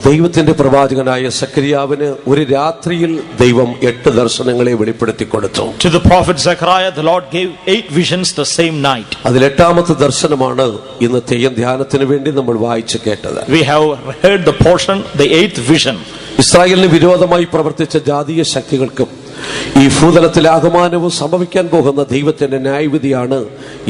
ദൈവത്തിന്റെ പ്രവാചകനായ സക്കരിയാവിന് ഒരു രാത്രിയിൽ ദൈവം 8 ദർശനങ്ങളെ വെളിപ്പെടുത്തി കൊടുത്തു. To the prophet Zechariah, the Lord gave 8 visions the same night. അതിൽ 8ാമത്തെ ദർശനമാണ് ഇന്നത്തെ ധ്യാനത്തിന് വേണ്ടി നമ്മൾ വായിച്ചു കേട്ടത്. We have heard the portion, the 8th vision. ഇസ്രായേലിന് വിരോധമായി പ്രവർത്തിച്ച ജാതീയ ശക്തികൾക്കും ഈ ഭൂതലത്തിൽ ആഗമനവും സംഭവിക്കാൻ പോകുന്ന ദൈവത്തിന്റെ ന്യായവിധിയാണ്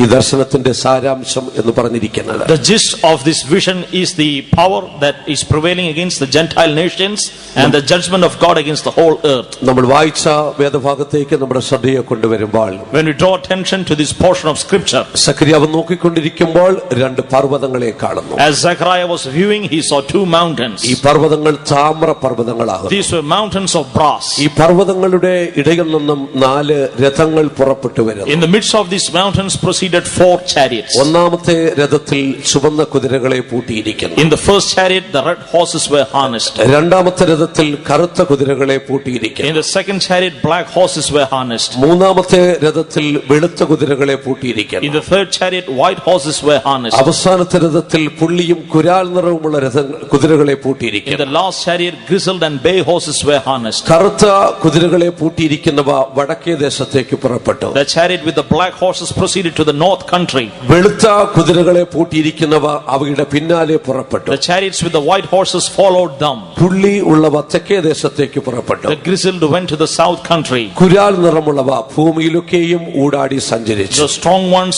ഈ ദർശനത്തിന്റെ സാരാംശം എന്ന് പറഞ്ഞിരിക്കുന്നത്. The gist of this vision is the power that is prevailing against the Gentile nations and the judgment of God against the whole earth. നമ്മൾ വായിച്ച വേദഭാഗത്തേക്ക് നമ്മുടെ ശ്രദ്ധയെ കൊണ്ടുവരുമ്പോൾ, when we draw attention to this portion of scripture, സക്കരിയാവ് നോക്കിക്കൊണ്ടിരിക്കുമ്പോൾ 2 പർവ്വതങ്ങളെ കാണുന്നു. as Zechariah was viewing, he saw 2 mountains. ഈ പർവ്വതങ്ങൾ Thamir പർവ്വതങ്ങളാകുന്നു. These were mountains of brass. ഈ പർവ്വതങ്ങളുടെ ഇടയിൽ നിന്നും 4 രഥങ്ങൾ പുറപ്പെട്ടു വരുന്നു. In the midst of these mountains proceeded 4 chariots. ഒന്നാമത്തെ രഥത്തിൽ ചുവന്ന കുതിരകളെ പൂട്ടിയിരിക്കുന്നു. In the first chariot the red horses were harnessed. രണ്ടാമത്തെ രഥത്തിൽ കറുത്ത കുതിരകളെ പൂട്ടിയിരിക്കുന്നു. In the second chariot black horses were harnessed. മൂന്നാമത്തെ രഥത്തിൽ വെളുത്ത കുതിരകളെ പൂട്ടിയിരിക്കുന്നു. In the third chariot white horses were harnessed. അവസാനത്തെ രഥത്തിൽ പുള്ളിയും കുരാൽ നിറവുമുള്ള കുതിരകളെ In പൂട്ടിയിരിക്കുന്നു. the last chariot grizzled and bay horses were harnessed. കറുത്ത കുതിരകളെ പൂട്ടിയിരിക്കുന്നവ വടക്കേ ദേശത്തേക്ക് പുറപ്പെട്ടു. The chariot with the black horses proceeded to the north country. വെളുത്ത കുതിരകളെ പൂട്ടിയിരിക്കുന്നവ അവയുടെ പിന്നാലെ പുറപ്പെട്ടു. The chariots with the white horses followed them. പുള്ളി ഉള്ളവ തെക്കേ ദേശത്തേക്ക് പുറപ്പെട്ടു. The grizzled went to the south country. കുരാൽ നിറമുള്ളവ ഭൂമിയിലൊക്കെയും ഊടാടി സഞ്ചരിച്ചു. The strong ones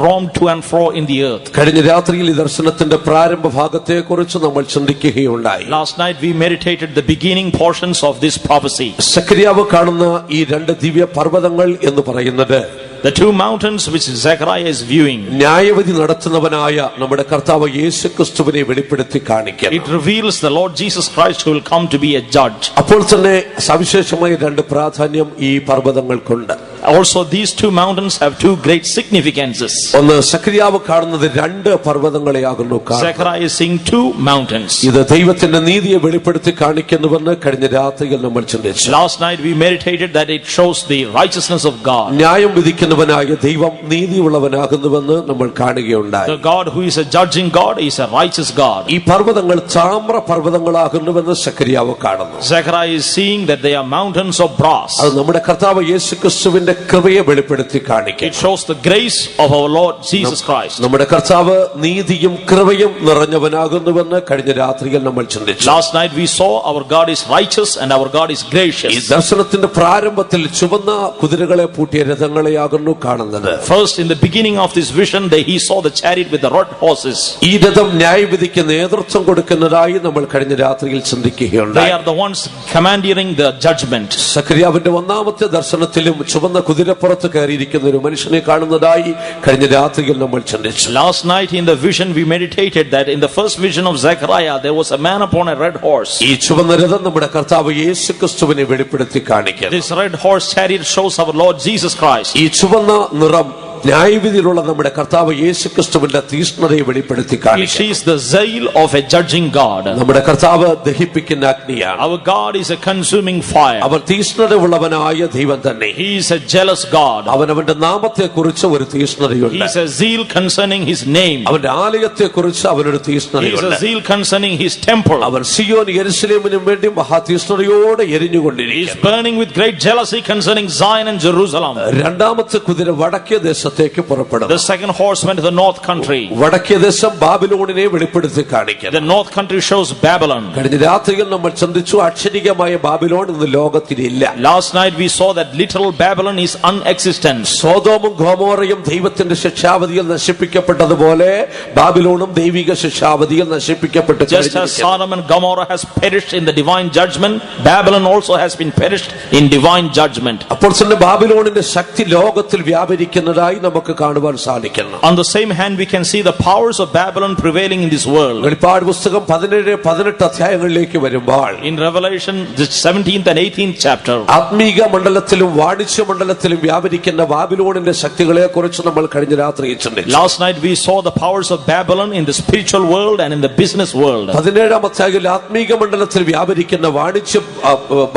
roamed to and fro in the earth. കഴിഞ്ഞ രാത്രിയിൽ ഈ ദർശനത്തിന്റെ പ്രാരംഭ ഭാഗത്തെക്കുറിച്ച് നമ്മൾ ചിന്തിക്കുകയുണ്ടായി. Last night we meditated the beginning portions of this prophecy. സക്കരിയാവ് കാണുന്ന ഈ 2 ദിവ്യ പർവ്വതങ്ങൾ എന്ന് പറയുന്നത്, the 2 mountains which Zechariah is viewing, ന്യായവിധി നടത്തുന്നവനായ നമ്മുടെ കർത്താവ് യേശുക്രിസ്തുവിനെ വെളിപ്പെടുത്തി കാണിക്കുന്നു. it reveals the Lord Jesus Christ who will come to be a judge. അപ്പോൾ തന്നെ സവിശേഷമായ 2 പ്രാധാന്യം ഈ പർവ്വതങ്ങൾക്കുണ്ട്. Also these 2 mountains have 2 great significances. ഒന്ന്, സക്കരിയാവ് കാണുന്നത് 2 പർവ്വതങ്ങളെയാകുന്നു. Zechariah is seeing 2 mountains. ഇത് ദൈവത്തിന്റെ നീതിയെ വെളിപ്പെടുത്തി കാണിക്കുന്നുവെന്ന് കഴിഞ്ഞ രാത്രിയിൽ നമ്മൾ ചിന്തിച്ചു. Last night we meditated that it shows the righteousness of God. ന്യായം വിധിക്കുന്നവനായ ദൈവം നീതിയുള്ളവനാകുന്നുവെന്ന് നമ്മൾ കാണുകയുണ്ടായി. The God who is a judging God is a righteous God. ഈ പർവ്വതങ്ങൾ താമ്ര പർവ്വതങ്ങളാകുന്നുവെന്ന് സക്കരിയാവ് കാണുന്നു. Zechariah is seeing that they are mountains of brass. അത് നമ്മുടെ കർത്താവ് യേശുക്രിസ്തുവിന്റെ കൃപയെ വെളിപ്പെടുത്തി കാണിക്കുന്നു. It shows the grace of our Lord Jesus Christ. നമ്മുടെ കർത്താവ് നീതിയും കൃപയും നിറഞ്ഞവനാകുന്നുവെന്ന് കഴിഞ്ഞ രാത്രിയിൽ നമ്മൾ ചിന്തിച്ചു. Last night we saw our God is righteous and our God is gracious. ഈ ദർശനത്തിന്റെ പ്രാരംഭത്തിൽ ചുവന്ന കുതിരകളെ പൂട്ടിയ രഥങ്ങളെയാകുന്നു കാണുന്നത്. First, in the beginning of this vision, he saw the chariot with the red horses. ഈ രഥം ന്യായവിധിക്ക് നേതൃത്വം കൊടുക്കുന്നതായി നമ്മൾ കഴിഞ്ഞ രാത്രിയിൽ ചിന്തിക്കുകയുണ്ടായി. They are the ones commanding the judgment. സക്കരിയാവിന്റെ 1ാമത്തെ ദർശനത്തിലും ചുവന്ന കുതിരപ്പുറത്ത് കയറിയിരിക്കുന്ന ഒരു മനുഷ്യനെ കാണുന്നതായി കഴിഞ്ഞ രാത്രിയിൽ നമ്മൾ ചിന്തിച്ചു. Last night in the vision we meditated that in the first vision of Zechariah there was a man upon a red horse. ഈ ചുവന്ന രഥം നമ്മുടെ കർത്താവ് യേശുക്രിസ്തുവിനെ വെളിപ്പെടുത്തി കാണിക്കുന്നു. This red horse chariot shows our Lord Jesus Christ. ഈ ചുവന്ന നിറം ന്യായവിധിയിലുള്ള നമ്മുടെ കർത്താവ് യേശുക്രിസ്തുവിന്റെ തീഷ്ണതയെ വെളിപ്പെടുത്തി കാണിക്കുന്നു. It is the zeal of a judging God. നമ്മുടെ കർത്താവ് ദഹിപ്പിക്കുന്ന അഗ്നിയാണ്. Our God is a consuming fire. അവർ തീഷ്ണതയുള്ളവനായ ദൈവം തന്നെ. He is a jealous God. അവനവന്റെ നാമത്തെ കുറിച്ച് ഒരു തീഷ്ണതയുണ്ട്. He is a zeal concerning his name. അവന്റെ ആലയത്തെ കുറിച്ച് അവനൊരു He is തീഷ്ണതയുണ്ട്. a zeal concerning his temple. അവൻ സിയോൻ യെരുശലേമിനും വേണ്ടി മഹാതീഷ്ണതയോടെ He is എരിഞ്ഞുകൊണ്ടിരിക്കുന്നു. burning with great jealousy concerning Zion and Jerusalem. 2ാമത്തെ കുതിര വടക്കേ ദേശത്തേക്ക് പുറപ്പെടുന്നു. The second horse went to the north country. വടക്കേ ദേശം ബാബിലോണിനെ വെളിപ്പെടുത്തി കാണിക്കുന്നു. The north country shows Babylon. കഴിഞ്ഞ രാത്രിയിൽ നമ്മൾ ചിന്തിച്ചു, അക്ഷരികമായ ബാബിലോൺ ഇന്ന് ലോകത്തിലില്ല. Last night we saw that literal Babylon is unexistent. സോദോമും ഗൊമോറയും ദൈവത്തിന്റെ ശിക്ഷാവധിയിൽ നശിപ്പിക്കപ്പെട്ടതുപോലെ ബാബിലോണും ദൈവിക ശിക്ഷാവധിയിൽ നശിപ്പിക്കപ്പെട്ടു. Just as Sodom and Gomorrah has perished in the divine judgment, Babylon also has been perished in divine judgment. അപ്പോൾ തന്നെ ബാബിലോണിന്റെ ശക്തി ലോകത്തിൽ വ്യാപരിക്കുന്നതായി നമുക്ക് കാണുവാൻ സാധിക്കുന്നു. On the same hand we can see the powers of Babylon prevailing in this world. വെളിപ്പാട് പുസ്തകം 17-18 അധ്യായങ്ങളിലേക്ക് വരുമ്പോൾ, In Revelation the 17th and 18th chapter, ആത്മീക മണ്ഡലത്തിലും വാണിജ്യ മണ്ഡലത്തിലും വ്യാപരിക്കുന്ന ബാബിലോണിന്റെ ശക്തികളെ കുറിച്ച് നമ്മൾ കഴിഞ്ഞ രാത്രി ചിന്തിച്ചു. last night we saw the powers of Babylon in the spiritual world and in the business world. 17-ാം അധ്യായത്തിൽ ആത്മീക മണ്ഡലത്തിൽ വ്യാപരിക്കുന്ന വാണിജ്യ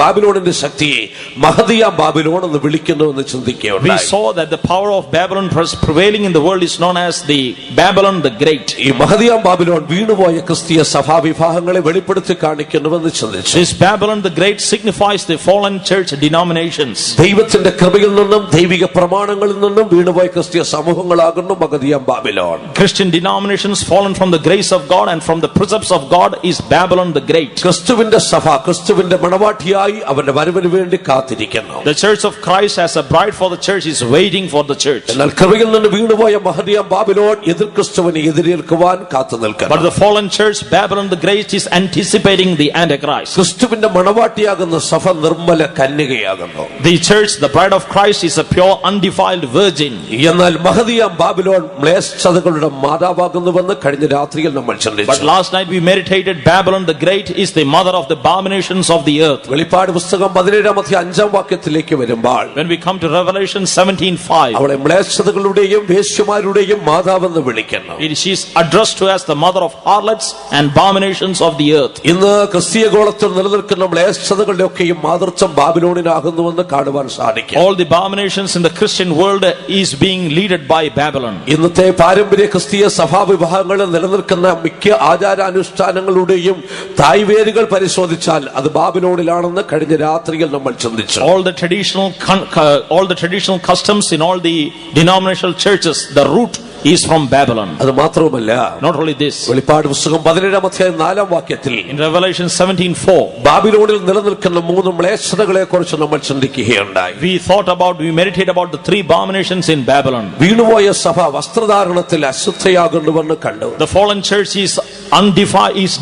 ബാബിലോണിന്റെ ശക്തിയെ മഹദിയ ബാബിലോൺ എന്ന് വിളിക്കുന്നു എന്ന് We ചിന്തിക്കുകയുണ്ടായി. saw that the power of Babylon Babylon prevailing in the world is known as the Babylon the Great. ഈ മഹതിയാം ബാബിലോൺ വീണുപോയ ക്രിസ്തീയ സഭാവിഭാഗങ്ങളെ വെളിപ്പെടുത്തി കാണിക്കുന്നുവെന്ന് ചിന്തിച്ചു. This Babylon the Great signifies the fallen church denominations. ദൈവത്തിന്റെ കൃപയിൽ നിന്നും ദൈവിക പ്രമാണങ്ങളിൽ നിന്നും വീണുപോയ ക്രിസ്തീയ സമൂഹങ്ങളാകുന്നു മഹതിയാം Babylon. Christian denominations fallen from the grace of God and from the precepts of God is Babylon the Great. ക്രിസ്തുവിന്റെ സഭ ക്രിസ്തുവിന്റെ മണവാട്ടിയായി അവന്റെ വരവിന് വേണ്ടി കാത്തിരിക്കുന്നു. The church of Christ as a bride for the church is waiting for the church. എന്നാൽ കൃപയിൽ നിന്ന് വീണുപോയ മഹതിയാം ബാബിലോൺ എതിർ ക്രിസ്തുവിനെ എതിരേൽക്കുവാൻ കാത്തു നിൽക്കുന്നു. But the fallen church Babylon the Great is anticipating the Antichrist. ക്രിസ്തുവിന്റെ മണവാട്ടിയാകുന്ന സഭ Nirmala കന്യകയാകുന്നു. The church, the bride of Christ, is a pure undefiled virgin. എന്നാൽ മഹതിയാം ബാബിലോൺ മ്ലേച്ഛതകളുടെ മാതാവാകുന്നുവെന്ന് കഴിഞ്ഞ രാത്രിയിൽ നമ്മൾ ചിന്തിച്ചു. But last night we meditated Babylon the Great is the mother of the abominations of the earth. വെളിപ്പാട് പുസ്തകം 17-ാം വാക്യത്തിലേക്ക് വരുമ്പോൾ When we come to Revelation 17:5, അവളെ മ്ലേച്ഛതകളുടെയും വേശ്യമാരുടെയും മാതാവെന്ന് വിളിക്കുന്നു. she is addressed to as the mother of harlots and abominations of the earth. ഇന്ന് ക്രിസ്തീയ ഗോളത്തിൽ നിലനിൽക്കുന്ന മ്ലേച്ഛതകളുടെ ഒക്കെയും മാതൃത്വം ബാബിലോണിനാകുന്നുവെന്ന് കാണുവാൻ സാധിക്കും. All the abominations in the Christian world is being led by Babylon. ഇന്നത്തെ പാരമ്പര്യ ക്രിസ്തീയ സഭാവിഭാഗങ്ങളിൽ നിലനിൽക്കുന്ന മിക്ക ആചാരാനുഷ്ഠാനങ്ങളുടെയും തായ്വേരുകൾ പരിശോധിച്ചാൽ അത് ബാബിലോണിലാണെന്ന് കഴിഞ്ഞ രാത്രിയിൽ നമ്മൾ ചിന്തിച്ചു. All the traditional customs in all the denominational churches, the root is from Babylon. അത് മാത്രവുമല്ല, not only this, വെളിപ്പാട് പുസ്തകം 17-ാം വാക്യത്തിൽ in Revelation 17:4, ബാബിലോണിൽ നിലനിൽക്കുന്ന 3 മ്ലേച്ഛതകളെ കുറിച്ച് നമ്മൾ ചിന്തിക്കുകയുണ്ടായി. we meditate about the 3 abominations in Babylon. വീണുപോയ സഭ വസ്ത്രധാരണത്തിൽ അശുദ്ധയാകുന്നുവെന്ന് കണ്ടു. The fallen church is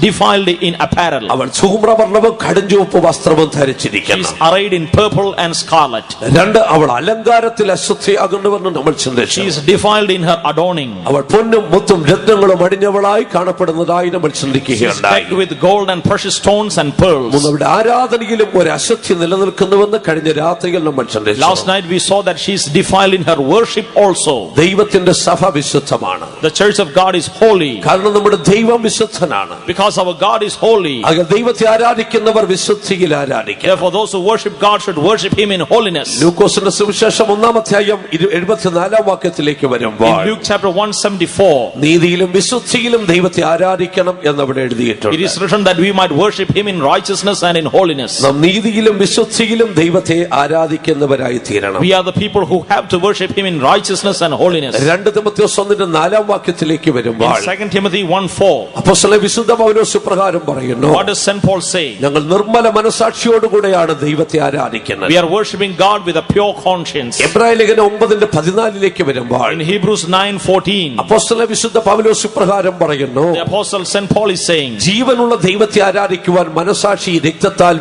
defiled in apparel. അവൾ ധൂമ്രവർണ്ണവും കടുംചുവപ്പ് വസ്ത്രവും ധരിച്ചിരിക്കുന്നു. She is arrayed in purple and scarlet. 2, അവൾ അലങ്കാരത്തിൽ അശുദ്ധയാകുന്നുവെന്ന് നമ്മൾ ചിന്തിച്ചു. She is defiled in her adorning. അവൾ പൊന്നും മുത്തും രത്നങ്ങളും അണിഞ്ഞവളായി കാണപ്പെടുന്നതായി നമ്മൾ ചിന്തിക്കുകയുണ്ടായി. Decked with gold and precious stones and pearls. അവളുടെ ആരാധനയിലും ഒരു അശുദ്ധി നിലനിൽക്കുന്നുവെന്ന് കഴിഞ്ഞ രാത്രിയിൽ നമ്മൾ ചിന്തിച്ചു. Last night we saw that she is defiled in her worship also. ദൈവത്തിന്റെ സഭ വിശുദ്ധമാണ്. The church of God is holy. കാരണം നമ്മുടെ ദൈവം വിശുദ്ധനാണ്. Because our God is holy. ദൈവത്തെ ആരാധിക്കുന്നവർ വിശുദ്ധിയിൽ ആരാധിക്കും. Therefore those who worship God should worship him in holiness. ലൂക്കോസിന്റെ സുവിശേഷം 1-ാം 74-ാം വാക്യത്തിലേക്ക് വരുമ്പോൾ in Luke chapter 174, നീതിയിലും വിശുദ്ധിയിലും ദൈവത്തെ ആരാധിക്കണം എന്നവിടെ എഴുതിയിട്ടുണ്ട്. it is written that we might worship him in righteousness and in holiness. നാം നീതിയിലും വിശുദ്ധിയിലും ദൈവത്തെ ആരാധിക്കുന്നവരായി തീരണം. We are the people who have to worship him in righteousness and holiness. 2 തിമോഥെയോസ് 1-ാം വാക്യത്തിലേക്ക് വരുമ്പോൾ in 2 Timothy 1:4, അപ്പോസ്തലൻ വിശുദ്ധ പൗലോസ് പ്രകാരം പറയുന്നു, what does St. Paul say? ഞങ്ങൾ നിർമ്മല മനസാക്ഷിയോടുകൂടെയാണ് ദൈവത്തെ ആരാധിക്കുന്നത്. We are worshiping God with a pure conscience. എബ്രായ ലേഖനം 9:14 വരുമ്പോൾ in Hebrews 9:14, അപ്പോസ്തലൻ വിശുദ്ധ പൗലോസ് പ്രകാരം പറയുന്നു, the apostle St. Paul is saying, ജീവനുള്ള ദൈവത്തെ ആരാധിക്കുവാൻ മനസാക്ഷി രക്തത്താൽ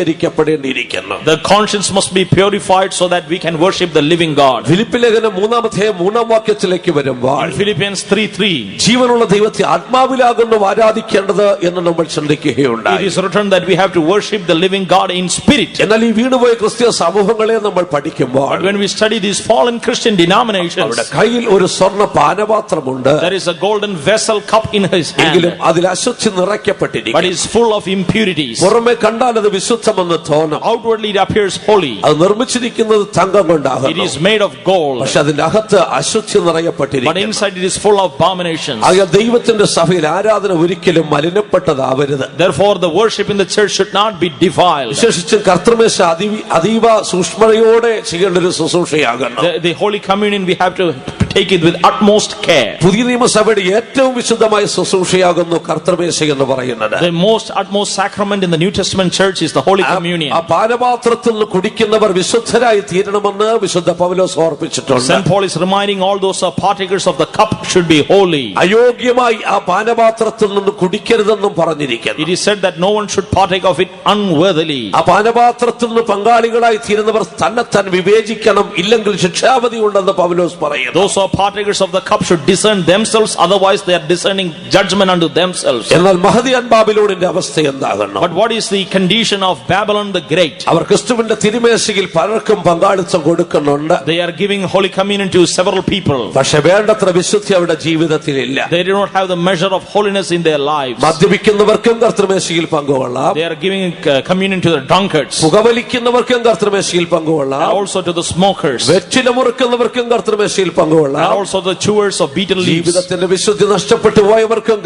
വിശുദ്ധീകരിക്കപ്പെടേണ്ടിയിരിക്കുന്നു. the conscience must be purified so that we can worship the living God. Philippi ലേഖനം 3-ാം വാക്യത്തിലേക്ക് വരുമ്പോൾ in Philippians 3:3, ജീവനുള്ള ദൈവത്തെ ആത്മാവിലാകുന്നു ആരാധിക്കേണ്ടത് എന്ന് നമ്മൾ ചിന്തിക്കുകയുണ്ടായി. it is written that we have to worship the living God in spirit. എന്നാൽ ഈ വീണുപോയ ക്രിസ്തീയ സമൂഹങ്ങളെ നമ്മൾ പഠിക്കുമ്പോൾ But when we study these fallen Christian denominations, അവരുടെ കയ്യിൽ ഒരു സ്വർണ്ണ പാനപാത്രമുണ്ട്. there is a golden vessel cup in his hand, എങ്കിലും അതിൽ അശുദ്ധി but നിറയ്ക്കപ്പെട്ടിരിക്കുന്നു. is full of impurities. പുറമെ കണ്ടാൽ അത് വിശുദ്ധമെന്ന് തോന്നും. Outwardly it appears holy. അത് നിർമ്മിച്ചിരിക്കുന്നത് തങ്കം It കൊണ്ടാകുന്നു. is made of gold, പക്ഷെ അതിന്റെ അകത്ത് അശുദ്ധി but നിറയപ്പെട്ടിരിക്കുന്നു. inside it is full of abominations. ആകയാൽ ദൈവത്തിന്റെ സഭയിൽ ആരാധന ഒരിക്കലും മലിനപ്പെട്ടതാവരുത്. Therefore the worship in the church should not be defiled. വിശേഷിച്ച് കർത്തൃമേശ അതീവ സൂക്ഷ്മതയോടെ ചെയ്യേണ്ട ഒരു ശുശ്രൂഷയാകണം. The Holy Communion we have to take it with utmost care. പുതിയ നിയമസഭയുടെ ഏറ്റവും വിശുദ്ധമായ ശുശ്രൂഷയാകുന്നു കർത്തൃമേശ എന്ന് പറയുന്നത്. The utmost sacrament in the New Testament church is the Holy Communion. ആ പാനപാത്രത്തിൽ നിന്ന് കുടിക്കുന്നവർ വിശുദ്ധരായി തീരണമെന്ന് വിശുദ്ധ പൗലോസ് ഓർപ്പിച്ചിട്ടുണ്ട്. St. Paul is reminding all those who are partakers of the cup should be holy. അയോഗ്യമായി ആ പാനപാത്രത്തിൽ നിന്ന് കുടിക്കരുതെന്നും പറഞ്ഞിരിക്കുന്നു. It is said that no one should partake of it unworthily. ആ പാനപാത്രത്തിൽ നിന്ന് പങ്കാളികളായി തീരുന്നവർ തന്നെത്താൻ വിവേചിക്കണം, ഇല്ലെങ്കിൽ ശിക്ഷാവിധി ഉണ്ടെന്ന് പൗലോസ് പറയുന്നു. Those who are partakers partakers of the cup should discern themselves, otherwise they are discerning judgment unto themselves. എന്നാൽ മഹതിയാൻ ബാബിലോണിന്റെ അവസ്ഥ എന്താകണം? But what is the condition of Babylon the Great? അവർ ക്രിസ്തുവിന്റെ തിരുമേശയിൽ പലർക്കും പങ്കാളിത്തം കൊടുക്കുന്നുണ്ട്. They are giving Holy Communion to several people. പക്ഷെ വേണ്ടത്ര വിശുദ്ധി അവരുടെ ജീവിതത്തിലില്ല. They do not have the measure of holiness in their lives. മദ്യപിക്കുന്നവർക്കും കർത്തൃമേശയിൽ പങ്കുകൊള്ളാം. They are giving communion to the drunkards, പുകവലിക്കുന്നവർക്കും കർത്തൃമേശയിൽ and പങ്കുകൊള്ളാം. also to the smokers, വെറ്റില മുറുക്കുന്നവർക്കും കർത്തൃമേശയിൽ and പങ്കുകൊള്ളാം. also the chewers of beaten leaves, ജീവിതത്തിന്റെ വിശുദ്ധി നഷ്ടപ്പെട്ടു പോയവർക്കും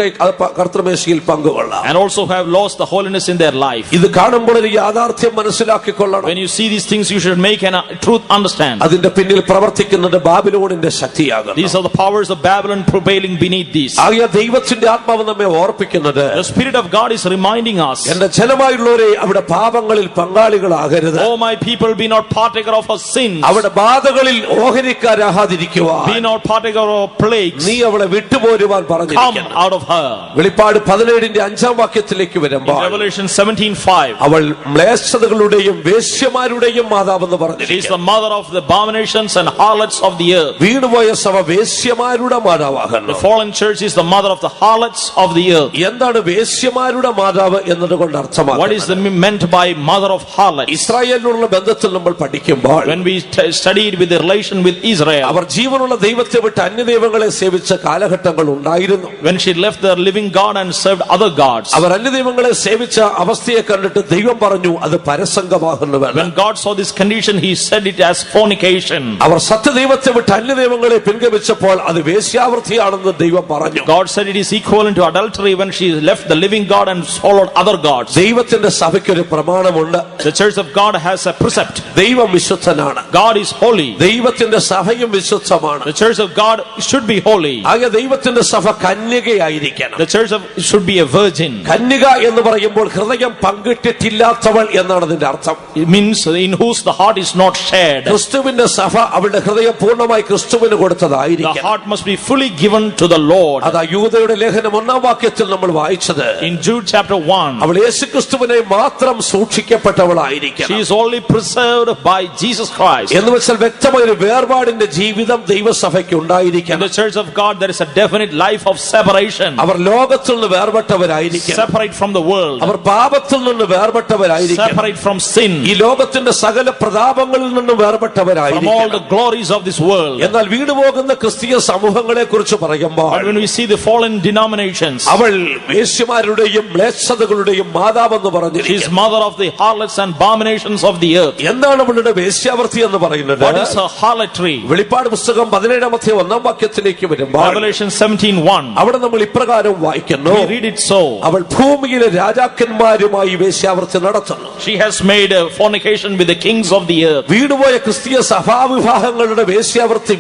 കർത്തൃമേശയിൽ പങ്കുകൊള്ളാം. and also have lost the holiness in their life. ഇത് കാണുമ്പോൾ ഒരു യാഥാർത്ഥ്യം മനസ്സിലാക്കിക്കൊള്ളണം. When you see these things, you should make a truth understand. അതിന്റെ പിന്നിൽ പ്രവർത്തിക്കുന്നത് ബാബിലോണിന്റെ ശക്തിയാകുന്നു. These are the powers of Babylon prevailing beneath these. ആകയാൽ ദൈവത്തിന്റെ ആത്മാവ് നമ്മെ ഓർപ്പിക്കുന്നത്, The Spirit of God is reminding us, എന്റെ ജനമായുള്ളവരെ അവിടെ പാപങ്ങളിൽ പങ്കാളികളാകരുത്. "Oh my people, be not partaker of our sins, അവിടെ ബാധകളിൽ ഓഹരിക്കാരാകാതിരിക്കുവാൻ be not partaker of plagues, നീ അവളെ വിട്ടുപോരുവാൻ come പറഞ്ഞിരിക്കുന്നു. out of her." വെളിപ്പാട് 17 5 വാക്യത്തിലേക്ക് In വരുമ്പോൾ Revelation 17:5, അവൾ മ്ലേച്ഛതകളുടെയും വേശ്യമാരുടെയും മാതാവെന്ന് she is the പറഞ്ഞിരിക്കുന്നു. mother of the abominations and harlots of the earth. വീണുപോയ സഭ വേശ്യമാരുടെ മാതാവാകുന്നു. The fallen church is the mother of the harlots of the earth. എന്താണ് വേശ്യമാരുടെ മാതാവ് എന്നതുകൊണ്ട് What അർത്ഥമാക്കുന്നത്? is meant by mother of harlots? ഇസ്രായേലിനുള്ള ബന്ധത്തിൽ നമ്മൾ പഠിക്കുമ്പോൾ When we studied with the relation with Israel, അവർ ജീവനുള്ള ദൈവത്തെ വിട്ട് അന്യദൈവങ്ങളെ സേവിച്ച കാലഘട്ടങ്ങൾ ഉണ്ടായിരുന്നു. when she left the living God and served other gods, അവർ അന്യദൈവങ്ങളെ സേവിച്ച അവസ്ഥയെ കണ്ടിട്ട് ദൈവം പറഞ്ഞു അത് പരസംഗമാകുന്നുവെന്ന്. when God saw this condition, he said it as fornication. അവർ സത്യദൈവത്തെ വിട്ട് അന്യദൈവങ്ങളെ പിൻഗമിച്ചപ്പോൾ അത് വേശ്യാവൃത്തിയാണെന്ന് ദൈവം പറഞ്ഞു. God said it is equivalent to adultery when she left the living God and followed other gods. ദൈവത്തിന്റെ സഭയ്ക്കൊരു പ്രമാണമുണ്ട്. The church of God has a precept. ദൈവം വിശുദ്ധനാണ്. God is holy. ദൈവത്തിന്റെ സഭയും വിശുദ്ധമാണ്. The church of God should be holy. ആകെ ദൈവത്തിന്റെ സഭ കന്യകയായിരിക്കണം. The church should be a virgin. കന്യക എന്ന് പറയുമ്പോൾ ഹൃദയം പങ്കിട്ടിട്ടില്ലാത്തവൾ എന്നാണ് അതിന്റെ അർത്ഥം. It means in whose the heart is not shared. ക്രിസ്തുവിന്റെ സഭ അവളുടെ ഹൃദയം പൂർണ്ണമായി ക്രിസ്തുവിന് The കൊടുത്തതായിരിക്കണം. heart must be fully given to the Lord. അതാ യൂദയുടെ ലേഖനം 1 വാക്യത്തിൽ നമ്മൾ വായിച്ചത്. In Jude chapter 1, അവൾ യേശുക്രിസ്തുവിനെ മാത്രം she സൂക്ഷിക്കപ്പെട്ടവളായിരിക്കണം. is only preserved by Jesus Christ. എന്ന് വെച്ചാൽ വ്യക്തമായ ഒരു വേർപാടിന്റെ ജീവിതം ദൈവസഭയ്ക്ക് In ഉണ്ടായിരിക്കണം. the church of God, there is a definite life of separation. അവർ ലോകത്തിൽ നിന്ന് വേർപെട്ടവരായിരിക്കണം. Separate from the world. അവർ പാപത്തിൽ നിന്ന് വേർപെട്ടവരായിരിക്കണം. Separate from sin. ഈ ലോകത്തിന്റെ സകല പ്രതാപങ്ങളിൽ നിന്ന് From all the വേർപെട്ടവരായിരിക്കണം. glories of this world. എന്നാൽ വീണുപോകുന്ന ക്രിസ്തീയ സമൂഹങ്ങളെ കുറിച്ച് പറയുമ്പോൾ But when we see the fallen denominations, അവൾ വേശ്യമാരുടെയും മ്ലേച്ഛതകളുടെയും മാതാവെന്ന് she is പറഞ്ഞിരിക്കുന്നു. mother of the harlots and abominations of the earth. എന്താണ് അവളുടെ വേശ്യാവൃത്തി എന്ന് പറയുന്നത്? What is her harlotry? വെളിപ്പാട് പുസ്തകം 17 1 വാക്യത്തിലേക്ക് വരുമ്പോൾ Revelation 17:1. അവിടെ നമ്മൾ ഇപ്രകാരം വായിക്കുന്നു, We read it so. അവൾ ഭൂമിയിലെ രാജാക്കന്മാരുമായി വേശ്യാവൃത്തി നടത്തുന്നു. She has made a fornication with the kings of the earth. വീടുപോയ ക്രിസ്തീയ സഭാവിഭാഗങ്ങളുടെ വേശ്യാവൃത്തി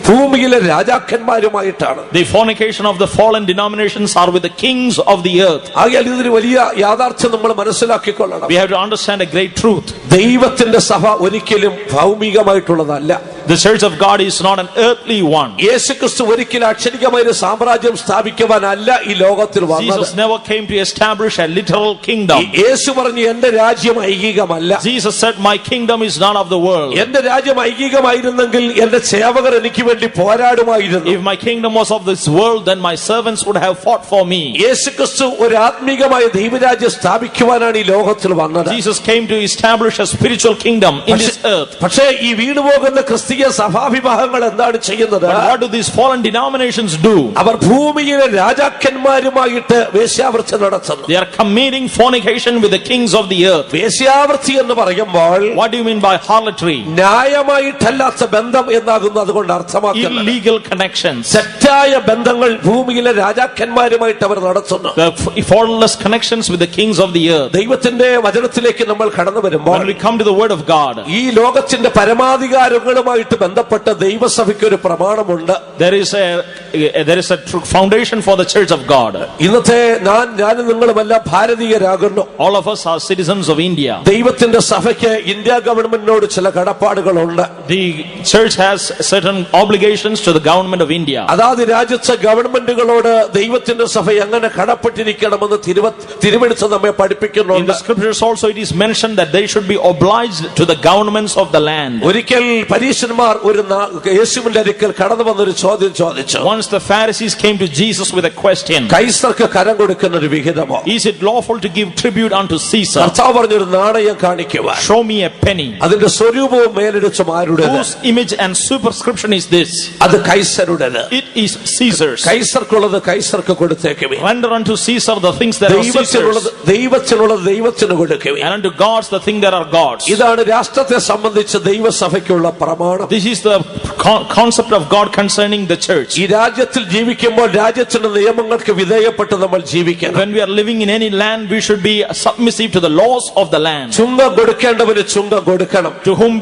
ഭൂമിയിലെ രാജാക്കന്മാരുമായിട്ടാണ്. The fornication of the fallen denominations are with the kings of the earth. ആകയാൽ ഇതിന് വലിയ യാഥാർത്ഥ്യം നമ്മൾ മനസ്സിലാക്കിക്കൊള്ളണം. We have to understand a great truth. ദൈവത്തിന്റെ സഭ ഒരിക്കലും ഭൗമികമായിട്ടുള്ളതല്ല. The church of God is not an earthly one. യേശുക്രിസ്തു ഒരിക്കലും അക്ഷരികമായ ഒരു സാമ്രാജ്യം സ്ഥാപിക്കുവാനല്ല ഈ ലോകത്തിൽ വന്നത്. Jesus never came to establish a literal kingdom. യേശു പറഞ്ഞു എന്റെ രാജ്യം ഐഹികമല്ല. Jesus said, "My kingdom is not of the world." എന്റെ രാജ്യം ഐഹികമായിരുന്നെങ്കിൽ എന്റെ സേവകർ എനിക്ക് വേണ്ടി പോരാടുമായിരുന്നു. If my kingdom was of this world, then my servants would have fought for me. യേശുക്രിസ്തു ഒരു ആത്മീകമായ ദൈവരാജ്യം സ്ഥാപിക്കുവാനാണ് ഈ ലോകത്തിൽ വന്നത്. Jesus came to establish a spiritual kingdom in this earth. പക്ഷേ ഈ വീണുപോകുന്ന ക്രിസ്തീയ സഭാവിഭാഗങ്ങൾ എന്താണ് ചെയ്യുന്നത്? But what do these fallen denominations do? അവർ ഭൂമിയിലെ രാജാക്കന്മാരുമായിട്ട് വേശ്യാവൃത്തി നടത്തുന്നു. They are committing fornication with the kings of the earth. വേശ്യാവൃത്തി എന്ന് പറയുമ്പോൾ What do you mean by harlotry? ന്യായമായിട്ടല്ലാത്ത ബന്ധം എന്നാകുന്നു അതുകൊണ്ട് അർത്ഥമാക്കുന്നത്. Illegal connections. തെറ്റായ ബന്ധങ്ങൾ ഭൂമിയിലെ രാജാക്കന്മാരുമായിട്ട് അവർ നടത്തുന്നു. The faultless connections with the kings of the earth. ദൈവത്തിന്റെ വചനത്തിലേക്ക് നമ്മൾ കടന്നു വരുമ്പോൾ When we come to the word of God, ഈ ലോകത്തിന്റെ പരമാധികാരങ്ങളുമായിട്ട് ബന്ധപ്പെട്ട ദൈവസഭയ്ക്ക് ഒരു പ്രമാണമുണ്ട്. there is a true foundation for the church of God. ഇന്നത്തെ ഞാനും നിങ്ങളുമെല്ലാം ഭാരതീയരാകുന്നു. All of us are citizens of India. ദൈവത്തിന്റെ സഭയ്ക്ക് ഇന്ത്യ ഗവൺമെന്റിനോട് ചില കടപ്പാടുകളുണ്ട്. The church has certain obligations to the government of India. അതാത് രാജ്യത്തെ ഗവൺമെന്റുകളോട് ദൈവത്തിന്റെ സഭ എങ്ങനെ കടപ്പെട്ടിരിക്കണമെന്ന് തിരുവെടുത്ത് നമ്മെ In പഠിപ്പിക്കുന്നുണ്ട്. the scriptures also it is mentioned that they should be obliged to the governments of the land. ഒരിക്കൽ പരീശന്മാർ ഒരു യേശുവിന്റെ അടുക്കൽ കടന്നു വന്നൊരു ചോദ്യം ചോദിച്ചു. Once the Pharisees came to Jesus with a question. കൈസർക്ക് കരം കൊടുക്കുന്ന ഒരു വിഹിതമോ? Is it lawful to give tribute unto Caesar? കർത്താവ് പറഞ്ഞൊരു നാണയം കാണിക്കുവാൻ. Show me a penny. അതിന്റെ സ്വരൂപവും മേലെടുത്തും ആരുടേത്? Whose image and superscription is this? അത് കൈസരുടേത്. It is Caesar's. കൈസർക്കുള്ളത് കൈസർക്ക് കൊടുത്തേക്കുവേ. Render unto Caesar the things that are Caesar's, ദൈവത്തിനുള്ളത് ദൈവത്തിന് കൊടുക്കുവേ. and unto gods the things that are gods. ഇതാണ് രാഷ്ട്രത്തെ സംബന്ധിച്ച് ദൈവസഭയ്ക്കുള്ള പ്രമാണം. This is the concept of God concerning the church. ഈ രാജ്യത്തിൽ ജീവിക്കുമ്പോൾ രാജ്യത്തിന്റെ നിയമങ്ങൾക്ക് വിധേയപ്പെട്ട് നമ്മൾ ജീവിക്കണം. When we are living in any land, we should be submissive to the laws of the land. ചുങ്കം കൊടുക്കേണ്ടവന് ചുങ്കം കൊടുക്കണം. To whom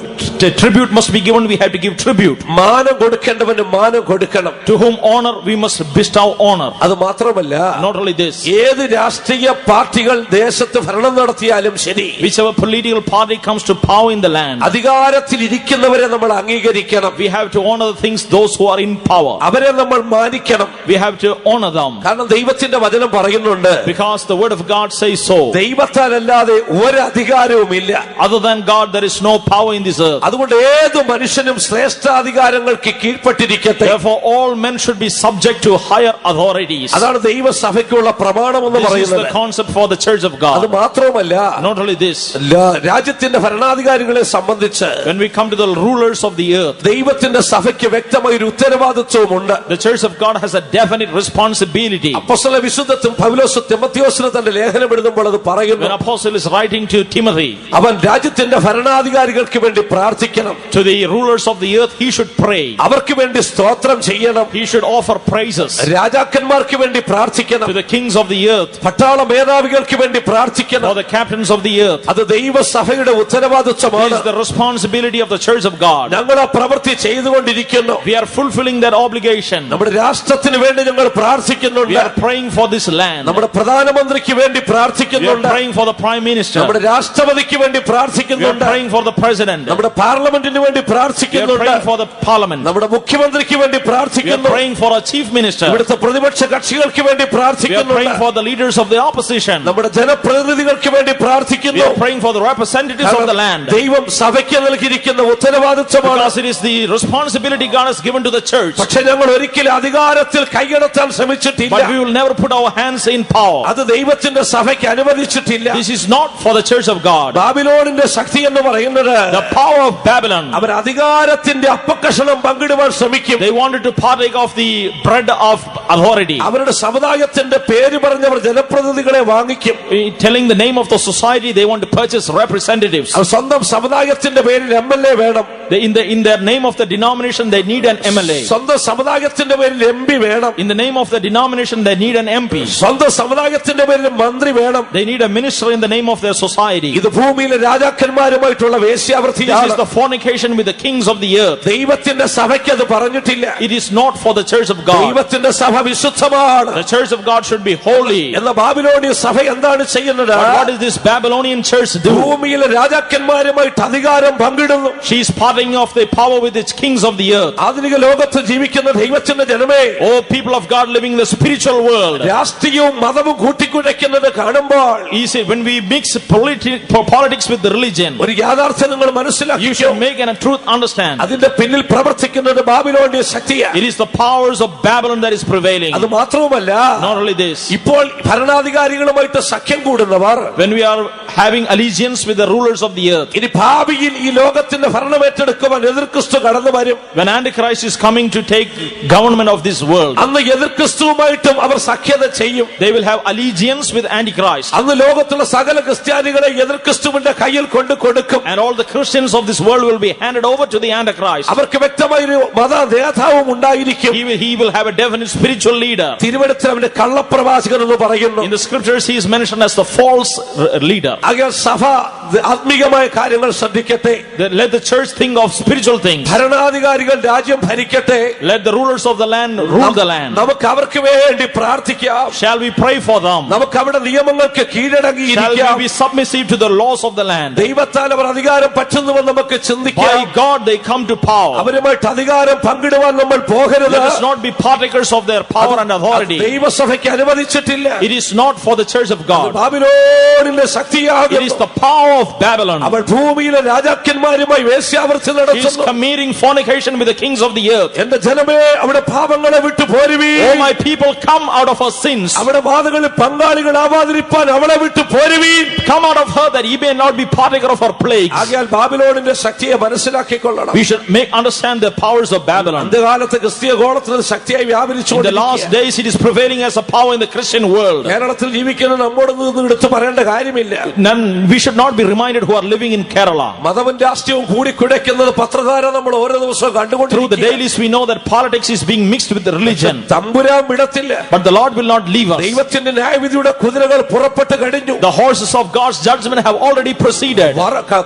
tribute must be given, we have to give tribute. മാനം കൊടുക്കേണ്ടവന് മാനം കൊടുക്കണം. To whom honor, we must bestow honor. അത് മാത്രമല്ല, Not only this, ഏത് രാഷ്ട്രീയ പാർട്ടികൾ ദേശത്ത് ഭരണം നടത്തിയാലും ശരി, whichever political party comes to power in the land, അധികാരത്തിൽ ഇരിക്കുന്നവരെ നമ്മൾ അംഗീകരിക്കണം. we have to honor the things those who are in power. അവരെ നമ്മൾ മാനിക്കണം. We have to honor them. കാരണം ദൈവത്തിന്റെ വചനം പറയുന്നുണ്ട്, Because the word of God says so. ദൈവത്താലല്ലാതെ ഒരു അധികാരവുമില്ല. Other than God, there is no power in this earth. അതുകൊണ്ട് ഏത് മനുഷ്യനും ശ്രേഷ്ഠാധികാരങ്ങൾക്ക് കീഴ്പ്പെട്ടിരിക്കട്ടെ. Therefore, all men should be subject to higher authorities. അതാണ് ദൈവസഭയ്ക്കുള്ള പ്രമാണം എന്ന് This is പറയുന്നത്. the concept for the church of അത് God. മാത്രമല്ല, Not only this, രാജ്യത്തിന്റെ ഭരണാധികാരികളെ സംബന്ധിച്ച് when we come to the rulers of the earth, ദൈവത്തിന്റെ സഭയ്ക്ക് വ്യക്തമായ ഒരു ഉത്തരവാദിത്വമുണ്ട്. the church of God has a definite responsibility. അപ്പോസ്തല വിശുദ്ധ പൗലോസ് തിമോഥെയോസിന് തന്റെ ലേഖനം എഴുതുമ്പോൾ അത് പറയുന്നു. When apostle is writing to Timothy, അവൻ രാജ്യത്തിന്റെ ഭരണാധികാരികൾക്ക് വേണ്ടി പ്രാർത്ഥിക്കണം. to the rulers of the earth, he should pray. അവർക്ക് വേണ്ടി സ്തോത്രം ചെയ്യണം. He should offer praises. രാജാക്കന്മാർക്ക് വേണ്ടി പ്രാർത്ഥിക്കണം. To the kings of the earth, പട്ടാള മേധാവികൾക്ക് വേണ്ടി പ്രാർത്ഥിക്കണം. for the captains of the earth. അത് ദൈവസഭയുടെ It ഉത്തരവാദിത്വമാണ്. is the responsibility of the church of God. ഞങ്ങൾ ആ പ്രവൃത്തി ചെയ്തുകൊണ്ടിരിക്കുന്നു. We are fulfilling that obligation. നമ്മുടെ രാഷ്ട്രത്തിന് വേണ്ടി ഞങ്ങൾ പ്രാർത്ഥിക്കുന്നുണ്ട്. We are praying for this land. നമ്മുടെ പ്രധാനമന്ത്രിക്ക് വേണ്ടി We are പ്രാർത്ഥിക്കുന്നുണ്ട്. praying for the prime minister. നമ്മുടെ രാഷ്ട്രപതിക്ക് വേണ്ടി We are പ്രാർത്ഥിക്കുന്നുണ്ട്. praying for the president. നമ്മുടെ പാർലമെന്റിന് വേണ്ടി We are പ്രാർത്ഥിക്കുന്നുണ്ട്. praying for the parliament. നമ്മുടെ മുഖ്യമന്ത്രിക്ക് വേണ്ടി We are പ്രാർത്ഥിക്കുന്നു. praying for our chief minister. ഇവിടുത്തെ പ്രതിപക്ഷ കക്ഷികൾക്ക് വേണ്ടി We are പ്രാർത്ഥിക്കുന്നുണ്ട്. praying for the leaders of the opposition. നമ്മുടെ ജനപ്രതിനിധികൾക്ക് വേണ്ടി We പ്രാർത്ഥിക്കുന്നു. are praying for the representatives of the land. ദൈവം സഭയ്ക്ക് നൽകിയിരിക്കുന്ന ഉത്തരവാദിത്വമാണ്. Because it is the responsibility God has given to the church. പക്ഷെ ഞങ്ങൾ ഒരിക്കലും അധികാരത്തിൽ കൈകടത്താൻ ശ്രമിച്ചിട്ടില്ല. But we will never put our hands in power. അത് ദൈവത്തിന്റെ സഭയ്ക്ക് അനുവദിച്ചിട്ടില്ല. This is not for the church of God. ബാബിലോണിന്റെ ശക്തി എന്ന് പറയുന്നത്, The power of Babylon, അവർ അധികാരത്തിന്റെ അപ്പക്കഷണം പങ്കിടുവാൻ ശ്രമിക്കും. they wanted to partake of the bread of authority. അവരുടെ സമുദായത്തിന്റെ പേര് പറഞ്ഞവർ ജനപ്രതിനിധികളെ വാങ്ങിക്കും. Telling the name of the society, they want to purchase representatives. അവർ സ്വന്തം സമുദായത്തിന്റെ പേരിൽ MLA വേണം. In their name of the denomination, they need an MLA. സ്വന്തം സമുദായത്തിന്റെ പേരിൽ MP വേണം. In the name of the denomination, they need an MP. സ്വന്തം സമുദായത്തിന്റെ പേരിൽ മന്ത്രി വേണം. They need a minister in the name of their society. ഇത് ഭൂമിയിലെ രാജാക്കന്മാരുമായിട്ടുള്ള This വേശ്യാവൃത്തിയാണ്. is the fornication with the kings of the earth. ദൈവത്തിന്റെ സഭയ്ക്ക് അത് പറഞ്ഞിട്ടില്ല. It is not for the church of God. ദൈവത്തിന്റെ സഭ വിശുദ്ധമാണ്. The church of God should be holy. എന്ന Babylonia സഭ എന്താണ് ചെയ്യുന്നത്? But what does this Babylonian church do? ഭൂമിയിലെ രാജാക്കന്മാരുമായിട്ട് അധികാരം പങ്കിടുന്നു. She is parting of the power with its kings of the earth. ആധുനിക ലോകത്ത് ജീവിക്കുന്ന ദൈവത്തിന്റെ ജനമേ, Oh, people of God living in the spiritual world. രാഷ്ട്രീയവും മതവും കൂട്ടിക്കുഴയ്ക്കുന്നത് കാണുമ്പോൾ You see, when we mix politics with the religion, ഒരു യാഥാർത്ഥ്യം നിങ്ങൾ you should മനസ്സിലാക്കിയോ? make a truth understand. അതിന്റെ പിന്നിൽ പ്രവർത്തിക്കുന്നത് ബാബിലോണിയ ശക്തിയാണ്. It is the powers of Babylon that is prevailing. അത് മാത്രവുമല്ല, Not only this, ഇപ്പോൾ ഭരണാധികാരികളുമായിട്ട് സഖ്യം കൂടുന്നവർ when we are having allegiance with the rulers of the earth, ഇനി ഭാവിയിൽ ഈ ലോകത്തിന്റെ ഭരണം ഏറ്റെടുക്കുവാൻ എതിർക്രിസ്തു കടന്നു വരും. when Antichrist is coming to take government of this world, അന്ന് എതിർക്രിസ്തുവുമായിട്ടും അവർ സഖ്യത ചെയ്യും. they will have allegiance with Antichrist. അന്ന് ലോകത്തുള്ള സകല ക്രിസ്ത്യാനികളെ എതിർക്രിസ്തുവിന്റെ കയ്യിൽ കൊണ്ട് കൊടുക്കും. And all the Christians of this world will be handed over to the Antichrist. അവർക്ക് വ്യക്തമായൊരു മത നേതാവും ഉണ്ടായിരിക്കും. He will have a definite spiritual leader. തിരുവനന്തപുരത്തിൽ അവന്റെ കള്ളപ്രവാചകൻ എന്ന് പറയുന്നു. In the scriptures, he is mentioned as the false leader. ആകയാൽ സഭ ആത്മീകമായ കാര്യങ്ങൾ ശ്രദ്ധിക്കട്ടെ. Let the church think of spiritual things. ഭരണാധികാരികൾ രാജ്യം ഭരിക്കട്ടെ. Let the rulers of the land rule the land. നമുക്ക് അവർക്ക് വേണ്ടി പ്രാർത്ഥിക്കാം. Shall we pray for them? നമുക്ക് അവിടെ നിയമങ്ങൾക്ക് Shall കീഴടങ്ങിയിരിക്കാം. we be submissive to the laws of the land? ദൈവത്താൽ അവർ അധികാരം പറ്റുന്നുവെന്ന് നമുക്ക് ചിന്തിക്കാം. By God they come to power. അവരുമായിട്ട് അധികാരം പങ്കിടുവാൻ നമ്മൾ പോകരുത്. Let us not be partakers of their power and authority. ദൈവസഭയ്ക്ക് അനുവദിച്ചിട്ടില്ല. It is not for the church of God. ബാബിലോണിന്റെ ശക്തിയാകും. It is the power of of Babylon. അവൾ ഭൂമിയിലെ രാജാക്കന്മാരുമായി വേശ്യാവൃത്തി She is നടത്തുന്നു. committing fornication with the kings of the earth. എന്റെ ജനമേ, അവിടെ പാപങ്ങളെ വിട്ടു പോരുവീൻ. Oh my people, come out of her sins. അവിടെ വാദങ്ങളിൽ പങ്കാളികളാവാതിരിപ്പാൻ അവളെ വിട്ടു പോരുവീൻ. Come out of her that ye may not be partaker of her plagues. ആകയാൽ ബാബിലോണിന്റെ ശക്തിയെ മനസ്സിലാക്കിക്കൊള്ളണം. We should understand the powers of Babylon. അന്ത്യകാലത്ത് ക്രിസ്തീയ ഗോളത്തിൽ ശക്തിയായി In the last വ്യാപരിച്ചുകൊണ്ടിരിക്കുകയാണ്. days it is prevailing as a power in the Christian world. കേരളത്തിൽ ജീവിക്കുന്ന നമ്മോടൊന്നും എടുത്തു പറയേണ്ട കാര്യമില്ല. None, we should not be reminded who are living in Kerala. മതവും രാഷ്ട്രീയവും കൂടിക്കുഴയ്ക്കുന്നത് പത്രധാര നമ്മൾ ഓരോ ദിവസവും Through the കണ്ടുകൊണ്ടിരിക്കുകയാണ്. dailies we know that politics is being mixed with the religion. തമ്പുരാൻ വിടത്തില്ല. But the Lord will not leave us. ദൈവത്തിന്റെ ന്യായവിധിയുടെ കുതിരകൾ പുറപ്പെട്ട് കഴിഞ്ഞു. The horses of God's judgment have already proceeded.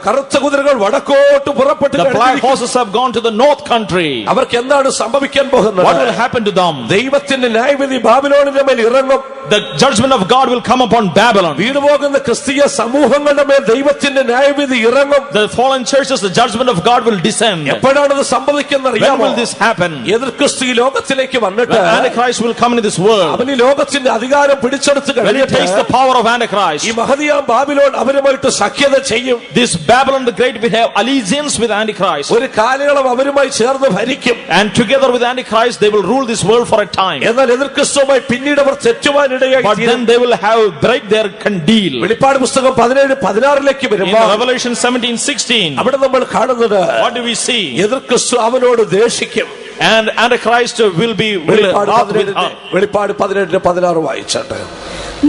കറുത്ത കുതിരകൾ വടക്കോട്ട് പുറപ്പെട്ട് The black കഴിഞ്ഞു. horses have gone to the north country. അവർക്ക് എന്താണ് സംഭവിക്കാൻ പോകുന്നത്? What will happen to them? ദൈവത്തിന്റെ ന്യായവിധി ബാബിലോണിന്റെ മേൽ ഇറങ്ങും. The judgment of God will come upon Babylon. വീണുപോകുന്ന ക്രിസ്തീയ സമൂഹങ്ങളുടെ മേൽ ദൈവത്തിന്റെ ന്യായവിധി ഇറങ്ങും. The fallen churches, the judgment of God will descend. എപ്പോഴാണ് ഇത് സംഭവിക്കുന്നത് When അറിയാമോ? will this happen? എതിർ ക്രിസ്തു ഈ ലോകത്തിലേക്ക് വന്നിട്ട് When Antichrist will come into this world. അവൻ ഈ ലോകത്തിന്റെ അധികാരം പിടിച്ചെടുത്ത് When he takes the കഴിഞ്ഞിട്ട് power of Antichrist. ഈ മഹതിയാം ബാബിലോൺ അവരുമായിട്ട് സഖ്യത ചെയ്യും. This Babylon the Great will have allegiance with Antichrist. ഒരു കാലയളവ് അവരുമായി ചേർന്ന് ഭരിക്കും. And together with Antichrist they will rule this world for a time. എന്നാൽ എതിർ ക്രിസ്തുവുമായി പിന്നീട് അവർ തെറ്റുവാനിടയായി But then they will have break their deal. വെളിപ്പാട് പുസ്തകം 17:16 In വരുമ്പോൾ Revelation 17:16, അവിടെ നമ്മൾ കാണുന്നത് what do we see? എതിർ ക്രിസ്തു അവനോട് ദേഷിക്കും. And Antichrist will വെളിപ്പാട് wrath with her. 17:16 വായിച്ചാട്ടെ.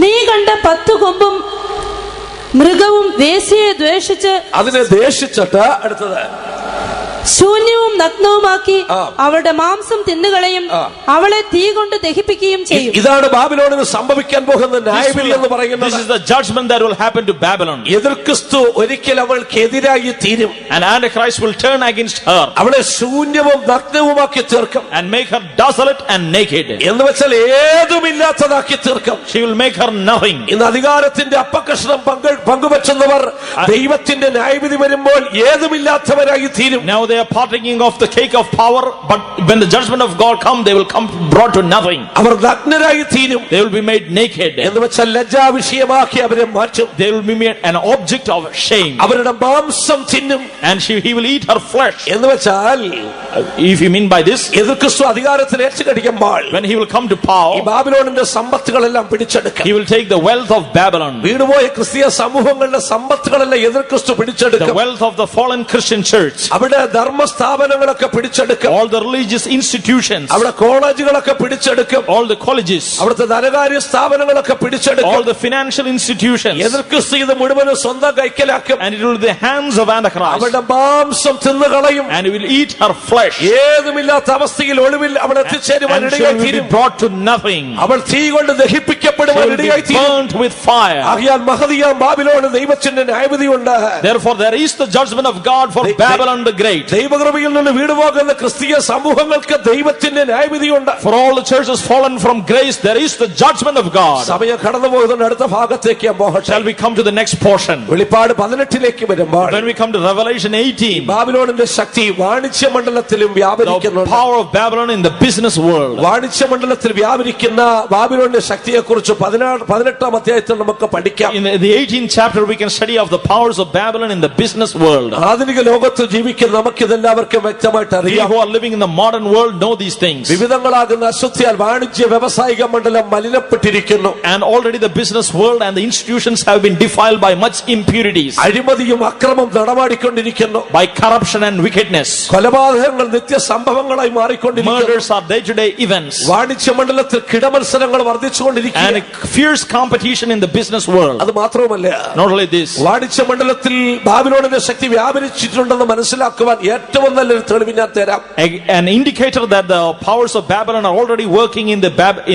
നീ കണ്ട 10 കൊമ്പും മൃഗവും വേശ്യയെ ദ്വേഷിച്ച് അതിനെ ദേഷിച്ചിട്ട് അടുത്തത് ശൂന്യവും നഗ്നവുമാക്കി ആ. അവളുടെ മാംസം തിന്നുകളയും ആ. അവളെ തീ കൊണ്ട് ദഹിപ്പിക്കുകയും ചെയ്യും. ഇതാണ് ബാബിലോണിന് സംഭവിക്കാൻ പോകുന്ന ന്യായവിധി എന്ന് This പറയുന്നത്. is the judgment that will happen to Babylon. എതിർ ക്രിസ്തു ഒരിക്കൽ അവൾക്കെതിരായി തീരും. And Antichrist will turn against her അവളെ ശൂന്യവും നഗ്നവുമാക്കി തീർക്കും. and make her desolate and naked. എന്ന് വെച്ചാൽ ഏതുമില്ലാത്തതാക്കി തീർക്കും. She will make her nothing. ഇന്ന് അധികാരത്തിന്റെ അപ്പകഷ്ണം പങ്കുവെച്ചുന്നവർ ദൈവത്തിന്റെ ന്യായവിധി വരുമ്പോൾ ഏതുമില്ലാത്തവരായി തീരും. Now they are partaking of the cake of power, but when the judgment of God come, they will come brought to nothing. അവർ നഗ്നരായി തീരും. They will be made naked. എന്ന് വെച്ചാൽ ലജ്ജാവിഷയമാക്കി അവരെ മാറ്റും. They will be made an object of shame. അവരുടെ മാംസം തിന്നും. And he will eat her flesh. എന്ന് വെച്ചാൽ If you mean by this, എതിർ ക്രിസ്തു അധികാരത്തിൽ ഏറ്റുകടിക്കുമ്പോൾ when he will come to ഈ power, ബാബിലോണിന്റെ സമ്പത്തുകളെല്ലാം പിടിച്ചെടുക്കും. he will take the wealth of Babylon, വീണുപോയ ക്രിസ്തീയ സമൂഹങ്ങളുടെ സമ്പത്തുകളെല്ലാം എതിർ ക്രിസ്തു the പിടിച്ചെടുക്കും. wealth of the fallen Christian church, അവിടെ ധർമ്മസ്ഥാപനങ്ങളൊക്കെ പിടിച്ചെടുക്കും. all the religious institutions, അവിടെ കോളേജുകളൊക്കെ പിടിച്ചെടുക്കും. all the colleges, അവിടുത്തെ ധനകാര്യ സ്ഥാപനങ്ങളൊക്കെ all പിടിച്ചെടുക്കും. the financial institutions, എതിർ ക്രിസ്തു ഇത് മുഴുവനും സ്വന്തം കൈക്കലാക്കും. and it will be the hands of Antichrist, അവരുടെ മാംസം തിന്നുകളയും. and he will eat her flesh, ഏതുമില്ലാത്ത അവസ്ഥയിൽ ഒളിവിൽ അവൾ എത്തിച്ചേരുവാൻ and she ഇടയായി will be തീരും. brought to nothing. അവൾ തീ കൊണ്ട് She ദഹിപ്പിക്കപ്പെടുവാൻ will be ഇടയായി തീരും. burnt with fire. ആകയാൽ മഹതിയാം ബാബിലോണ് ദൈവത്തിന്റെ ന്യായവിധിയുണ്ട്. Therefore there is the judgment of God for Babylon the Great. ദൈവകൃപയിൽ നിന്ന് വീടുപോകുന്ന ക്രിസ്തീയ സമൂഹങ്ങൾക്ക് ദൈവത്തിന്റെ ന്യായവിധിയുണ്ട്. For all the churches fallen from grace, there is the judgment of God. സമയം കടന്നു പോകുന്ന അടുത്ത ഭാഗത്തേക്ക് Shall we come to the next portion? വെളിപ്പാട് 18 വരുമ്പോൾ When we come to Revelation 18, ബാബിലോണിന്റെ ശക്തി വാണിജ്യ മണ്ഡലത്തിലും the വ്യാപരിക്കുന്നുണ്ട്. power of Babylon in the business world. വാണിജ്യ മണ്ഡലത്തിൽ വ്യാപരിക്കുന്ന ബാബിലോണിന്റെ ശക്തിയെ കുറിച്ച് 18 അധ്യായത്തിൽ നമുക്ക് പഠിക്കാം. In the 18th chapter we can study of the powers of Babylon in the business world. ആധുനിക ലോകത്ത് ജീവിക്കുന്ന നമുക്ക് ഇതെല്ലാവർക്കും വ്യക്തമായിട്ട് We അറിയാം. who are living in the modern world know these things. വിവിധങ്ങളാകുന്ന അശുദ്ധിയാൽ വാണിജ്യ വ്യവസായിക മണ്ഡലം മലിനപ്പെട്ടിരിക്കുന്നു. And already the business world and the institutions have been defiled by much impurities, അഴിമതിയും അക്രമം നടമാടിക്കൊണ്ടിരിക്കുന്നു. by corruption and wickedness. കൊലപാതകങ്ങൾ നിത്യ സംഭവങ്ങളായി മാറിക്കൊണ്ടിരിക്കുന്നു. Murders are day-to-day events. വാണിജ്യ മണ്ഡലത്തിൽ കിടമത്സരങ്ങൾ വർദ്ധിച്ചുകൊണ്ടിരിക്കുന്നു. And fierce competition in the business world. അത് മാത്രവുമല്ല, Not only this, വാണിജ്യ മണ്ഡലത്തിൽ ബാബിലോണിന്റെ ശക്തി വ്യാപരിച്ചിട്ടുണ്ടെന്ന് മനസ്സിലാക്കുവാൻ ഏറ്റവും നല്ലൊരു തെളിവ് ഞാൻ തരാം. an indicator that the powers of Babylon are already working in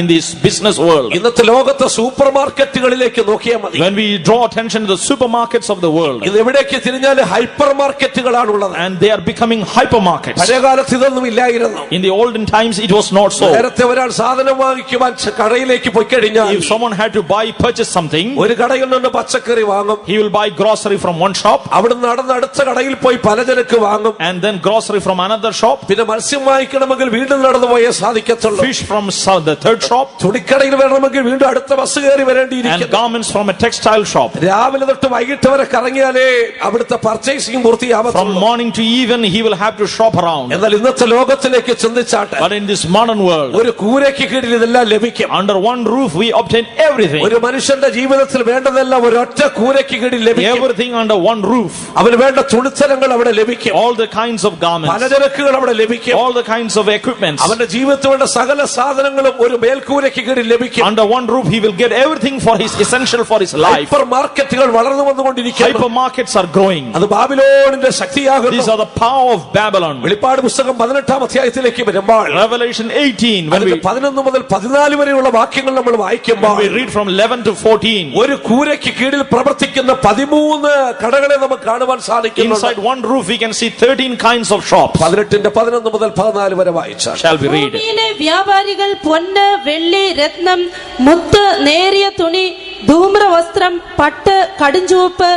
this business world. ഇന്നത്തെ ലോകത്തെ സൂപ്പർ മാർക്കറ്റുകളിലേക്ക് നോക്കിയാൽ മതി. When we draw attention to the supermarkets of the world, ഇന്ന് എവിടേക്ക് തിരിഞ്ഞാൽ hyper മാർക്കറ്റുകളാണുള്ളത്. and they are becoming hypermarkets. പഴയകാലത്ത് ഇതൊന്നും ഇല്ലായിരുന്നു. In the olden times it was not so. നേരത്തെ ഒരാൾ സാധനം വാങ്ങിക്കുവാൻ കടയിലേക്ക് പോയി കഴിഞ്ഞാൽ If someone had to purchase something, ഒരു കടയിൽ നിന്ന് പച്ചക്കറി വാങ്ങും. he will buy grocery from one shop, അവിടുന്ന് നടന്ന് അടുത്ത കടയിൽ പോയി പലചരക്ക് വാങ്ങും. and then grocery from another shop, പിന്നെ മത്സ്യം വാങ്ങിക്കണമെങ്കിൽ വീണ്ടും നടന്നു പോയേ സാധിക്കത്തുള്ളൂ. fish from the third shop, തുണിക്കടയിൽ വരണമെങ്കിൽ വീണ്ടും അടുത്ത ബസ് കയറി and വരേണ്ടിയിരിക്കുന്നു. garments from a textile shop. രാവിലെ തൊട്ട് വൈകിട്ട് വരെ കറങ്ങിയാലേ അവിടുത്തെ purchasing പൂർത്തിയാവത്തുള്ളൂ. From morning to even he will have to shop around. എന്നാൽ ഇന്നത്തെ ലോകത്തിലേക്ക് ചിന്തിച്ചാട്ടെ, But in this modern world, ഒരു കൂരയ്ക്ക് കീഴിൽ ഇതെല്ലാം ലഭിക്കും. under one roof we obtain everything. ഒരു മനുഷ്യന്റെ ജീവിതത്തിൽ വേണ്ടതെല്ലാം ഒരൊറ്റ കൂരയ്ക്ക് കീഴിൽ ലഭിക്കും. Everything under one roof. അവന് വേണ്ട തുണിത്തരങ്ങൾ അവിടെ ലഭിക്കും. All the kinds of garments, പലചരക്കുകൾ അവിടെ ലഭിക്കും. all the kinds of equipments. അവന്റെ ജീവിതത്തിൽ വേണ്ട സകല സാധനങ്ങളും ഒരു മേൽക്കൂരയ്ക്ക് കീഴിൽ ലഭിക്കും. Under one roof he will get everything for his essential for his life. Hyper മാർക്കറ്റുകൾ വളർന്നു വന്നുകൊണ്ടിരിക്കുന്നു. Hypermarkets are growing. അത് ബാബിലോണിന്റെ ശക്തിയാകുന്നു. These are the power of Babylon. വെളിപ്പാട് പുസ്തകം 18 അധ്യായത്തിലേക്ക് വരുമ്പോൾ Revelation 18, when we 11 മുതൽ 14 വരെയുള്ള വാക്യങ്ങൾ നമ്മൾ വായിക്കുമ്പോൾ read from 11 to 14, ഒരു കൂരയ്ക്ക് കീഴിൽ പ്രവർത്തിക്കുന്ന 13 കടകളെ നമുക്ക് കാണുവാൻ സാധിക്കുന്നു. inside one roof we can see 13 kinds of shops. 18 11 മുതൽ 14 വരെ വായിച്ചാൽ Shall we read? ഭൂമിയിലെ വ്യാപാരികൾ പൊന്ന്, വെള്ളി, രത്നം, മുത്ത്, നേരിയ തുണി, ധൂമ്രവസ്ത്രം, പട്ട്, കടുംചുവപ്പ്,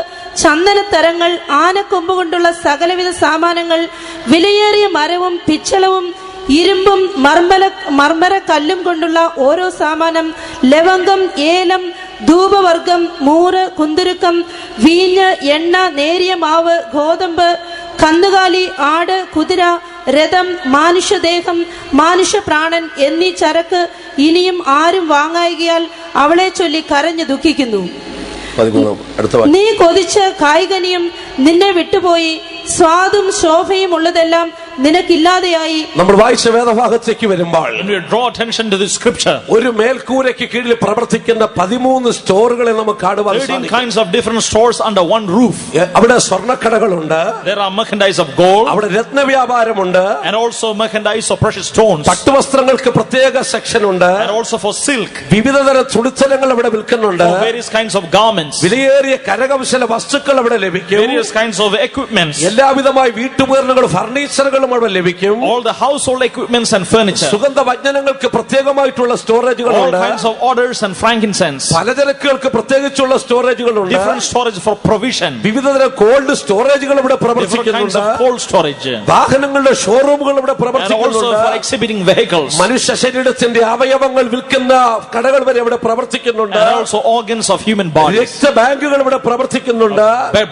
ചന്ദനത്തരങ്ങൾ, ആനക്കൊമ്പ് സകലവിധ സാമാനങ്ങൾ, വിലയേറിയ മരവും പിച്ചളവും ഇരുമ്പും മർമ്മര കല്ലും കൊണ്ടുള്ള ഓരോ സാമാനം, ലവംഗം, ഏലം, ധൂപവർഗം, മൂറ്, കുന്തുരുക്കം, വീഞ്ഞ്, എണ്ണ, നേരിയ മാവ്, ഗോതമ്പ്, കന്നുകാലി, ആട്, കുതിര, രഥം, മാനുഷ്യദേഹം, മാനുഷ്യപ്രാണൻ എന്നീ ചരക്ക് ഇനിയും ആരും വാങ്ങായികയാൽ അവളെ ചൊല്ലി കരഞ്ഞു ദുഃഖിക്കുന്നു. നീ കൊതിച്ച കായികനിയും നിന്നെ വിട്ടുപോയി, സ്വാദും ശോഭയും ഉള്ളതെല്ലാം നിനക്കില്ലാതെയായി. നമ്മൾ വായിച്ച വേദഭാഗത്തേക്ക് വരുമ്പോൾ When we draw attention to this scripture, ഒരു മേൽക്കൂരയ്ക്ക് കീഴിൽ പ്രവർത്തിക്കുന്ന 13 സ്റ്റോറുകളെ നമുക്ക് കാണുവാൻ 13 സാധിക്കും. kinds of different stores under one roof. അവിടെ സ്വർണ്ണക്കടകളുണ്ട്, There are merchandise of gold അവിടെ രത്നവ്യാപാരമുണ്ട്, and also merchandise of precious stones, പട്ടുവസ്ത്രങ്ങൾക്ക് പ്രത്യേക സെക്ഷൻ ഉണ്ട്, and also for silk, വിവിധതരം തുണിത്തരങ്ങൾ അവിടെ വിൽക്കുന്നുണ്ട്, for various kinds of garments, വിലയേറിയ കരകൗശല വസ്തുക്കൾ അവിടെ ലഭിക്കും, various kinds of equipments, എല്ലാവിധമായ വീട്ടുപകരണങ്ങളും ഫർണിച്ചറുകളും അവിടെ ലഭിക്കും, all the household equipments and furniture, സുഗന്ധവ്യഞ്ജനങ്ങൾക്ക് പ്രത്യേകമായിട്ടുള്ള all സ്റ്റോറേജുകളുണ്ട്, kinds of orders and frankincense, പലചരക്കുകൾക്ക് പ്രത്യേകിച്ചുള്ള സ്റ്റോറേജുകളുണ്ട്, different storage for provision, വിവിധതരം കോൾഡ് സ്റ്റോറേജുകൾ ഇവിടെ different kinds പ്രവർത്തിക്കുന്നുണ്ട്, of cold storage, വാഹനങ്ങളുടെ ഷോറൂമുകൾ ഇവിടെ and also പ്രവർത്തിക്കുന്നുണ്ട്, for exhibiting vehicles, മനുഷ്യ ശരീരത്തിന്റെ അവയവങ്ങൾ വിൽക്കുന്ന കടകൾ വരെ ഇവിടെ പ്രവർത്തിക്കുന്നുണ്ട്, and also organs of human bodies, രക്തബാങ്കുകൾ ഇവിടെ പ്രവർത്തിക്കുന്നുണ്ട്,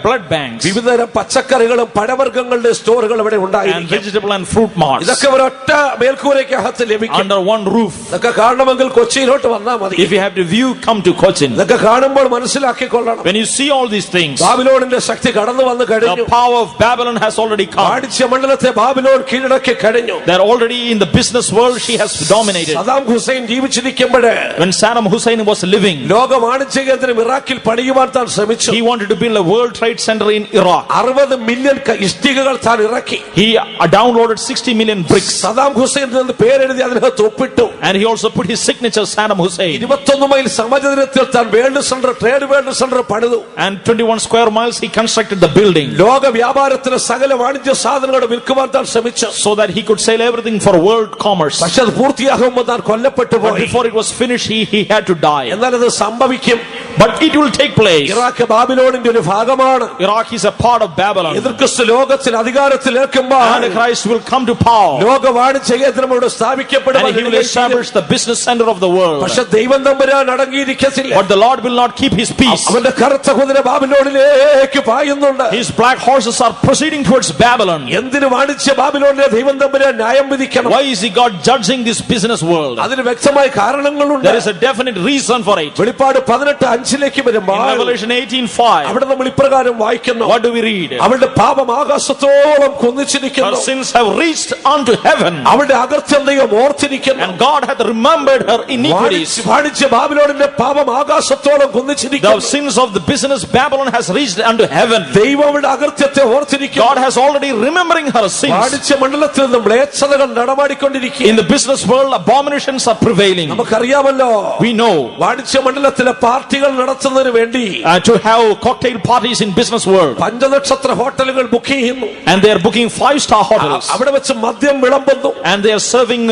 blood banks, വിവിധതരം പച്ചക്കറികളും പഴവർഗ്ഗങ്ങളുടെ സ്റ്റോറുകൾ ഇവിടെ and ഉണ്ടായിരിക്കും. vegetable and fruit marts ഇതൊക്കെ ഒരൊറ്റ മേൽക്കൂരയ്ക്കകത്ത് ലഭിക്കും. under one roof. ഇതൊക്കെ കാണണമെങ്കിൽ കൊച്ചിയിലോട്ട് വന്നാൽ മതി. If you have to view, come to Cochin. ഇതൊക്കെ കാണുമ്പോൾ മനസ്സിലാക്കിക്കൊള്ളണം, When you see all these things, ബാബിലോണിന്റെ ശക്തി കടന്നു വന്നു കഴിഞ്ഞു. the power of Babylon has already come. വാണിജ്യ മണ്ഡലത്തെ ബാബിലോൺ കീഴടക്കി കഴിഞ്ഞു. They're already in the business world, she has dominated. Saddam Hussain ജീവിച്ചിരിക്കുമ്പോഴേ When Saddam Hussein was living, ലോക വാണിജ്യ കേന്ദ്രം ഇറാഖിൽ പണിയുവാൻ താൻ ശ്രമിച്ചു. he wanted to build a World Trade Center in Iraq. 60 million ഇഷ്ടികകൾ താൻ ഇറക്കി. He downloaded 60 million bricks, സദാം ഹുസൈൻ എന്ന് പേരെഴുതി അതിനകത്ത് ഒപ്പിട്ടു. and he also put his signature, Saddam Hussein. 21 mile സമചതുരത്തിൽ താൻ world centre, trade world centre പണിതു. And 21 square miles he constructed the building, ലോക വ്യാപാരത്തിന് സകല വാണിജ്യ സാധനങ്ങൾ വിൽക്കുവാൻ താൻ ശ്രമിച്ചു. so that he could sell everything for world commerce. പക്ഷെ അത് പൂർത്തിയാകുമ്പോൾ താൻ കൊല്ലപ്പെട്ടു But പോയി. before it was finished, he had to die. എന്നാൽ അത് സംഭവിക്കും. But it will take place. Iraq ബാബിലോണിന്റെ ഒരു ഭാഗമാണ്. Iraq is a part of Babylon. എതിർക്രിസ്തു ലോകത്തിൽ അധികാരത്തിലേക്കുമ്പോൾ Antichrist will come to power, ലോക വാണിജ്യ കേന്ദ്രം ഇവിടെ സ്ഥാപിക്കപ്പെടും. and he will establish the business center of the world. പക്ഷെ ദൈവം തമ്പുരാൻ അടങ്ങിയിരിക്കത്തില്ല. But the Lord will not keep his peace. അവന്റെ കറുത്ത കുതിര ബാബിലോണിലേക്ക് പായുന്നുണ്ട്. His black horses are proceeding towards Babylon. എന്തിന് വാണിജ്യ ബാബിലോണിലെ ദൈവം തമ്പുരാൻ ന്യായം വിധിക്കണം? Why is he God judging this business world? അതിന് വ്യക്തമായ കാരണങ്ങളുണ്ട്. There is a definite reason for it. വെളിപ്പാട് 18:5 In Revelation 18:5, അവിടെ നമ്മൾ ഇപ്രകാരം വായിക്കുന്നു, what do we read? അവളുടെ പാപം ആകാശത്തോളം കുന്നിച്ചിരിക്കുന്നു, Her sins have reached unto heaven, അവളുടെ അകൃത്യം ദൈവം ഓർത്തിരിക്കുന്നു. and God hath remembered her iniquities. വാണിജ്യ ബാബിലോണിന്റെ പാപം ആകാശത്തോളം The കുന്നിച്ചിരിക്കുന്നു. sins of the business Babylon has reached unto heaven. ദൈവം അവളുടെ അകൃത്യത്തെ ഓർത്തിരിക്കുന്നു. God has already remembering her sins. വാണിജ്യ മണ്ഡലത്തിൽ നിന്ന് മ്ലേച്ഛതകൾ നടമാടിക്കൊണ്ടിരിക്കുന്നു. In the business world, abominations are prevailing. നമുക്കറിയാമല്ലോ, We know വാണിജ്യ മണ്ഡലത്തിലെ പാർട്ടികൾ നടത്തുന്നതിന് വേണ്ടി to have cocktail parties in business world. പഞ്ചനക്ഷത്ര ഹോട്ടലുകൾ ബുക്ക് ചെയ്യുന്നു. And they are booking 5-star hotels. അവിടെ വെച്ച് മദ്യം വിളമ്പുന്നു. And they are serving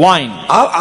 wine.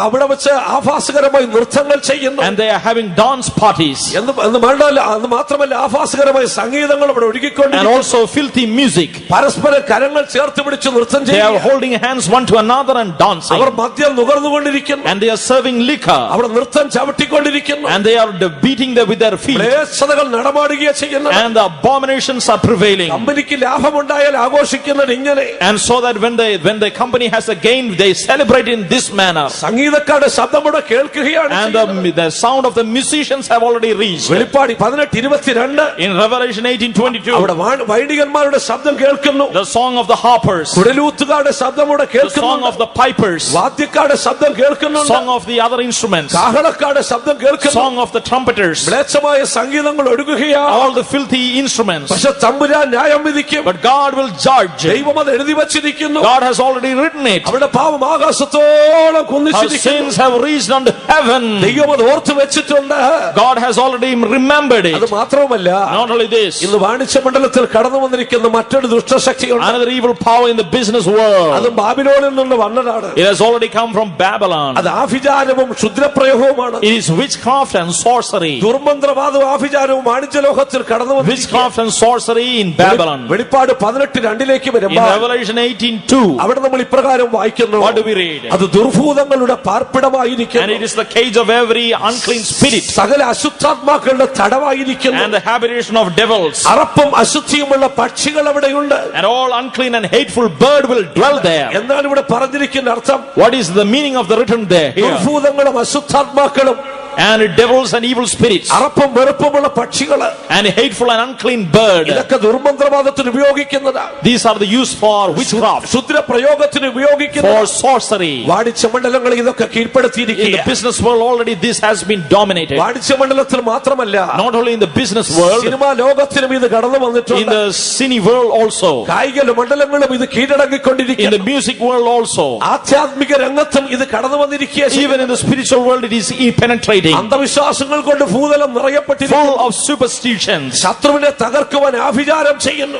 അവിടെ വെച്ച് ആഭാസകരമായി നൃത്തങ്ങൾ ചെയ്യുന്നു. And they are having dance parties. എന്ന് മാത്രമല്ല ആഭാസകരമായ സംഗീതങ്ങൾ അവിടെ ഒഴുകിക്കൊണ്ടിരിക്കുന്നു. And also filthy music. പരസ്പരം കരങ്ങൾ ചേർത്ത് പിടിച്ച് നൃത്തം They are ചെയ്യുന്നു. holding hands one to another and dancing. അവർ മദ്യം നുകർന്നുകൊണ്ടിരിക്കുന്നു. And they are serving liquor. അവിടെ നൃത്തം ചവിട്ടിക്കൊണ്ടിരിക്കുന്നു. And they are beating them with their feet. മ്ലേച്ഛതകൾ നടമാടുകയാണ് ചെയ്യുന്നത്. And the abominations are prevailing. കമ്പനിക്ക് ലാഭമുണ്ടായാൽ ആഘോഷിക്കുന്നത് ഇങ്ങനെ. And so that when the company has a gain, they celebrate in this manner. സംഗീതക്കാരുടെ ശബ്ദം കൂടെ കേൾക്കുകയാണ്. And the sound of the musicians have already reached. വെളിപ്പാട് 18:22 In Revelation 18:22, അവിടെ വൈദികന്മാരുടെ ശബ്ദം കേൾക്കുന്നു. the song of the harpers, കുഴലൂത്തുകാരുടെ ശബ്ദം കൂടെ the song കേൾക്കുന്നു. of the pipers, വാദ്യക്കാരുടെ ശബ്ദം കേൾക്കുന്നു. song of the other instruments, കാഹളക്കാരുടെ ശബ്ദം കേൾക്കുന്നു. song of the trumpeters, മ്ലേച്ഛമായ സംഗീതങ്ങൾ ഒഴുകുകയാണ്. all the filthy instruments. പക്ഷെ തമ്പുരാൻ ന്യായം വിധിക്കും. But God will judge. ദൈവം അത് എഴുതി വച്ചിരിക്കുന്നു. God has already written it. അവിടെ പാപം ആകാശത്തോളം Our കുന്നിച്ചിരിക്കുന്നു. sins have reached unto heaven. ദൈവം അത് ഓർത്തു വെച്ചിട്ടുണ്ട്. God has already remembered അത് it. മാത്രവുമല്ല, Not only this, ഇന്ന് വാണിജ്യ മണ്ഡലത്തിൽ കടന്നു വന്നിരിക്കുന്ന മറ്റൊരു ദുഷ്ടശക്തിയുണ്ട്. another evil power in the business അത് world. ബാബിലോണിൽ നിന്ന് വന്നതാണ്. It has already come from Babylon. അത് ആഭിചാരവും ക്ഷുദ്രപ്രയോഗവുമാണ്. It is witchcraft and sorcery. ദുർമന്ത്രവാദവും ആഭിചാരവും വാണിജ്യ ലോകത്തിൽ കടന്നു വന്നിരിക്കുന്നു. Witchcraft and sorcery in Babylon. വെളിപ്പാട് 18:2 In വരുമ്പോൾ Revelation 18:2, അവിടെ നമ്മൾ ഇപ്രകാരം വായിക്കുന്നു. what do we read? അത് ദുർഭൂതങ്ങളുടെ പാർപ്പിടമായിരിക്കുന്നു. And it is the cage of every unclean spirit സകല അശുദ്ധാത്മാക്കളുടെ തടവായിരിക്കുന്നു. and the habitation of devils. അറപ്പും അശുദ്ധിയുമുള്ള പക്ഷികൾ അവിടെയുണ്ട്. And all unclean and hateful bird will dwell there. എന്നാൽ ഇവിടെ പറഞ്ഞിരിക്കുന്ന അർത്ഥം, What is the meaning of the written there here? ദുർഭൂതങ്ങളും അശുദ്ധാത്മാക്കളും And devils and evil spirits അറപ്പും വെറുപ്പുമുള്ള പക്ഷികള്, and hateful and unclean bird. ഇതൊക്കെ ദുർമന്ത്രവാദത്തിന് ഉപയോഗിക്കുന്നതാണ്. These are the use for witchcraft, ക്ഷുദ്രപ്രയോഗത്തിന് for ഉപയോഗിക്കുന്നത്. sorcery. വാണിജ്യ മണ്ഡലങ്ങളിൽ ഇതൊക്കെ In the കീഴ്പ്പെടുത്തിയിരിക്കുക. business world already this has been dominated. വാണിജ്യ മണ്ഡലത്തിൽ മാത്രമല്ല, Not only in the business world, cinema ലോകത്തിനും ഇത് കടന്നു in വന്നിട്ടുണ്ട്. the cine world also, കായിക മണ്ഡലങ്ങളും ഇത് in കീഴടങ്ങിക്കൊണ്ടിരിക്കുന്നു. the music world also, ആധ്യാത്മിക രംഗത്തും ഇത് കടന്നു വന്നിരിക്കുക. even in the spiritual world it is penetrating, അന്ധവിശ്വാസങ്ങൾ കൊണ്ട് ഭൂതലം നിറയപ്പെട്ടിരിക്കുന്നു. full of superstitions. ശത്രുവിനെ തകർക്കുവാൻ ആഭിചാരം ചെയ്യുന്നു.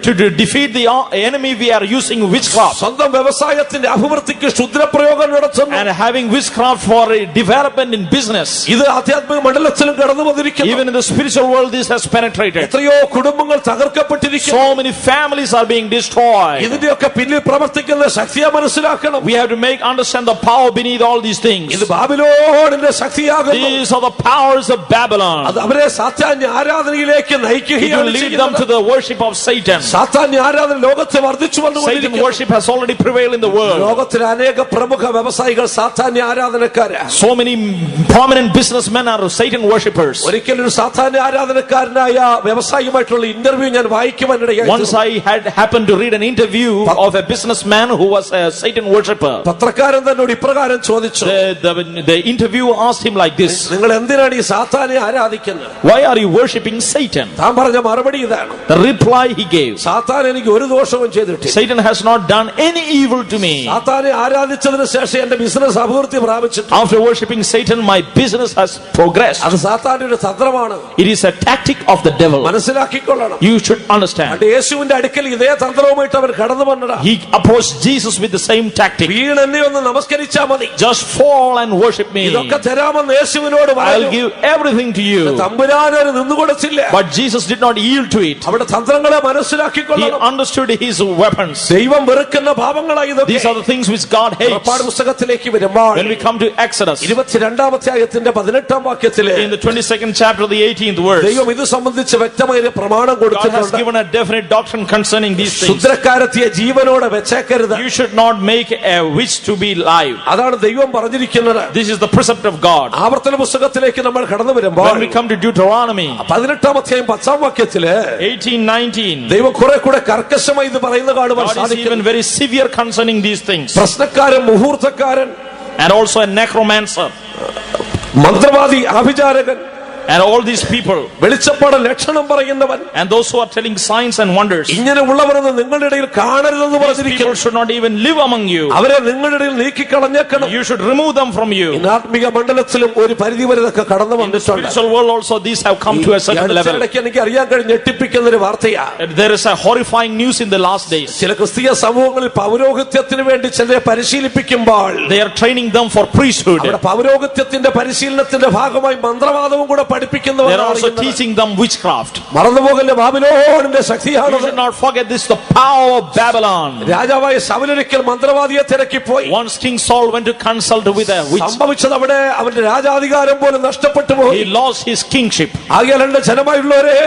To defeat the enemy we are using witchcraft, സ്വന്തം വ്യവസായത്തിന്റെ അഭിവൃദ്ധിക്ക് ക്ഷുദ്രപ്രയോഗം നടത്തുന്നു. and having witchcraft for development in business. ഇത് ആധ്യാത്മിക മണ്ഡലത്തിലും കടന്നു വന്നിരിക്കുന്നു. Even in the spiritual world this has penetrated. എത്രയോ കുടുംബങ്ങൾ തകർക്കപ്പെട്ടിരിക്കുന്നു. So many families are being destroyed. ഇതിന്റെയൊക്കെ പിന്നിൽ പ്രവർത്തിക്കുന്ന ശക്തിയെ മനസ്സിലാക്കണം. We have to understand the power beneath all these things. ഇത് ബാബിലോണിന്റെ ശക്തിയാകുന്നു. These are the powers of Babylon. അത് അവരെ സാത്താന്യ ആരാധനയിലേക്ക് It will നയിക്കുകയാണ് lead them to ചെയ്യുന്നത്. the worship of Satan. സാത്താന്യ ആരാധന ലോകത്ത് വർദ്ധിച്ചു Satan വന്നുകൊണ്ടിരിക്കുന്നു. worship has already prevailed in the world. ലോകത്തിലെ അനേക പ്രമുഖ വ്യവസായികൾ സാത്താന്യ ആരാധനക്കാരാണ്. So many prominent businessmen are Satan worshippers. ഒരിക്കലും ഒരു സാത്താന്യ ആരാധനക്കാരനായ വ്യവസായിയുമായിട്ടുള്ള ഇന്റർവ്യൂ ഞാൻ വായിക്കുവാനിടയായി. Once I had happened to read an interview of a businessman who was a Satan worshipper. പത്രക്കാരൻ തന്നോട് ഇപ്രകാരം ചോദിച്ചു, The interview asked him like this: നിങ്ങൾ എന്തിനാണ് ഈ സാത്താനെ ആരാധിക്കുന്നത്? Why are you worshipping Satan? താൻ പറഞ്ഞ മറുപടി ഇതാണ്, The reply he gave: സാത്താൻ എനിക്ക് ഒരു ദോഷവും ചെയ്തിട്ടില്ല. Satan has not done any evil to me. സാത്താനെ ആരാധിച്ചതിന് ശേഷം എന്റെ ബിസിനസ് അഭിവൃദ്ധി പ്രാപിച്ചിട്ടുണ്ട്. After worshipping Satan, my business has progressed. അത് സാത്താന്റെ ഒരു തന്ത്രമാണ്. It is a tactic of the devil. മനസ്സിലാക്കിക്കൊള്ളണം. You should understand. അത് യേശുവിന്റെ അടുക്കൽ ഇതേ തന്ത്രവുമായിട്ട് അവർ കടന്നു വന്നടാ. He approached Jesus with the same tactic. വീണെന്നെ ഒന്ന് നമസ്കരിച്ചാ മതി, Just fall and worship me. ഇതൊക്കെ തരാമെന്ന് യേശുവിനോട് I'll പറഞ്ഞു. give everything to you. തമ്പുരാനത് നിന്നുകൊടുത്തില്ല. But Jesus did not yield to it. അവിടെ തന്ത്രങ്ങളെ He മനസ്സിലാക്കിക്കൊള്ളണം. understood his weapons. ദൈവം വെറുക്കുന്ന പാപങ്ങളായി ഇതൊക്കെ. These are the things which God hates. പുറപ്പാട് പുസ്തകത്തിലേക്ക് വരുമ്പോൾ When we come to Exodus, 22-ാം അധ്യായത്തിന്റെ 18-ാം വാക്യത്തില് in the 22nd chapter, the 18th verse, ദൈവം ഇത് സംബന്ധിച്ച് വ്യക്തമായ ഒരു പ്രമാണം God has കൊടുത്തിട്ടുണ്ട്. given a definite doctrine concerning these things. ശുദ്രക്കാരത്തിയെ ജീവനോടെ വെച്ചേക്കരുത്. You should not make a witch to be live. അതാണ് ദൈവം പറഞ്ഞിരിക്കുന്നത്. This is the precept of God. ആവർത്തന പുസ്തകത്തിലേക്ക് നമ്മൾ കടന്നു വരുമ്പോൾ When we come to Deuteronomy 18-ാം അധ്യായം 10-ാം വാക്യത്തില് 18:19, ദൈവം കുറെ കൂടെ കർക്കശമായി ഇത് പറയുന്ന കാണുവാൻ God is സാധിക്കും. even very severe concerning these things. പ്രശ്നക്കാരൻ, മുഹൂർത്തക്കാരൻ, And also a necromancer, മന്ത്രവാദി, ആഭിചാരകൻ, And all these people, വെളിച്ചപ്പാട് ലക്ഷണം പറയുന്നവൻ, and those who are telling signs and wonders, ഇങ്ങനെ ഉള്ളവരൊന്നും നിങ്ങളുടെ ഇടയിൽ കാണരുതെന്ന് these പറഞ്ഞിരിക്കുന്നു. people should not even live among you. അവരെ നിങ്ങളുടെ ഇടയിൽ നീക്കിക്കളഞ്ഞേക്കണം. You should remove them from you. ആത്മീക മണ്ഡലത്തിലും ഒരു പരിധി വരെ ഇതൊക്കെ കടന്നു In the വന്നിട്ടുണ്ട്. spiritual world also these have come to a certain level. ഇടയ്ക്ക് എനിക്ക് അറിയാൻ കഴിഞ്ഞ ഞെട്ടിപ്പിക്കുന്ന ഒരു വാർത്തയാ. There is a horrifying news in the last days. ചില ക്രിസ്തീയ സമൂഹങ്ങളിൽ പൗരോഹിത്യത്തിന് വേണ്ടി ചിലരെ പരിശീലിപ്പിക്കുമ്പോൾ They are training them for priesthood. അവിടെ പൗരോഹിത്യത്തിന്റെ പരിശീലനത്തിന്റെ ഭാഗമായി മന്ത്രവാദവും കൂടെ They are also പഠിപ്പിക്കുന്നവരാണ്. teaching them witchcraft. മറന്നുപോകല്ലേ, ബാബിലോണിന്റെ You ശക്തിയാണ്. should not forget this, the power of Babylon. രാജാവായ ശൗലൊരിക്കൽ മന്ത്രവാദിയെ തിരക്കിപ്പോയി. Once King Saul went to consult with a witch. സംഭവിച്ചത് അവിടെ അവന്റെ രാജാധികാരം പോലും നഷ്ടപ്പെട്ടു പോയി. He lost his kingship. ആകയാൽ എന്റെ ജനമായുള്ളവരെ,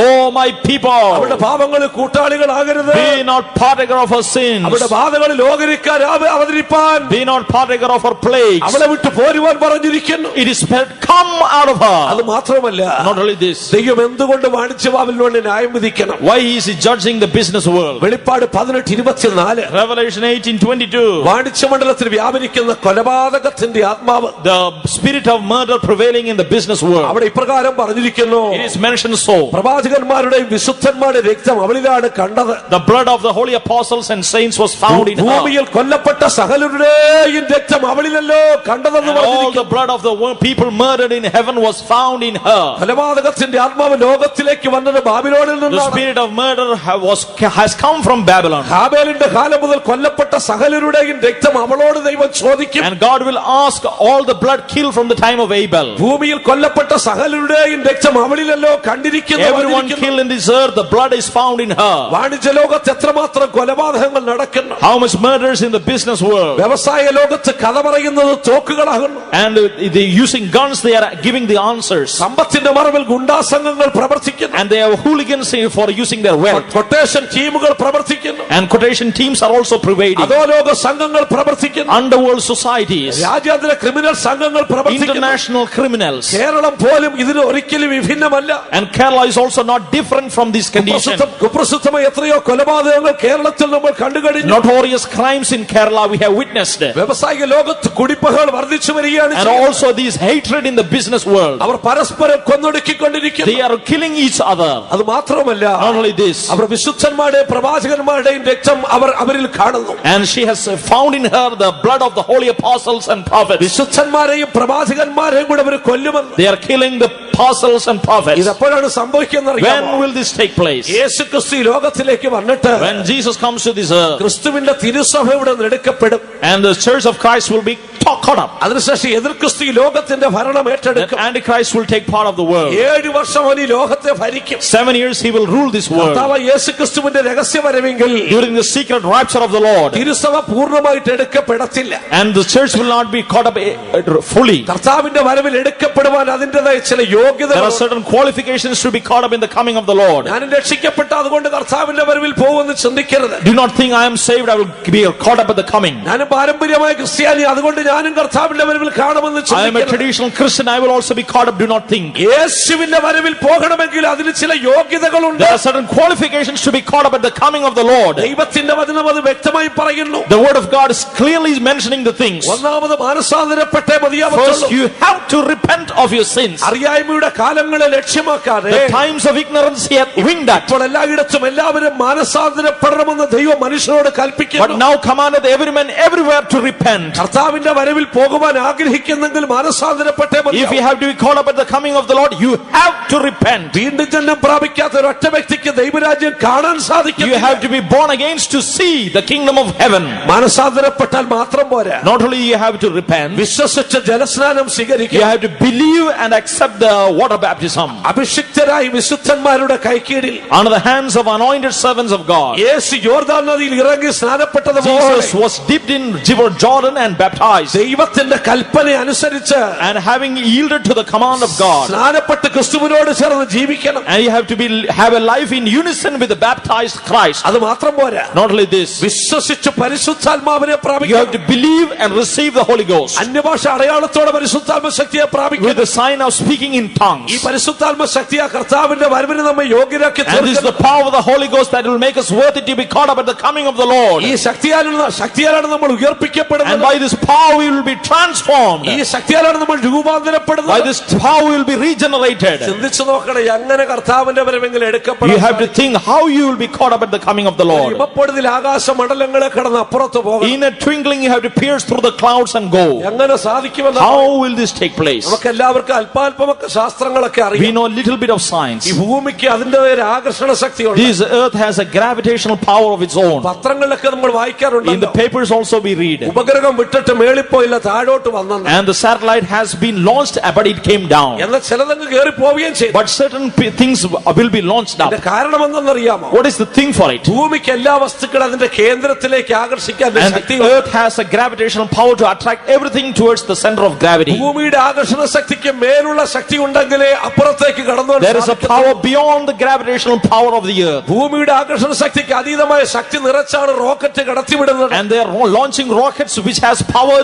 Oh my people, അവരുടെ പാപങ്ങളിൽ കൂട്ടാളികളാകരുത്. be not partaker of her sins. അവരുടെ ബാധകളിൽ ഓഹരിക്കാൻ അവതരിപ്പാൻ Be not partaker of her plagues. അവളെ വിട്ട് പോരുവാൻ പറഞ്ഞിരിക്കുന്നു. It is spelled, come out of her. അത് മാത്രമല്ല, Not only this, ദൈവം എന്തുകൊണ്ട് വാണിജ്യ ബാബിലോണിനെ ന്യായം വിധിക്കണം? why is he judging the business world? വെളിപ്പാട് 18:24 Revelation 18:22. വാണിജ്യ മണ്ഡലത്തിൽ വ്യാപരിക്കുന്ന കൊലപാതകത്തിന്റെ ആത്മാവ്, The spirit of murder prevailing in the business world. അവിടെ ഇപ്രകാരം പറഞ്ഞിരിക്കുന്നു. It is mentioned so. പ്രവാചകന്മാരുടെയും വിശുദ്ധന്മാരുടെയും രക്തം അവളിലാണ് കണ്ടത്. The blood of the holy apostles and saints was found in her. ഭൂമിയിൽ കൊല്ലപ്പെട്ട സകലരുടെയും രക്തം അവളിലല്ലോ കണ്ടതെന്ന് And all പറഞ്ഞിരിക്കുന്നു. the blood of the people murdered in heaven was found in her. കൊലപാതകത്തിന്റെ ആത്മാവ് ലോകത്തിലേക്ക് വന്നത് ബാബിലോണിൽ The നിന്നാണ്. spirit of murder has come from Babylon. ഹാബേലിന്റെ കാലം മുതൽ കൊല്ലപ്പെട്ട സകലരുടെയും രക്തം അവളോട് ദൈവം ചോദിക്കും. And God will ask all the blood killed from the time of Abel. ഭൂമിയിൽ കൊല്ലപ്പെട്ട സകലരുടെയും രക്തം അവളിലല്ലോ കണ്ടിരിക്കുന്നു. Everyone killed in this earth, the blood is found in her. വാണിജ്യ ലോകത്ത് എത്രമാത്രം കൊലപാതകങ്ങൾ നടക്കുന്നു. How much murders in the business world. വ്യവസായ ലോകത്ത് കഥ പറയുന്നത് തോക്കുകളാകുന്നു. And they using guns, they are giving the answers. സമ്പത്തിന്റെ മറവിൽ ഗുണ്ടാസംഘങ്ങൾ പ്രവർത്തിക്കുന്നു. And they have hooligans for using their wealth. Quotation ടീമുകൾ പ്രവർത്തിക്കുന്നു. And quotation teams are also prevailing. അധോലോക സംഘങ്ങൾ പ്രവർത്തിക്കുന്നു. Underworld societies, രാജ്യാന്തര ക്രിമിനൽ സംഘങ്ങൾ പ്രവർത്തിക്കുന്നു. international criminals. കേരളം പോലും ഇതിന് ഒരിക്കലും വിഭിന്നമല്ല. And Kerala is also not different from this condition. കുപ്രസിദ്ധമായ എത്രയോ കൊലപാതകങ്ങൾ കേരളത്തിൽ നമ്മൾ കണ്ടുകഴിഞ്ഞു. Notorious crimes in Kerala we have witnessed. വ്യവസായിക ലോകത്ത് കുടിപ്പകൾ വർദ്ധിച്ചു വരികയാണ്. And also this hatred in the business world. അവർ പരസ്പരം കൊന്നൊടുക്കിക്കൊണ്ടിരിക്കുന്നു. They are killing each other. അത് മാത്രമല്ല, Not only this, അവർ വിശുദ്ധന്മാരുടെയും പ്രവാചകന്മാരുടെയും രക്തം അവരിൽ കാണുന്നു. and she has found in her the blood of the holy apostles and prophets. വിശുദ്ധന്മാരെയും പ്രവാചകന്മാരെയും കൂടെ അവർ കൊല്ലുമെന്ന്. They are killing the apostles and prophets. ഇതെപ്പോഴാണ് സംഭവിക്കുന്നത്? When will this take place? യേശു ക്രിസ്തു ലോകത്തിലേക്ക് വന്നിട്ട് When Jesus comes to this earth, ക്രിസ്തുവിന്റെ തിരുസഭ ഇവിടെ എടുക്കപ്പെടും. and the church of Christ will be caught up. അതിനുശേഷം എതിർ ക്രിസ്തു ലോകത്തിന്റെ ഭരണം Then ഏറ്റെടുക്കും. Antichrist will take part of the world. 7 വർഷം അവൻ ഈ ലോകത്തെ ഭരിക്കും. 7 years he will rule this world. കർത്താവ് യേശു ക്രിസ്തുവിന്റെ രഹസ്യവരവെങ്കിൽ During the secret rapture of the Lord, തിരുസഭ പൂർണ്ണമായിട്ട് എടുക്കപ്പെടത്തില്ല. and the church will not be caught up fully. കർത്താവിന്റെ വരവിൽ എടുക്കപ്പെടുവാൻ അതിൻ്റെതായ ചില There യോഗ്യതകൾ. are certain qualifications to be caught up in the coming of the Lord. ഞാൻ രക്ഷിക്കപ്പെട്ട അതുകൊണ്ട് കർത്താവിന്റെ വരവിൽ പോകുമെന്ന് ചിന്തിക്കരുത്. Do not think I am saved, I will be caught up at the coming. ഞാനും പാരമ്പര്യമായ ക്രിസ്ത്യാനി, അതുകൊണ്ട് ഞാനും കർത്താവിന്റെ വരവിൽ കാണുമെന്ന് I am a ചിന്തിക്കരുത്. traditional Christian, I will also be caught up. Do not think. യേശുവിന്റെ വരവിൽ പോകണമെങ്കിൽ അതിന് ചില യോഗ്യതകളുണ്ട്. There are certain qualifications to be caught up at the coming of the Lord. ദൈവത്തിന്റെ വചനം അത് വ്യക്തമായി പറയുന്നു. The word of God is clearly mentioning the things. ഒന്നാമത് മാനസാന്തരപ്പെട്ടേ First, മതിയാവത്തുള്ളൂ. you have to repent of your sins. അറിയായ്മയുടെ കാലങ്ങളെ ലക്ഷ്യമാക്കാതെ The times of ignorance he hath winged at. ഇപ്പോൾ എല്ലായിടത്തും എല്ലാവരും മാനസാന്തരപ്പെടണമെന്ന് ദൈവം മനുഷ്യരോട് But കൽപ്പിക്കുന്നു. now commandeth every man everywhere to repent. കർത്താവിന്റെ വരവിൽ പോകുവാൻ ആഗ്രഹിക്കുന്നെങ്കിൽ മാനസാന്തരപ്പെട്ടേ If you മതിയാവും. have to be caught up at the coming of the Lord, you have to repent. വീണ്ടും ജന്മം പ്രാപിക്കാത്ത ഒരൊറ്റ വ്യക്തിക്ക് ദൈവരാജ്യം കാണാൻ You സാധിക്കും. have to be born again to see the kingdom of heaven. മാനസാന്തരപ്പെട്ടാൽ മാത്രം പോരാ, Not only you have to repent, വിശ്വസിച്ച് ജലസ്നാനം you സ്വീകരിക്കുക. have to believe and accept the water baptism അഭിഷിക്തരായി വിശുദ്ധന്മാരുടെ കൈക്കീഴിൽ under the hands of anointed servants of God. യേശു യോർദാൻ നദിയിൽ ഇറങ്ങി സ്നാനപ്പെട്ടതുപോലെ Jesus was dipped in River Jordan and baptized, ദൈവത്തിന്റെ കൽപ്പന അനുസരിച്ച് and having yielded to the command of God, സ്നാനപ്പെട്ട് ക്രിസ്തുവിനോട് ചേർന്ന് ജീവിക്കണം. and you have to have a life in unison with the baptized Christ. അത് മാത്രം പോരാ, Not only this, വിശ്വസിച്ച് പരിശുദ്ധാത്മാവിനെ you have പ്രാപിക്കണം. to believe and receive the Holy Ghost അന്യഭാഷ അടയാളത്തോടെ പരിശുദ്ധാത്മ ശക്തിയെ with പ്രാപിക്കണം. the sign of speaking in tongues. ഈ പരിശുദ്ധാത്മ ശക്തിയാ കർത്താവിന്റെ വരവിന് നമ്മെ യോഗ്യരാക്കി And this is the power of the Holy Ghost that will make us worthy to be caught up at the coming of the Lord. ഈ ശക്തിയാലാണ് നമ്മൾ And ഉയർപ്പിക്കപ്പെടുന്നത്. by this power we will be transformed. ഈ ശക്തിയാലാണ് നമ്മൾ രൂപാന്തരപ്പെടുന്നത്. By this power we will be regenerated. ചിന്തിച്ചു നോക്കണം, എങ്ങനെ കർത്താവിന്റെ വരവെങ്കിൽ You എടുക്കപ്പെടും. have to think how you will be caught up at the coming of the Lord. ഇപ്പപ്പൊഴുതിൽ ആകാശ മണ്ഡലങ്ങളെ കടന്ന് അപ്പുറത്ത് പോകണം. In a twinkling you have to pierce through the clouds and go. എങ്ങനെ സാധിക്കുമെന്ന് How will this take place? നമുക്ക് എല്ലാവർക്കും അല്പാൽപമൊക്കെ ശാസ്ത്രങ്ങളൊക്കെ We അറിയാം. know a little bit of science. ഈ ഭൂമിക്ക് അതിന്റെ ഒരു ആകർഷണ ശക്തിയുണ്ട്. This earth has a gravitational power of its own. പത്രങ്ങളിലൊക്കെ നമ്മൾ In the വായിക്കാറുണ്ട്. papers also we read. ഉപഗ്രഹം വിട്ടിട്ട് മേളിപ്പോയില്ല, താഴോട്ട് വന്നെന്ന്. And the satellite has been launched but it came down. എന്നാൽ ചിലതങ്ങ് കയറി പോവുകയും ചെയ്തു. But certain things will be launched up. അതിന്റെ കാരണം എന്തെന്നറിയാമോ? What is the thing for it? ഭൂമിക്ക് എല്ലാ വസ്തുക്കളും അതിന്റെ കേന്ദ്രത്തിലേക്ക് ആകർഷിക്കാൻ And Shakti. the earth has a gravitational power to attract everything towards the center of gravity. ഭൂമിയുടെ ആകർഷണ ശക്തിക്ക് മേലുള്ള ശക്തി ഉണ്ടെങ്കിലേ അപ്പുറത്തേക്ക് കടന്നു There is a power beyond the gravitational power of the earth. ഭൂമിയുടെ ആകർഷണ ശക്തിക്ക് അതീതമായ ശക്തി നിറച്ചാണ് rocket കടത്തിവിടുന്നത്. And they are launching rockets which has power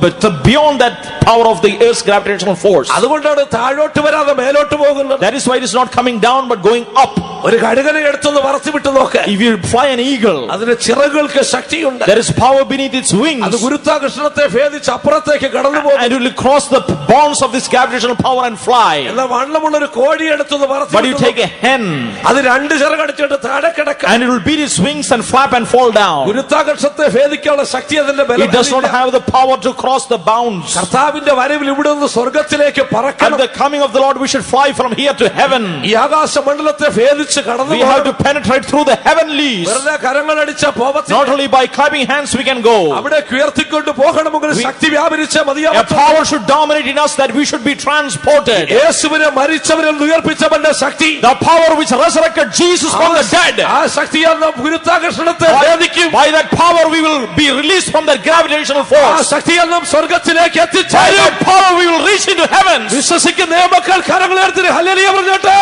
but beyond that power of the earth's gravitational force. അതുകൊണ്ടാണ് താഴോട്ട് വരാതെ മേലോട്ട് പോകുന്നത്. That is why it is not coming down but going up. ഒരു കഴുകനെ എടുത്തൊന്ന് പറത്തി വിട്ടു നോക്ക്. If you fly an eagle, അതിന് ചിറകുകൾക്ക് ശക്തിയുണ്ട്. there is power beneath its wings. അത് ഗുരുത്വാകർഷണത്തെ ഭേദിച്ച് അപ്പുറത്തേക്ക് കടന്നു പോകും. And it will cross the bonds of this gravitational power and fly. എന്നാൽ വണ്ണമുള്ള ഒരു കോഴി എടുത്തൊന്ന് പറത്തി But you take a hen, അത് രണ്ട് ചിറകടിച്ചിട്ട് താഴെ കിടക്കാം. and it will beat its wings and flap and fall down. ഗുരുത്വാകർഷണത്തെ ഭേദിക്കാനുള്ള ശക്തി അതിന്റെ It does not have the power to cross the bounds. കർത്താവിന്റെ വരവിൽ ഇവിടെ നിന്ന് സ്വർഗത്തിലേക്ക് At പറക്കണം. the coming of the Lord we should fly from here to heaven. ഈ ആകാശ മണ്ഡലത്തെ ഭേദിച്ച് കടന്നു We have to penetrate through the heavenlies. വെറുതെ കരങ്ങളടിച്ച പോവത്തില്ല. Not only by clapping hands we can go. അവിടെ ഉയർത്തിക്കൊണ്ട് പോകണമെങ്കിൽ ശക്തി വ്യാപരിച്ച A മതിയാവും. power should dominate in us that we should be transported. യേശുവിനെ മരിച്ചവരിൽ നിന്ന് ഉയർപ്പിച്ചവന്റെ ശക്തി, The power which resurrected Jesus from the dead. ആ ശക്തിയാൽ നാം ഗുരുത്വാകർഷണത്തെ ഭേദിക്കും. By that power we will be released from that gravitational ആ force. ശക്തിയാൽ നാം സ്വർഗത്തിലേക്ക് By എത്തിച്ചേരും. that power we will reach into heavens. വിശ്വസിക്കുന്ന മക്കൾ കരങ്ങളെടുത്തിട്ട് ഹല്ലേലൂയ പറഞ്ഞോട്ടെ.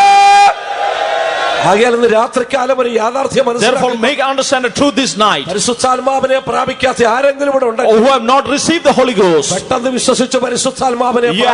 ആകയാൽ ഇന്ന് രാത്രികാലം ഒരു യാഥാർത്ഥ്യം Therefore മനസ്സിലാക്കുക. make understand the truth this night. പരിശുദ്ധാത്മാവിനെ പ്രാപിക്കാത്ത ആരെങ്കിലും ഇവിടെ Or ഉണ്ടെങ്കിൽ who have not received the Holy Ghost, പെട്ടെന്ന് വിശ്വസിച്ച് പരിശുദ്ധാത്മാവിനെ you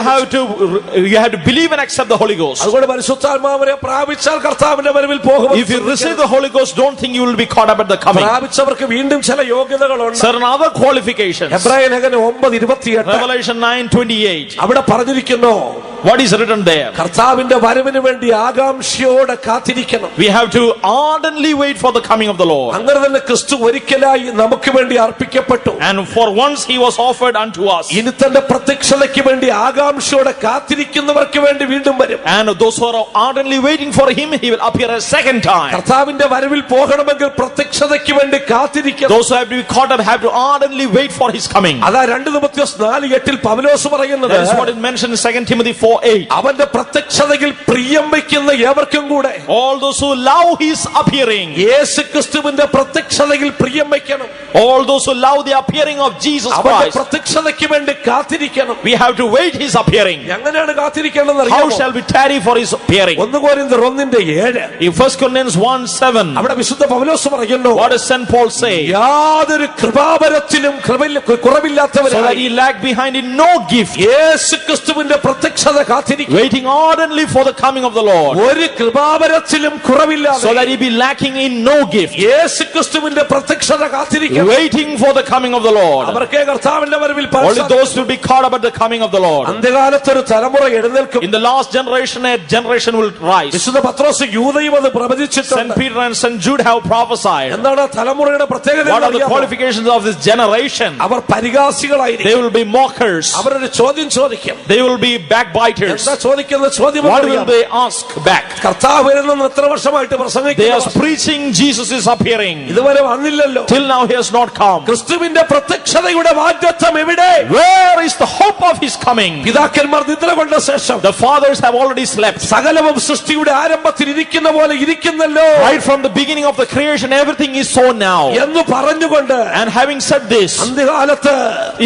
have to believe and accept the Holy Ghost. അതുകൊണ്ട് പരിശുദ്ധാത്മാവിനെ പ്രാപിച്ചാൽ കർത്താവിന്റെ വരവിൽ പോകും. If you receive the Holy Ghost, don't think you will be caught up at the coming. പ്രാപിച്ചവർക്ക് വീണ്ടും ചില യോഗ്യതകളുണ്ട്. Certain other qualifications. എബ്രായ ലേഖനം 9:28 Revelation 9:28. അവിടെ പറഞ്ഞിരിക്കുന്നു, What is written there? കർത്താവിന്റെ വരവിന് വേണ്ടി ആകാംക്ഷയോടെ കാത്തിരിക്കണം. We have to ardently wait for the coming of the Lord. അങ്ങനെ തന്നെ ക്രിസ്തു ഒരിക്കലായി നമുക്ക് വേണ്ടി അർപ്പിക്കപ്പെട്ടു. And for once he was offered unto us. ഇനി തന്റെ പ്രത്യക്ഷതയ്ക്ക് വേണ്ടി ആകാംക്ഷയോടെ കാത്തിരിക്കുന്നവർക്ക് വേണ്ടി വീണ്ടും വരും. And those who are ardently waiting for him, he will appear a second time. കർത്താവിന്റെ വരവിൽ പോകണമെങ്കിൽ പ്രത്യക്ഷതയ്ക്ക് വേണ്ടി കാത്തിരിക്കണം. Those who have to be caught up have to ardently wait for his coming. അതാ 2 തിമോഥെയോസ് 4:8 പൗലോസ് പറയുന്നത്. That is what is mentioned in 2 Timothy 4:8. അവന്റെ പ്രത്യക്ഷതയിൽ പ്രിയം വയ്ക്കുന്ന ഏവർക്കും കൂടെ, All those who love his appearing, യേശുക്രിസ്തുവിന്റെ പ്രത്യക്ഷതയിൽ പ്രിയം വയ്ക്കണം. all those who love the appearing of Jesus അവന്റെ Christ, പ്രത്യക്ഷതയ്ക്ക് വേണ്ടി കാത്തിരിക്കണം. we have to wait his appearing. എങ്ങനെയാണ് കാത്തിരിക്കേണ്ടതെന്ന് How അറിയാമോ? shall we tarry for his appearing? 1 കൊരിന്ത്യർ 1:7 In 1 Corinthians 1:7, അവിടെ വിശുദ്ധ പൗലോസ് പറയുന്നു, what does St. Paul say? യാതൊരു കൃപാവരത്തിലും So that കുറവില്ലാത്തവരായി he lagged behind in no gift, യേശുക്രിസ്തുവിന്റെ പ്രത്യക്ഷത കാത്തിരിക്കും. waiting ardently for the coming of the Lord. ഒരു കൃപാവരത്തിലും കുറവില്ലാതെ So that he be lacking in no gift, യേശുക്രിസ്തുവിന്റെ പ്രത്യക്ഷത കാത്തിരിക്കും. waiting for the coming of the Lord. അവർക്കേ കർത്താവിന്റെ വരവിൽ Only those will be caught up at the coming of the Lord. അന്ത്യകാലത്തൊരു തലമുറ എഴുന്നേൽക്കും. In the last generation, a generation will rise. വിശുദ്ധ പത്രോസ് യൂദയും അത് പ്രവചിച്ചിട്ടുണ്ട്. St. Peter and St. Jude have prophesied. എന്താണ് ആ തലമുറയുടെ പ്രത്യേകത? What are the qualifications of this generation? Our പരിഹാസികളായിരിക്കും. They will be mockers. അവരൊരു ചോദ്യം ചോദിക്കും. They will be backbiters. എന്താ ചോദിക്കുന്ന ചോദ്യം? What will they ask back? കർത്താവ് വരുന്നെന്ന് എത്ര വർഷമായിട്ട് They are പ്രസംഗിക്കുന്നു? preaching Jesus is appearing. ഇതുവരെ വന്നില്ലല്ലോ. Till now he has not come. ക്രിസ്തുവിന്റെ പ്രത്യക്ഷതയുടെ വാഗ്ദത്തം എവിടെ? Where is the hope of his coming? പിതാക്കന്മാർ നിദ്ര കൊണ്ട ശേഷം The fathers have already slept. സകലവും സൃഷ്ടിയുടെ ആരംഭത്തിൽ ഇരിക്കുന്ന പോലെ ഇരിക്കുന്നല്ലോ Right from the beginning of the creation, everything is so now. എന്ന് പറഞ്ഞുകൊണ്ട്, And having said this, അന്ത്യകാലത്ത്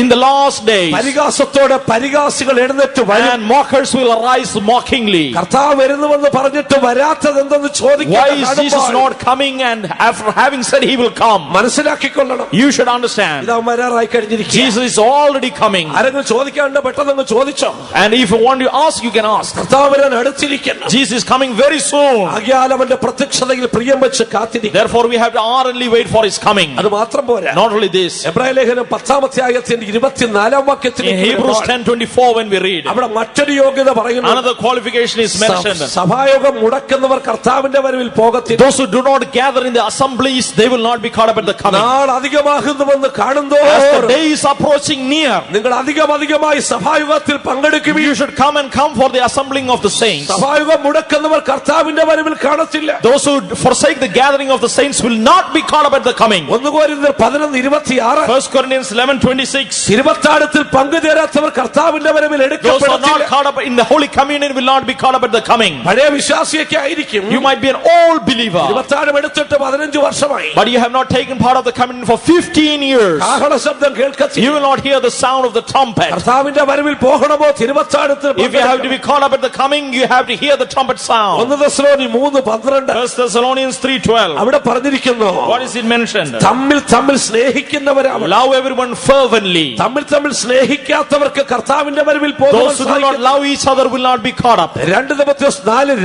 in the last days, പരിഹാസത്തോടെ പരിഹാസികൾ എഴുന്നേറ്റ് വരും. and mockers mockers will arise mockingly. കർത്താവ് വരുന്നുവെന്ന് പറഞ്ഞിട്ട് വരാത്തത് എന്തെന്ന് Why is Jesus ചോദിക്കാൻ not coming? And after having said he will come, മനസ്സിലാക്കിക്കൊള്ളണം. you should understand, ഇതാ വരാറായി കഴിഞ്ഞിരിക്കുക. Jesus is already coming. ആരെങ്കിലും ചോദിക്കാണ്ട് പെട്ടെന്ന് ചോദിച്ചോ. And if you want to ask, you can ask. കർത്താവ് വരാൻ അടുത്തിരിക്കുന്നു. Jesus is coming very soon. ആകയാൽ അവന്റെ പ്രത്യക്ഷതയിൽ പ്രിയം വെച്ച് കാത്തിരിക്കും. Therefore we have to ardently wait for his coming. അത് മാത്രം പോരാ. Not only this, എബ്രായ ലേഖനം 10-ാം അധ്യായത്തിന്റെ 24-ാം വാക്യത്തിൽ in Hebrews 10:24 when we read, അവിടെ മറ്റൊരു യോഗ്യത പറയുന്നു. another qualification is mentioned. സഭായോഗം മുടക്കുന്നവർ കർത്താവിന്റെ വരവിൽ പോകത്തില്ല. Those who do not gather in the assemblies, they will not be caught up at the coming. നാൾ അധികമാകുന്നുവെന്ന് As the കാണുന്നതോറും day is approaching near, നിങ്ങൾ അധികമായി സഭായോഗത്തിൽ പങ്കെടുക്കുകയും you should come for the assembling of the saints. സഭായോഗം മുടക്കുന്നവർ കർത്താവിന്റെ വരവിൽ കാണത്തില്ല. Those who forsake the gathering of the saints will not be caught up at the coming. 1 കൊരിന്ത്യർ 11:26 1 Corinthians 11:26. തിരുവത്താഴത്തിൽ പങ്കുചേരാത്തവർ കർത്താവിന്റെ വരവിൽ Those who are not എടുക്കപ്പെടത്തില്ല. caught up in the Holy Communion will not be caught up at the coming. പഴയ വിശ്വാസിയൊക്കെ ആയിരിക്കും. You might be an old believer, തിരുവത്താഴം എടുത്തിട്ട് 15 വർഷമായി. but you have not taken part of the communion for 15 years. കാഹള ശബ്ദം കേൾക്കത്തില്ല. You will not hear the sound of the trumpet. കർത്താവിന്റെ വരവിൽ പോകണമോ തിരുവത്താഴത്തിൽ If you have to be caught up at the coming, you have to hear the trumpet sound. 1 തെസ്സലോനി 3:12 1 Thessalonians 3:12. അവിടെ പറഞ്ഞിരിക്കുന്നു. What is it mentioned? തമ്മിൽ സ്നേഹിക്കുന്നവരാണ്. Love everyone fervently. തമ്മിൽ സ്നേഹിക്കാത്തവർക്ക് കർത്താവിന്റെ വരവിൽ Those who do not love each other will not be caught up. 2 തിമോഥെയോസ് 4:2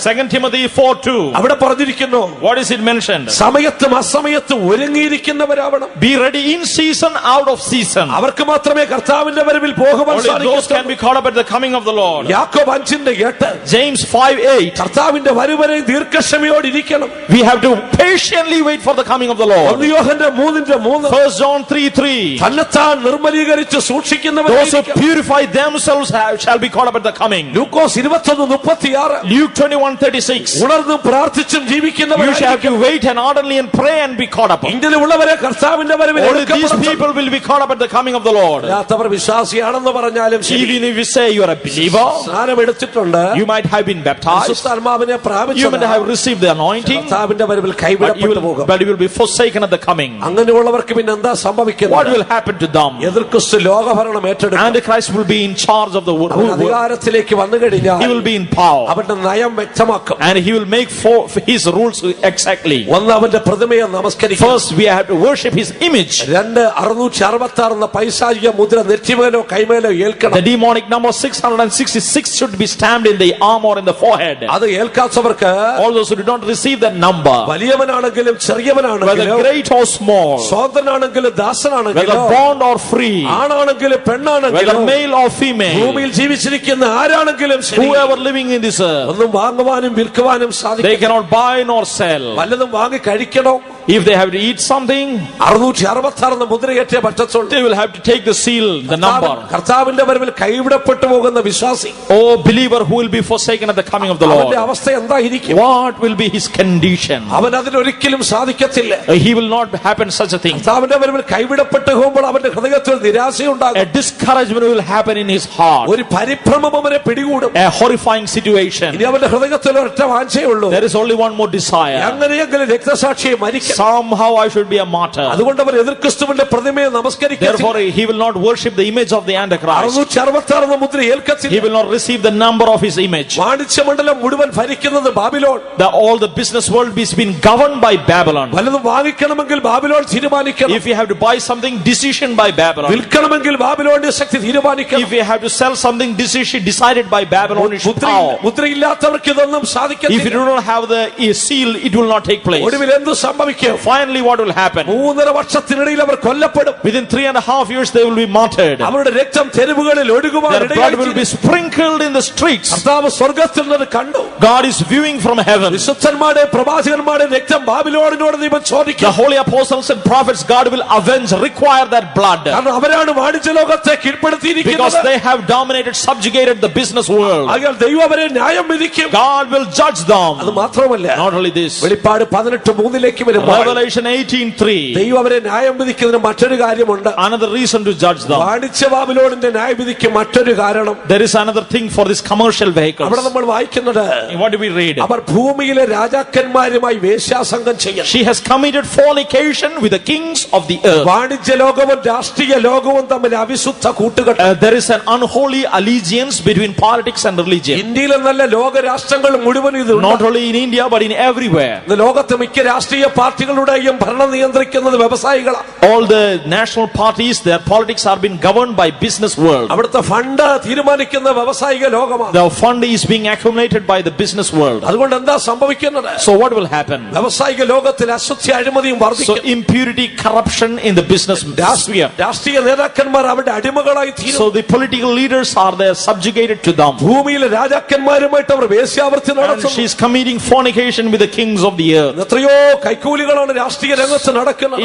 2 Timothy 4:2. അവിടെ പറഞ്ഞിരിക്കുന്നു. What is it mentioned? സമയത്തും അസമയത്തും ഒരുങ്ങിയിരിക്കുന്നവരാവണം. Be ready in season, out of season. അവർക്ക് മാത്രമേ കർത്താവിന്റെ വരവിൽ പോകുവാൻ Only those can be caught up at the coming of the Lord. യാക്കോബ് 5:8 James 5:8. കർത്താവിന്റെ വരവരെ ദീർഘക്ഷമയോടെ ഇരിക്കണം. We have to patiently wait for the coming of the Lord. 1 Yohannan 3:3 1 John 3:3. തന്നെത്താൻ നിർമ്മലീകരിച്ച് Those who സൂക്ഷിക്കുന്നവരായിരിക്കണം. purify themselves shall be caught up at the coming. Lukose 21:36 Luke 21:36. ഉണർന്നും പ്രാർത്ഥിച്ചും You shall have ജീവിക്കുന്നവരായിരിക്കണം. to wait and ardently and pray and be caught up. ഇങ്ങനെയുള്ളവരെ കർത്താവിന്റെ വരവിൽ Only these എടുക്കപ്പെടും. people will be caught up at the coming of the Lord. അല്ലാത്തവർ വിശ്വാസിയാണെന്ന് പറഞ്ഞാലും ശരി, Even if you say you are a believer, സ്നാനം എടുത്തിട്ടുണ്ട്, you might have been baptized, പരിശുദ്ധാത്മാവിനെ you might പ്രാപിച്ചത്, have received the anointing, കർത്താവിന്റെ വരവിൽ കൈവിടപ്പെട്ടു പോകും. but you will be forsaken at the coming. അങ്ങനെയുള്ളവർക്ക് പിന്നെ എന്താ What സംഭവിക്കുന്നത്? will happen to them? എതിർക്രിസ്തു ലോകഭരണം ഏറ്റെടുക്കും. Antichrist will be in charge of the അവൻ world. അധികാരത്തിലേക്ക് വന്നു കഴിഞ്ഞാൽ He will be in power, അവന്റെ നയം വ്യക്തമാക്കും. and he will make for his rules exactly. ഒന്ന് അവന്റെ പ്രതിമയെ നമസ്കരിക്കും. First, we have to worship his image. 2 666 എന്ന പൈശാചിക മുദ്ര നെറ്റിമേലോ കൈമേലോ ഏൽക്കണം. The demonic number 666 should be stamped in the arm or in the forehead. അത് ഏൽക്കാത്തവർക്ക് All those who do not receive that number, വലിയവനാണെങ്കിലും whether ചെറിയവനാണെങ്കിലും, great or small, സ്വതന്ത്രനാണെങ്കിലും whether ദാസനാണെങ്കിലും, bond or free, ആണാണെങ്കിലും whether പെണ്ണാണെങ്കിലും, male or female, ഭൂമിയിൽ ജീവിച്ചിരിക്കുന്ന ആരാണെങ്കിലും ശരി, whoever living in this earth, ഒന്നും വാങ്ങുവാനും വിൽക്കുവാനും they സാധിക്കും. cannot buy nor sell. വല്ലതും വാങ്ങി കഴിക്കണോ? If they have to eat something, 666 എന്ന മുദ്രയേറ്റേ പറ്റത്തുള്ളൂ. they will have to take the seal, the number. കർത്താവിന്റെ വരവിൽ കൈവിടപ്പെട്ടു പോകുന്ന വിശ്വാസി, Oh believer who will be forsaken at the coming of the അവന്റെ Lord, അവസ്ഥ എന്തായിരിക്കും? what will be his condition? അവൻ അതിനൊരിക്കലും സാധിക്കത്തില്ല. He will not happen such a thing. കർത്താവിന്റെ വരവിൽ കൈവിടപ്പെട്ടു പോകുമ്പോൾ അവന്റെ ഹൃദയത്തിൽ A നിരാശയുണ്ടാകും. discouragement will happen in his heart. ഒരു പരിഭ്രമം അവനെ പിടികൂടും. A horrifying situation. ഇനി അവന്റെ ഹൃദയത്തിൽ ഒരൊറ്റ വാഞ്ചയുള്ളൂ, There is only one more desire. എങ്ങനെയെങ്കിലും രക്തസാക്ഷിയെ മരിക്കണം. Somehow I should be a martyr. അതുകൊണ്ട് അവൻ എതിർക്രിസ്തുവിന്റെ പ്രതിമയെ നമസ്കരിക്കത്തില്ല. Therefore he will not worship the image of the Antichrist. 666 എന്ന മുദ്ര ഏൽക്കത്തില്ല. He will not receive the number of his image. വാണിജ്യമണ്ഡലം മുഴുവൻ ഭരിക്കുന്നത് Babylon. All the business world is being governed by Babylon. വല്ലതും വാങ്ങിക്കണമെങ്കിൽ Babylon തീരുമാനിക്കണം. If you have to buy something, decision by Babylon. വിൽക്കണമെങ്കിൽ ബാബിലോണിന്റെ ശക്തി തീരുമാനിക്കണം. If you have to sell something, decision decided by Babylonish power. മുദ്രയില്ലാത്തവർക്ക് ഇതൊന്നും If you സാധിക്കത്തില്ല. do not have the seal, it will not take place. ഒടുവിൽ എന്ത് സംഭവിക്കും? Finally, what will happen? 3.5 വർഷത്തിനിടയിൽ അവർ കൊല്ലപ്പെടും. Within 3.5 years, they will be martyred. അവരുടെ രക്തം തെരുവുകളിൽ ഒഴുകുവാൻ Their blood will be ഇടയായി. sprinkled in the streets. കർത്താവ് സ്വർഗ്ഗത്തിൽ നിന്ന് കണ്ടു. God is viewing from heaven. വിശുദ്ധന്മാരുടെ പ്രവാചകന്മാരുടെ രക്തം ബാബിലോണിനോട് ദൈവം The ചോദിക്കും. holy apostles and prophets, God will avenge, require that blood. കാരണം അവരാണ് വാണിജ്യ ലോകത്തെ Because കീഴ്പ്പെടുത്തിയിരിക്കുന്നത്. they have dominated, subjugated the business world. അയാൾ ദൈവം അവരെ ന്യായം വിധിക്കും. God will judge them. അത് മാത്രമല്ല, Not only this, വെളിപ്പാട് 18:3 വരുമ്പോൾ Revelation 18:3. ദൈവം അവരെ ന്യായം വിധിക്കുന്നതിന് മറ്റൊരു കാര്യമുണ്ട്. Another reason to judge them. വാണിജ്യ ബാബിലോണിന്റെ ന്യായവിധിക്ക് മറ്റൊരു കാരണം. There is another thing for this commercial vehicles. അവിടെ നമ്മൾ വായിക്കുന്നത്, What do we read? അവർ ഭൂമിയിലെ രാജാക്കന്മാരുമായി വേശ്യാസംഗം ചെയ്യും. She has committed fornication with the kings of the earth. വാണിജ്യ ലോകവും രാഷ്ട്രീയ ലോകവും തമ്മിൽ അവിശുദ്ധ കൂട്ടുകെട്ട്. There is an unholy allegiance between politics and religion. ഇന്ത്യയിലെന്നല്ല ലോക രാഷ്ട്രങ്ങൾ മുഴുവൻ ഇത്. Not only in India but in everywhere. ലോകത്തെ മിക്ക രാഷ്ട്രീയ പാർട്ടികളുടെയും ഭരണം നിയന്ത്രിക്കുന്നത് വ്യവസായികളാണ്. All the national parties, their politics are being governed by business world. അവിടുത്തെ ഫണ്ട് തീരുമാനിക്കുന്ന വ്യവസായിക ലോകമാണ്. The fund is being accumulated by the business world. അതുകൊണ്ട് എന്താ സംഭവിക്കുന്നത്? So what will happen? വ്യവസായിക ലോകത്തിൽ അശുദ്ധി അഴിമതിയും So വർദ്ധിക്കും. impurity, corruption in the business sphere. രാഷ്ട്രീയ നേതാക്കന്മാർ അവരുടെ അടിമകളായി തീരും. So the political leaders are there subjugated to them. ഭൂമിയിലെ രാജാക്കന്മാരുമായിട്ട് അവർ വേശ്യാവൃത്തി And നടത്തുന്നു. she is committing fornication with the kings of the earth. എത്രയോ കൈക്കൂലികളാണ് രാഷ്ട്രീയ രംഗത്ത് നടക്കുന്നത്.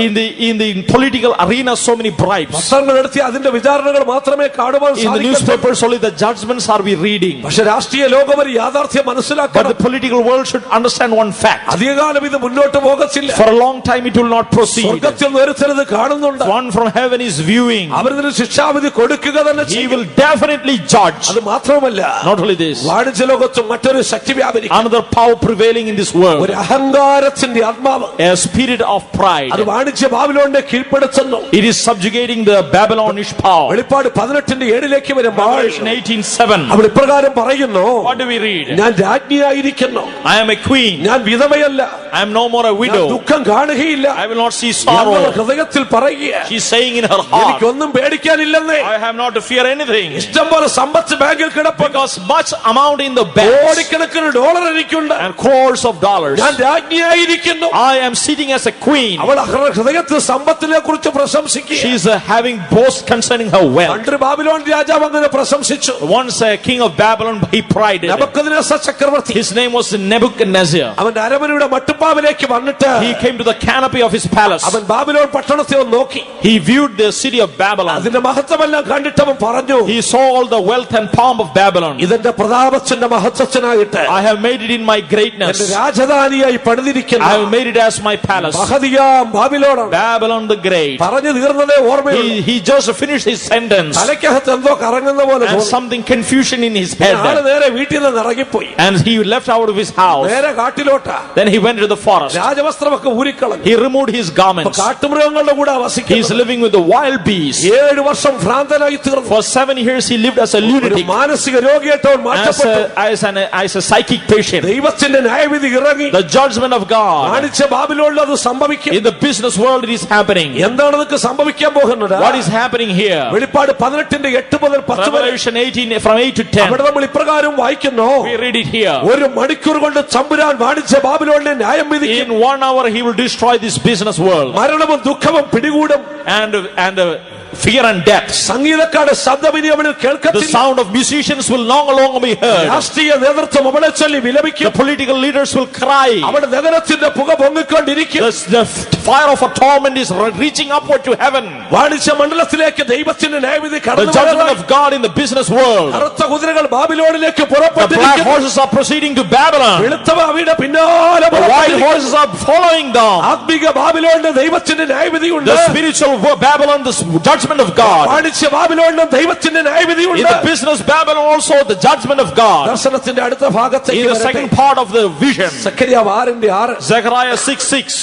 In the political arena, so many bribes. പത്രങ്ങൾ എടുത്തി അതിന്റെ വിചാരണകൾ മാത്രമേ കാണുവാൻ In the സാധിക്കൂ. newspapers, only the judgments are we reading. പക്ഷെ രാഷ്ട്രീയ ലോകം ഒരു യാഥാർത്ഥ്യം But മനസ്സിലാക്കണം. the political world should understand one fact. അധികകാലം ഇത് മുന്നോട്ട് പോകത്തില്ല. For a long time it will not proceed. സ്വർഗത്തിൽ ഒരുത്തരത് കാണുന്നുണ്ട്. One from heaven is viewing. അവരിതിന് ശിക്ഷാവിധി കൊടുക്കുക തന്നെ He ചെയ്യും. will definitely judge. അത് മാത്രമല്ല, Not only this, വാണിജ്യ ലോകത്തും മറ്റൊരു ശക്തി വ്യാപരിക്കും. another power prevailing in this world, ഒരു അഹങ്കാരത്തിന്റെ ആത്മാവ്. a spirit of pride. അത് വാണിജ്യ ബാബിലോണിനെ കീഴ്പ്പെടുത്തുന്നു. It is subjugating the Babylonish power. വെളിപ്പാട് 18:7 വരുമ്പോൾ Revelation 18:7. അവൾ ഇപ്രകാരം പറയുന്നു, What do we read? ഞാൻ രാജ്ഞിയായിരിക്കുന്നു, I am a queen. ഞാൻ വിധവയല്ല, I am no more a ഞാൻ widow. ദുഃഖം കാണുകയില്ല. I will not see ഞങ്ങളുടെ sorrow. ഹൃദയത്തിൽ പറയുക, She's saying in her heart, എനിക്കൊന്നും പേടിക്കാനില്ലെന്നേ. I have not to fear anything. ഇഷ്ടം പോലെ സമ്പത്ത് ബാങ്കിൽ കിടപ്പുണ്ട്, Because much amount in the bank കോടിക്കണക്കിന് ഡോളർ എനിക്കുണ്ട്, and crores of dollars. ഞാൻ രാജ്ഞിയായിരിക്കുന്നു. I am sitting as a queen. അവൾ ഹൃദയത്തിൽ സമ്പത്തിനെ കുറിച്ച് പ്രശംസിക്കുക. She is having boast concerning her wealth. പണ്ട് ബാബിലോൺ രാജാവ് അങ്ങനെ പ്രശംസിച്ചു. Once a king of Babylon, he prided. Nebuchadnezzar ചക്രവർത്തി His name was Nebuchadnezzar. അവന്റെ അരമനയുടെ മട്ടുപ്പാവിലേക്ക് വന്നിട്ട് He came to the canopy of his palace. അവൻ ബാബിലോൺ പട്ടണത്തെ ഒന്ന് നോക്കി. He viewed the city of Babylon. അതിന്റെ മഹത്വമെല്ലാം കണ്ടിട്ട് അവൻ പറഞ്ഞു, He saw all the wealth and pomp of Babylon. ഇതെന്റെ പ്രതാപത്തിന്റെ മഹത്വത്തിനായിട്ട് I have made it in my എന്റെ greatness. രാജധാനിയായി I പണിതിരിക്കുന്ന have made it as my palace. മഹതിയാം ബാബിലോണാണ്. Babylon the Great. പറഞ്ഞു തീർന്നതേ ഓർമ്മയുള്ളൂ. He just finished his sentence. തലയ്ക്കകത്ത് എന്തോ കറങ്ങുന്ന പോലെ And തോന്നി. something confusion in his ആള് head. നേരെ വീട്ടിൽ നിന്ന് ഇറങ്ങിപ്പോയി. And he left out of his house. നേരെ കാട്ടിലോട്ടാ. Then he went to the forest. രാജവസ്ത്രമൊക്കെ ഊരിക്കളഞ്ഞു. He removed his garments. കാട്ടുമൃഗങ്ങളുടെ കൂടെ He is വസിക്കുന്നു. living with the wild beasts. 7 വർഷം ഭ്രാന്തനായി തീർന്നു. For 7 years he lived as a ഒരു lunatic, മാനസിക രോഗിയായിട്ട് അവൻ മാറ്റപ്പെട്ടു. as a psychic patient. ദൈവത്തിന്റെ ന്യായവിധി ഇറങ്ങി. The judgment of God. കാണിച്ച ബാബിലോണിൽ അത് സംഭവിക്കും. In the business world it is happening. എന്താണ് ഇതൊക്കെ സംഭവിക്കാൻ പോകുന്നത്? What is happening here? വെളിപ്പാട് 18:8 മുതൽ 10 വരെ Revelation 18 from 8 to 10. അവിടെ നമ്മൾ ഇപ്രകാരം വായിക്കുന്നു, We read it here. ഒരു മണിക്കൂർ കൊണ്ട് തമ്പുരാൻ വാണിജ്യ ബാബിലോണിനെ ന്യായം വിധിക്കും. In 1 hour he will destroy this business world. മരണവും ദുഃഖവും പിടികൂടും. And fear and death. സംഗീതക്കാരുടെ ശബ്ദം ഇനി അവളിൽ The കേൾക്കത്തില്ല. sound of musicians will no longer be heard. രാഷ്ട്രീയ നേതൃത്വം അവളെ ചൊല്ലി The വിലപിക്കും. political leaders will cry. അവിടെ നഗരത്തിന്റെ പുക പൊങ്ങിക്കൊണ്ടിരിക്കും. The fire of a torment is reaching upward to heaven. വാണിജ്യ മണ്ഡലത്തിലേക്ക് ദൈവത്തിന്റെ ന്യായവിധി The കടന്നു judgment വരുന്നു. of God in the business world. കറുത്ത കുതിരകൾ ബാബിലോണിലേക്ക് The black പുറപ്പെട്ടിരിക്കുന്നു. horses are proceeding to Babylon. വെളുത്ത അവയുടെ പിന്നാലെ The white പുറപ്പെട്ടിരിക്കുന്നു. horses are following them. ആത്മിക ബാബിലോണിന് ദൈവത്തിന്റെ ന്യായവിധിയുണ്ട്. The spiritual Babylon, the judgment of God. വാണിജ്യ ബാബിലോണിന് ദൈവത്തിന്റെ In ന്യായവിധിയുണ്ട്. the business Babylon also the judgment of God. ദർശനത്തിന്റെ അടുത്ത ഭാഗത്തേക്ക് In the വരട്ടെ. second part of the vision, സക്കറിയാവ് 6:6 Zechariah 6:6.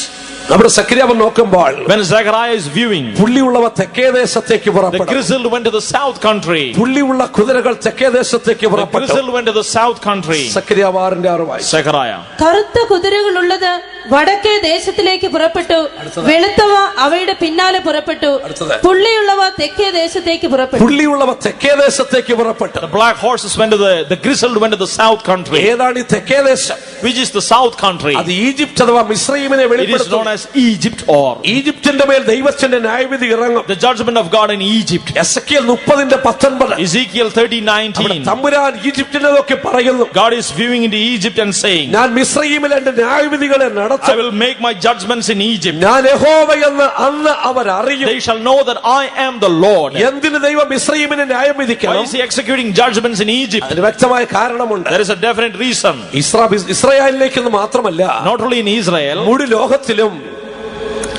നമ്മുടെ സക്കറിയാവ് നോക്കുമ്പോൾ When Zechariah is viewing, പുള്ളിയുള്ളവ തെക്കേ ദേശത്തേക്ക് the പുറപ്പെട്ടു. grizzled went to the south country. പുള്ളിയുള്ള കുതിരകൾ തെക്കേ ദേശത്തേക്ക് The പുറപ്പെട്ടു. grizzled went to the south country. സക്കറിയാവ് 6:6 വായിച്ചു. Zechariah. കറുത്ത കുതിരകളുള്ളത് വടക്കേ ദേശത്തിലേക്ക് പുറപ്പെട്ടു, വെളുത്തവ അവയുടെ പിന്നാലെ പുറപ്പെട്ടു, അടുത്തത്. പുള്ളിയുള്ളവ തെക്കേ ദേശത്തേക്ക് പുറപ്പെട്ടു. പുള്ളിയുള്ളവ തെക്കേ ദേശത്തേക്ക് പുറപ്പെട്ടു. The black horses went to the grizzled went to the south country. ഏതാണ് ഈ തെക്കേ ദേശം? Which is the south country? അത് ഈജിപ്ത് അഥവാ മിസ്രയീമിനെ It is known വെളിപ്പെടുത്തുന്നു. as Egypt or ഈജിപ്തിന്റെ മേൽ ദൈവത്തിന്റെ ന്യായവിധി ഇറങ്ങും. the judgment of God in Egypt. Ezekiel 30:19 Ezekiel 30:19. തമ്പുരാൻ ഈജിപ്തിനെ നോക്കി പറയുന്നു, God is viewing into Egypt and saying, ഞാൻ മിസ്രയീമിൽ എന്റെ ന്യായവിധികളെ I നടത്തും. will make my judgments in Egypt. ഞാൻ യഹോവയെന്ന് അന്ന് അവർ അറിയും. They shall know that I am the Lord. എന്തിന് ദൈവം മിസ്രയീമിനെ ന്യായം Why വിധിക്കണം? is he executing judgments in Egypt? അതിന് വ്യക്തമായ കാരണമുണ്ട്. There is a definite reason. ഇസ്രായേലിലേക്ക് മാത്രമല്ല, Not only in Israel, മുഴു ലോകത്തിലും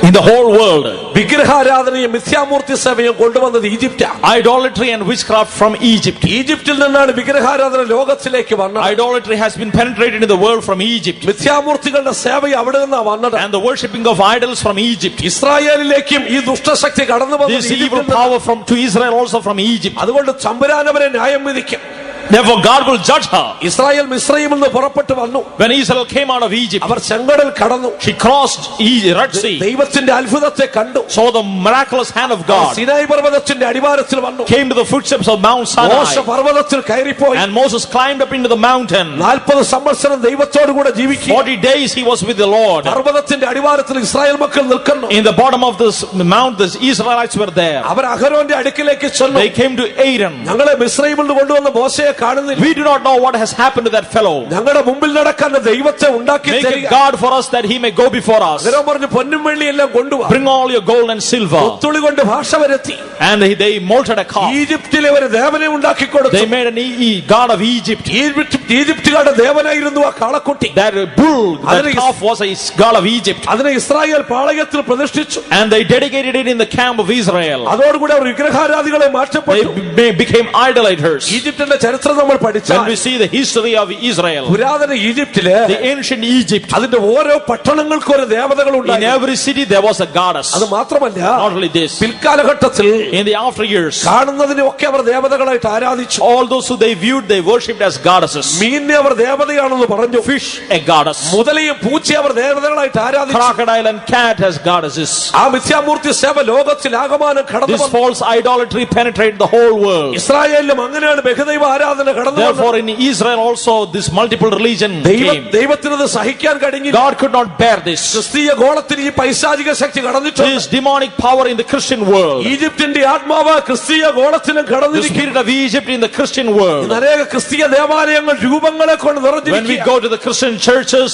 in the whole world. വിഗ്രഹാരാധനയും മിഥ്യാമൂർത്തി സേവയും കൊണ്ടുവന്നത് ഈജിപ്റ്റാണ്. Idolatry and witchcraft from Egypt. ഈജിപ്തിൽ നിന്നാണ് വിഗ്രഹാരാധന ലോകത്തിലേക്ക് വന്നത്. Idolatry has been penetrated in the world from Egypt. മിഥ്യാമൂർത്തികളുടെ സേവ അവിടെ നിന്നാണ് വന്നത്. And the worshipping of idols from Egypt. ഇസ്രായേലിലേക്കും ഈ ദുഷ്ടശക്തി കടന്നു വന്നു. This evil power to Israel also from Egypt. അതുകൊണ്ട് തമ്പുരാൻ അവരെ ന്യായം വിധിക്കും. Therefore God will judge her. Israel മിസ്രയീമിൽ നിന്ന് പുറപ്പെട്ടു വന്നു. When Israel came out of Egypt, അവർ ചെങ്കടൽ കടന്നു. she crossed Red Sea. ദൈവത്തിന്റെ അത്ഭുതത്തെ കണ്ടു. Saw the miraculous hand of God. Sinai പർവ്വതത്തിന്റെ അടിവാരത്തിൽ വന്നു. Came to the footsteps of Mount Sinai. മോശ പർവ്വതത്തിൽ കയറിപ്പോയി. And Moses climbed up into the mountain. 40 സംവത്സരം ദൈവത്തോട് കൂടെ ജീവിച്ചു. 40 days he was with the Lord. പർവ്വതത്തിന്റെ അടിവാരത്തിൽ ഇസ്രായേൽ മക്കൾ നിൽക്കുന്നു. In the bottom of this mount, the Israelites were there. അവർ അഹരോന്റെ അടുക്കിലേക്ക് ചെന്നു. They came to Aaron. ഞങ്ങളെ മിസ്രയീമിൽ നിന്ന് കൊണ്ടുവന്ന മോശയെ കാണുന്നില്ല. We do not know what has happened to that fellow. ഞങ്ങളുടെ മുമ്പിൽ നടക്കാൻ ദൈവത്തെ ഉണ്ടാക്കി Make തരിക. a God for us that he may go before us. അഹരോൻ പറഞ്ഞു പൊന്നും വെള്ളിയും എല്ലാം കൊണ്ടുവാ. Bring all your gold and silver. മുത്തുളി കൊണ്ട് ഭാഷ വരുത്തി. And they molded a calf. ഈജിപ്തിലെ ഒരു ദേവനെ ഉണ്ടാക്കി കൊടുത്തു. They made a god of Egypt. ഈജിപ്തുകാരുടെ ദേവനായിരുന്നു ആ കാളക്കുട്ടി. That bull, that calf was a god of Egypt. അതിനെ ഇസ്രായേൽ പാളയത്തിൽ പ്രതിഷ്ഠിച്ചു. And they dedicated it in the camp of Israel. അതോടുകൂടി അവർ വിഗ്രഹാരാധികളെ മാറ്റപ്പെട്ടു. They became idolaters. ഈജിപ്തിന്റെ ചരിത്രം നമ്മൾ പഠിച്ചാൽ When we see the history of Israel, പുരാതന ഈജിപ്തിലെ the ancient Egypt, അതിന്റെ ഓരോ പട്ടണങ്ങൾക്കും ഒരു ദേവതകൾ in ഉണ്ടായിരുന്നു. every city there was a goddess. അത് മാത്രമല്ല, Not only this, പിൽക്കാലഘട്ടത്തിൽ in the after years, കാണുന്നതിനൊക്കെ അവർ ദേവതകളായിട്ട് ആരാധിച്ചു. all those who they viewed, they worshipped as goddesses. മീനിനെ അവർ ദേവതയാണെന്ന് പറഞ്ഞു. Fish, a goddess. മുതലയും പൂച്ചയെ അവർ ദേവതകളായിട്ട് ആരാധിച്ചു. Crocodile and cat as goddesses. ആ മിഥ്യാമൂർത്തി സേവ ലോകത്തിൽ ആകമാനം കടന്നു This വന്നു. false idolatry penetrated the whole world. ഇസ്രായേലിലും അങ്ങനെയാണ് ബഹുദൈവ ആരാധന കടന്നു വന്നത്. Therefore in Israel also this multiple religion came. ദൈവത്തിനത് സഹിക്കാൻ കഴിഞ്ഞില്ല. God could not bear this. ക്രിസ്തീയ ഗോളത്തിൽ ഈ പൈശാചിക ശക്തി കടന്നിട്ടുണ്ട്. This demonic power in the Christian world. ഈജിപ്തിന്റെ ആത്മാവ് ക്രിസ്തീയ ഗോളത്തിലും The കടന്നിരിക്കുന്നു. spirit of Egypt in the Christian world. അനേക ക്രിസ്തീയ ദേവാലയങ്ങൾ രൂപങ്ങളെ കൊണ്ട് When we നിറഞ്ഞിരിക്കുന്നു. go to the Christian churches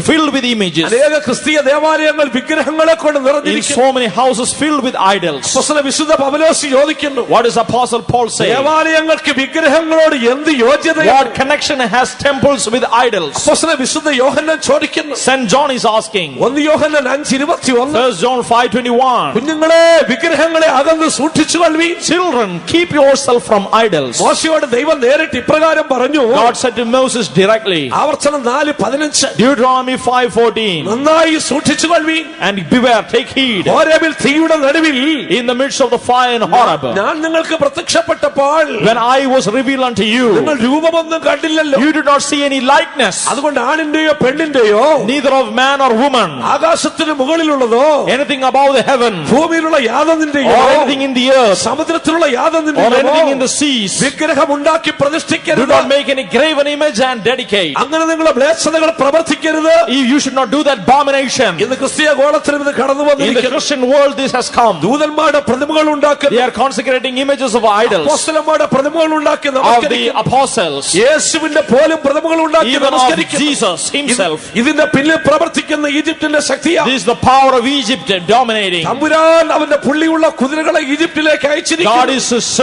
filled with images, അനേക ക്രിസ്തീയ ദേവാലയങ്ങൾ വിഗ്രഹങ്ങളെ കൊണ്ട് in നിറഞ്ഞിരിക്കുന്നു. so many houses filled with idols. അപ്പോസ്തലൻ വിശുദ്ധ പൗലോസ് ചോദിക്കുന്നു, What does Apostle Paul say? ദേവാലയങ്ങൾക്ക് വിഗ്രഹങ്ങളോട് എന്ത് യോഗ്യതയാണ്? What connection has temples with idols? അപ്പോസ്തലൻ വിശുദ്ധ യോഹന്നാൻ ചോദിക്കുന്നു. St. John is asking. 1 Yohannan 5:21 1 John 5:21. കുഞ്ഞുങ്ങളെ വിഗ്രഹങ്ങളെ അകന്ന് സൂക്ഷിച്ചുകൊള്ളുവീൻ. Children, keep yourself from idols. മോശയോട് ദൈവം നേരിട്ട് ഇപ്രകാരം പറഞ്ഞു. God said to Moses directly. ആവർത്തനം 4:15 Deuteronomy 5:14. നന്നായി സൂക്ഷിച്ചുകൊള്ളുവീൻ. And beware, take heed. ഹോരേബിൽ തീയുടെ നടുവിൽ In the midst of the fire in Horeb, ഞാൻ നിങ്ങൾക്ക് പ്രത്യക്ഷപ്പെട്ടപ്പോൾ when I was revealed unto you, നിങ്ങൾ രൂപമൊന്നും കണ്ടില്ലല്ലോ. you did not see any likeness, അതുകൊണ്ട് ആണിന്റെയോ പെണ്ണിന്റെയോ neither of man or woman, ആകാശത്തിന് മുകളിലുള്ളതോ anything above the heaven, ഭൂമിയിലുള്ള യാതൊന്നിന്റെയോ or anything in the earth, സമുദ്രത്തിലുള്ള or യാതൊന്നിന്റെയോ anything in the seas. വിഗ്രഹം ഉണ്ടാക്കി Do പ്രതിഷ്ഠിക്കരുത്. not make any graven image and dedicate. അങ്ങനെ നിങ്ങൾ മ്ലേച്ഛതകൾ പ്രവർത്തിക്കരുത്. You should not do that abomination. ഇന്ന് ക്രിസ്തീയ ഗോളത്തിലും ഇത് കടന്നു In the വന്നിരിക്കുന്നു. Christian world this has come. ദൂതന്മാരുടെ പ്രതിമകൾ ഉണ്ടാക്കുന്നു. They are consecrating images of idols, അപ്പോസ്തലന്മാരുടെ പ്രതിമകൾ ഉണ്ടാക്കി of the നമസ്കരിക്കുന്നു. apostles, യേശുവിന്റെ പോലും പ്രതിമകൾ ഉണ്ടാക്കി even of നമസ്കരിക്കുന്നു. Jesus himself. ഇതിന്റെ പിന്നിൽ പ്രവർത്തിക്കുന്ന ഈജിപ്തിന്റെ ശക്തിയാണ്. This is the power of Egypt dominating. തമ്പുരാൻ അവന്റെ പുള്ളിയുള്ള കുതിരകളെ ഈജിപ്തിലേക്ക് God അയച്ചിരിക്കുന്നു.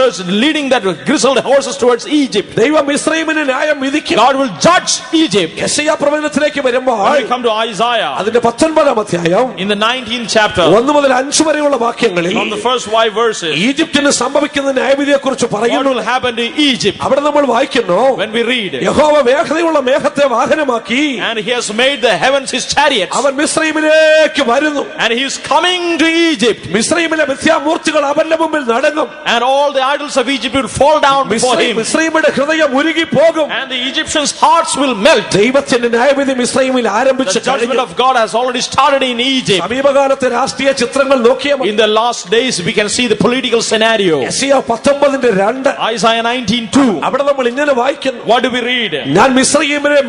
is leading that grizzled horses towards Egypt. ദൈവം ഇസ്രായേലിന് ന്യായം വിധിക്കും. God will judge Egypt. യെശയ്യാ പ്രവചനത്തിലേക്ക് വരുമ്പോൾ When we come to Isaiah, അതിന്റെ 19-ാം അധ്യായം in the 19th chapter, 1 മുതൽ 5 വരെയുള്ള വാക്യങ്ങളിൽ from the first 5 verses, ഈജിപ്തിന് സംഭവിക്കുന്ന ന്യായവിധിയെ കുറിച്ച് what പറയുന്നു. will happen to Egypt? അവിടെ നമ്മൾ വായിക്കുന്നു, When we read, യഹോവ വേഗതയുള്ള മേഘത്തെ വാഹനമാക്കി and he has made the heavens his chariots, അവൻ മിസ്രയീമിലേക്ക് വരുന്നു. and he is coming to Egypt, മിസ്രയീമിലെ മിഥ്യാമൂർത്തികൾ അവന്റെ മുമ്പിൽ നടങ്ങും. and all the idols of Egypt will fall down before him, മിസ്രയീമിന്റെ ഹൃദയം ഉരുകി പോകും. and the Egyptians' hearts will melt. ദൈവത്തിന്റെ ന്യായവിധി മിസ്രയീമിൽ ആരംഭിച്ചു The judgment of God has already started in Egypt. സമീപകാലത്തെ രാഷ്ട്രീയ ചിത്രങ്ങൾ നോക്കിയാൽ In the last days we can see the political scenario. യെശയ്യാ 19:2 Isaiah 19:2. അവിടെ നമ്മൾ ഇങ്ങനെ വായിക്കുന്നു, What do we read? ഞാൻ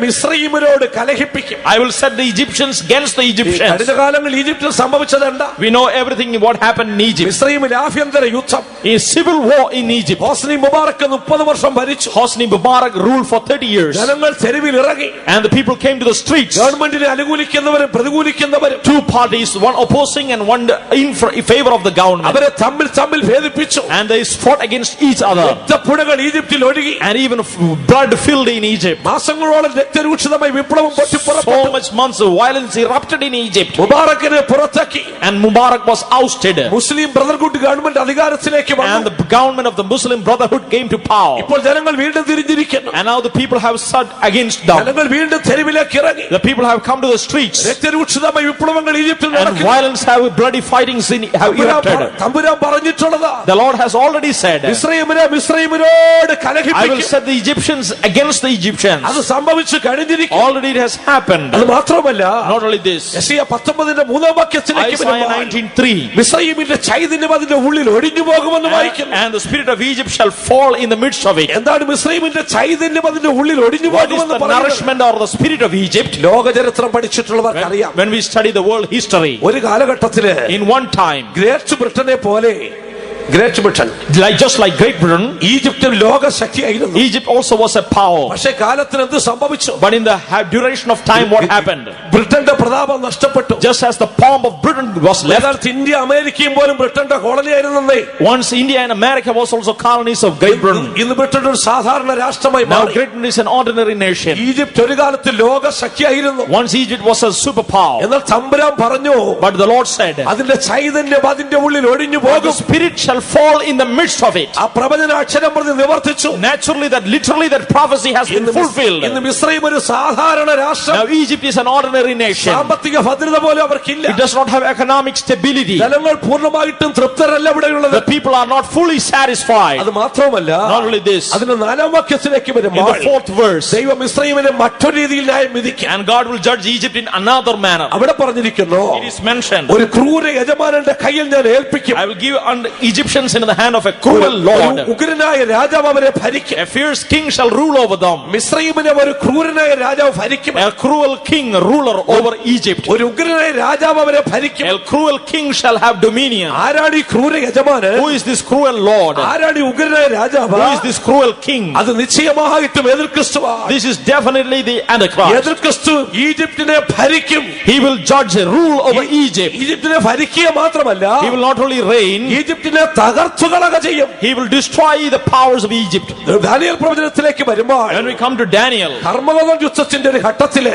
മിസ്രയീമിനോട് കലഹിപ്പിക്കും. I will set the Egyptians against the Egyptians. കഴിഞ്ഞ കാലങ്ങളിൽ ഈജിപ്തിൽ സംഭവിച്ചത് എന്താ? We know everything what happened in Egypt. മിസ്രയീമിൽ ആഭ്യന്തര യുദ്ധം. A civil war in Egypt. Hosni Mubarak 30 വർഷം ഭരിച്ചു. Hosni Mubarak ruled for 30 40 years. ജനങ്ങൾ തെരുവിൽ ഇറങ്ങി. And the people came to the streets. ഗവൺമെന്റിനെ അനുകൂലിക്കുന്നവരും പ്രതികൂലിക്കുന്നവരും. Two parties, one opposing and one in favor of the government. അവരെ തമ്മിൽ ഭേദിപ്പിച്ചു. And they fought against each other. രക്തപ്പുഴകൾ ഈജിപ്തിൽ ഒഴുകി. And even blood filled in Egypt. മാസങ്ങളോളം രക്തരൂക്ഷിതമായി വിപ്ലവം പൊട്ടിപ്പുറപ്പെട്ടു. So much months of violence erupted in Egypt. മുബാറക്കിനെ പുറത്താക്കി. And Mubarak was ousted. Muslim Brotherhood government അധികാരത്തിലേക്ക് വന്നു. And the government of the Muslim Brotherhood came to power. ഇപ്പോൾ ജനങ്ങൾ വീണ്ടും തിരിഞ്ഞിരിക്കുന്നു. And now the people have stood against them. ജനങ്ങൾ വീണ്ടും തെരുവിലേക്ക് ഇറങ്ങി. The people have come to the streets. രക്തരൂക്ഷിതമായ വിപ്ലവങ്ങൾ ഈജിപ്തിൽ And നടക്കുന്നു. violence have bloody fightings have erupted. തമ്പുരാൻ പറഞ്ഞിട്ടുള്ളത്. The Lord has already said, മിസ്രയീമിനോട് I will കലഹിപ്പിക്കും. set the Egyptians against the Egyptians. അത് സംഭവിച്ചു കഴിഞ്ഞിരിക്കുന്നു. Already it has happened. അത് മാത്രമല്ല, Not only this, യെശയ്യാ 19 മൂന്നാം വാക്യത്തിലേക്ക് Isaiah വരുമ്പോൾ 19:3, മിസ്രയീമിന്റെ ചൈതന്യം അതിന്റെ ഉള്ളിൽ ഒഴിഞ്ഞു പോകുമെന്ന് വായിക്കുന്നു. and the spirit of Egypt shall fall in the midst of it. എന്താണ് മിസ്രയീമിന്റെ ചൈതന്യം അതിന്റെ ഉള്ളിൽ ഒഴിഞ്ഞു What is പോകുമെന്ന് the പറയുന്നത്? nourishment or the spirit of Egypt? ലോകചരിത്രം പഠിച്ചിട്ടുള്ളവർക്ക് അറിയാം. When we study the world history, ഒരു കാലഘട്ടത്തില് in one time, ഗ്രേറ്റ് ബ്രിട്ടനെ പോലെ great Britain just like Great Britain, ഈജിപ്തും ലോകശക്തിയായിരുന്നു. Egypt also was a power. പക്ഷേ കാലത്തിന് എന്ത് സംഭവിച്ചു? But in the duration of time, what happened? ബ്രിട്ടന്റെ പ്രതാപം നഷ്ടപ്പെട്ടു. Just as the pomp of Britain was left, യഥാർത്ഥ India അമേരിക്കയും പോലും ബ്രിട്ടന്റെ കോളനിയായിരുന്നേ. once India and America was also colonies of Great Britain. ഇന്ന് ബ്രിട്ടൻ ഒരു സാധാരണ രാഷ്ട്രമായി Now മാറി. Great Britain is an ordinary nation. Egypt ഒരു കാലത്ത് ലോകശക്തിയായിരുന്നു. Once Egypt was a superpower. എന്നാൽ തമ്പുരാൻ പറഞ്ഞു, But the Lord said, അതിന്റെ ചൈതന്യം അതിന്റെ ഉള്ളിൽ ഒഴിഞ്ഞു the പോകും. spirit shall fall in the midst of it. ആ പ്രവചന അക്ഷരം പ്രതി നിവർത്തിച്ചു. Naturally, literally that prophecy has been fulfilled. ഇന്ന് മിസ്രയീം ഒരു സാധാരണ രാഷ്ട്രം. Now Egypt is an ordinary nation. സാമ്പത്തിക ഭദ്രത പോലും അവർക്കില്ല. It does not have economic stability. ജനങ്ങൾ പൂർണ്ണമായിട്ടും തൃപ്തരല്ല ഇവിടെയുള്ളത്. The people are not fully satisfied. അത് മാത്രമല്ല, Not only this, അതിന്റെ 4-ാം വാക്യത്തിലേക്ക് in വരുമ്പോൾ the 4th verse, ദൈവം മിസ്രയീമിനെ മറ്റൊരു രീതിയിൽ ന്യായം വിധിക്കും. and God will judge Egypt in another manner. അവിടെ പറഞ്ഞിരിക്കുന്നു, It is mentioned, ഒരു ക്രൂര യജമാനന്റെ കയ്യിൽ ഞാൻ ഏൽപ്പിക്കും. I will give unto Egyptians into the hand of a cruel Lord. ഒരു ഉഗ്രനായ രാജാവ് അവരെ ഭരിക്കും. A fierce king shall rule over them. മിസ്രയീമിനെ ഒരു ക്രൂരനായ രാജാവ് ഭരിക്കും. A cruel king, ruler over Egypt. ഒരു ഉഗ്രനായ രാജാവ് അവരെ ഭരിക്കും. A cruel king shall have dominion. ആരാണ് ഈ ക്രൂര യജമാനൻ? Who is this cruel Lord? ആരാണ് ഈ ഉഗ്രനായ രാജാവ്? Who is this cruel king? അത് നിശ്ചയമായിട്ടും എതിർക്രിസ്തുവാണ്. This is definitely the Antichrist. എതിർക്രിസ്തു ഈജിപ്തിനെ ഭരിക്കും. He will judge, rule over Egypt. ഈജിപ്തിനെ ഭരിക്കുക മാത്രമല്ല, He will not only reign, ഈജിപ്തിനെ തകർത്തുകളക ചെയ്യും. he will destroy the powers of Egypt. Daniel പ്രവചനത്തിലേക്ക് വരുമ്പോൾ When we come to Daniel, ഹർമഗദോൻ യുദ്ധത്തിന്റെ ഒരു ഘട്ടത്തില്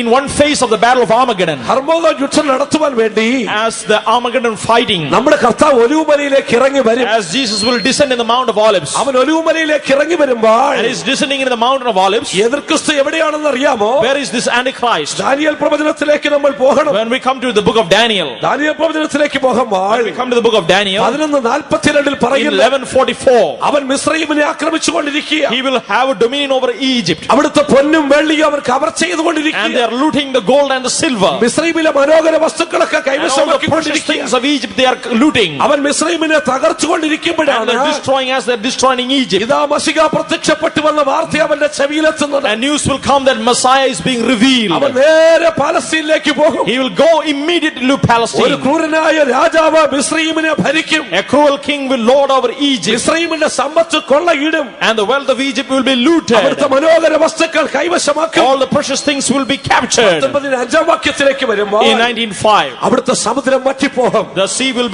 in one phase of the battle of Armageddon, ഹർമഗദോൻ യുദ്ധം നടത്തുവാൻ വേണ്ടി as the Armageddon fighting, നമ്മുടെ കർത്താവ് ഒലിവുമലയിലേക്ക് ഇറങ്ങി വരും. as Jesus will descend in the Mount of Olives, അവൻ ഒലിവുമലയിലേക്ക് ഇറങ്ങി വരുമ്പോൾ and is descending in the mountain of Olives, എതിർക്രിസ്തു എവിടെയാണെന്ന് അറിയാമോ? where is this Antichrist? Daniel പ്രവചനത്തിലേക്ക് നമ്മൾ പോകണം. When we come to the book of Daniel, Daniel പ്രവചനത്തിലേക്ക് പോകുമ്പോൾ when we come to the book of Daniel, 11:42 in പറയുന്നു, 1144, അവൻ മിസ്രയീമിനെ ആക്രമിച്ചുകൊണ്ടിരിക്കുക. he will have a dominion over Egypt, അവിടുത്തെ പൊന്നും വെള്ളിയും അവർ കവർ and ചെയ്തുകൊണ്ടിരിക്കുക. they are looting the gold and the silver, മിസ്രയീമിലെ മനോഹര വസ്തുക്കളൊക്കെ and all the precious കൈവശമാക്കിക്കൊണ്ടിരിക്കുക. things of Egypt they are looting, അവൻ മിസ്രയീമിനെ and തകർച്ചുകൊണ്ടിരിക്കുമ്പോഴാണ് they're destroying as they're destroying Egypt. ഇതാ മശിക പ്രത്യക്ഷപ്പെട്ടു വന്ന വാർത്ത അവന്റെ ചെവിയിലെത്തുന്നത്. And news will come that Messiah is being revealed. അവൻ നേരെ പാലസ്തീനിലേക്ക് പോകും. He will go immediately to ഒരു Palestine. ക്രൂരനായ രാജാവ് മിസ്രയീമിനെ ഭരിക്കും. A cruel king will lord over Egypt, മിസ്രയീമിന്റെ Sampath കൊള്ളയിടും. and the wealth of Egypt will be looted. അവിടുത്തെ മനോഹര വസ്തുക്കൾ കൈവശമാക്കും. All the precious things will be captured. 19-ാം വാക്യത്തിലേക്ക് വരുമ്പോൾ In 1905, അവിടുത്തെ സമുദ്രം വറ്റിപ്പോകും. the sea will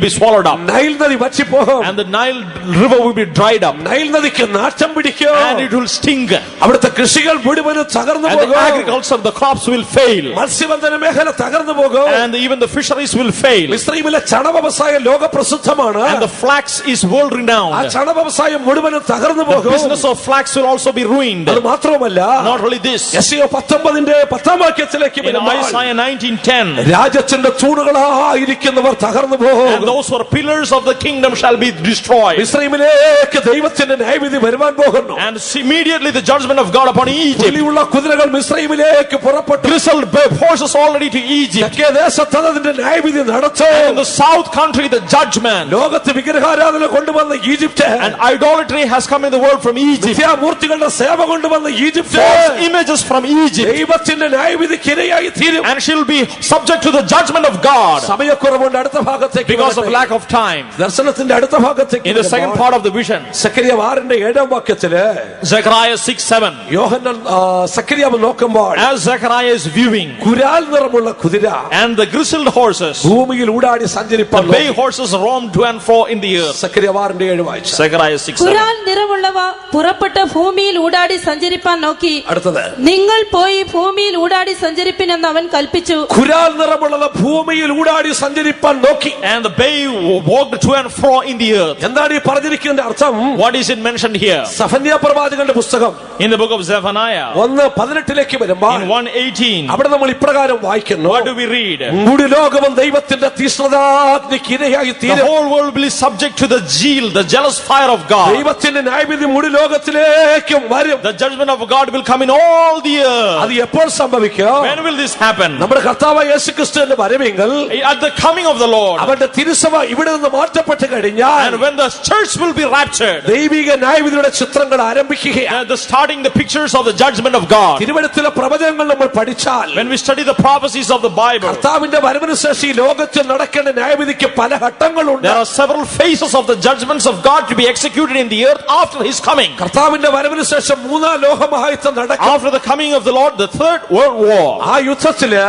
be swallowed up, Nile നദി വറ്റിപ്പോകും. and the Nile river will be dried up, Nile നദിക്ക് നാറ്റം പിടിക്കും. and it will stink, അവിടുത്തെ കൃഷികൾ മുഴുവനും തകർന്നു and the പോകും. agriculture, the crops will fail, മത്സ്യബന്ധന മേഖല തകർന്നു പോകും. and even the fisheries will fail, മിസ്രയീമിലെ ചണ വ്യവസായം ലോകപ്രസിദ്ധമാണ്. and the flax is world ആ renowned. ചണ വ്യവസായം മുഴുവനും തകർന്നു The പോകും. business of flax will also be ruined. അത് മാത്രമല്ല, Not only this, യെശയ്യാ 19-10 വാക്യത്തിലേക്ക് in വരുമ്പോൾ Isaiah 19:10, രാജ്യത്തിന്റെ തൂണുകളായിരിക്കുന്നവർ തകർന്നു and പോകും. those who are pillars of the kingdom shall be destroyed. മിസ്രയീമിലേക്ക് ദൈവത്തിന്റെ ന്യായവിധി വരുവാൻ പോകുന്നു. And immediately the judgment of God upon Egypt. പുലിയുള്ള കുതിരകൾ മിസ്രയീമിലേക്ക് പുറപ്പെട്ടു. Grizzled horses already to Egypt. തെക്കേ ദേശത്ത് അതിന്റെ ന്യായവിധി And in നടത്തും. the south country the judgment. ലോകത്ത് വിഗ്രഹാരാധന കൊണ്ടുവന്ന Egypt, And idolatry has come in the world from Egypt. മിഥ്യാമൂർത്തികളുടെ സേവ കൊണ്ടുവന്ന Egypt, False images from Egypt. ദൈവത്തിന്റെ ന്യായവിധി ന്യായവിധിക്ക് ഇരയായി തീരും. And she'll be subject to the judgment of God സമയക്കുറവുണ്ട്. അടുത്ത ഭാഗത്തേക്ക് because of lack of time. ദർശനത്തിന്റെ അടുത്ത ഭാഗത്തേക്ക് In the second part of the vision, സക്കറിയാവ് 6:7 Zechariah 6:7, യോഹന്നാൻ സക്കറിയാവ് നോക്കുമ്പോൾ as Zechariah is viewing, കുരാൽ നിറമുള്ള കുതിര and the grizzled horses, ഭൂമിയിൽ ഊടാടി the സഞ്ചരിപ്പാൻ bay horses roam to and fro in the earth. സക്കറിയാവ് 6:7 വായിച്ചു. Zechariah 6:7. കുരാൽ നിറമുള്ളവ പുറപ്പെട്ട് ഭൂമിയിൽ ഊടാടി സഞ്ചരിപ്പാൻ നോക്കി അടുത്തത് നിങ്ങൾ പോയി ഭൂമിയിൽ ഊടാടി സഞ്ചരിപ്പിനെന്ന് അവൻ കൽപ്പിച്ചു. കുരാൽ നിറമുള്ളത് ഭൂമിയിൽ ഊടാടി സഞ്ചരിപ്പാൻ നോക്കി. And the bay walked to and fro in the earth. എന്താണ് ഈ പറഞ്ഞിരിക്കുന്നതിന്റെ അർത്ഥം? What is it mentioned here? സഫന്യാ പ്രവാചകന്റെ പുസ്തകം In the book of Zephaniah, 1:18 വരുമ്പോൾ in 1:18, അവിടെ നമ്മൾ ഇപ്രകാരം വായിക്കുന്നു. what do we read? മുഴു ലോകവും ദൈവത്തിന്റെ തീഷ്ണതാഗ്നിക്ക് ഇരയായി The തീരും. whole world will be subject to the zeal, the jealous fire of God. ദൈവത്തിന്റെ ന്യായവിധി മുഴു ലോകത്തിലേക്കും വരും. The judgment of God will come in all the അത് earth. എപ്പോൾ സംഭവിക്കും? When will this happen? നമ്മുടെ കർത്താവായ യേശുക്രിസ്തുവിന്റെ വരവെങ്കിൽ At the coming of the Lord. അവന്റെ തിരുസഭ ഇവിടെ നിന്ന് മാറ്റപ്പെട്ട് കഴിഞ്ഞാൽ And when the church will be raptured, ദൈവിക ന്യായവിധിയുടെ ചിത്രങ്ങൾ ആരംഭിക്കുകയാണ്. the starting the pictures of the judgment of God. തിരുവചനത്തിലെ പ്രവചനങ്ങൾ നമ്മൾ പഠിച്ചാൽ When we study the prophecies of the Bible, കർത്താവിന്റെ വരവിന് ശേഷം ഈ ലോകത്തിൽ നടക്കേണ്ട ന്യായവിധിക്ക് പല ഘട്ടങ്ങളുണ്ട്. there are several phases of the judgments of God to be executed in the earth after his coming. കർത്താവിന്റെ വരവിന് ശേഷം മൂന്നാം ലോകമഹായുദ്ധം നടക്കും. After the coming of the Lord, the third world war. ആ യുദ്ധത്തില്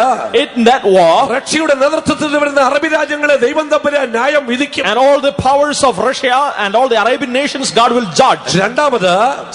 In that war, റഷ്യയുടെ നേതൃത്വത്തിൽ വരുന്ന അറബി രാജ്യങ്ങളെ ദൈവം തമ്പുരാൻ ന്യായം വിധിക്കും. and all the powers of Russia and all the Arabian nations God will judge. രണ്ടാമത്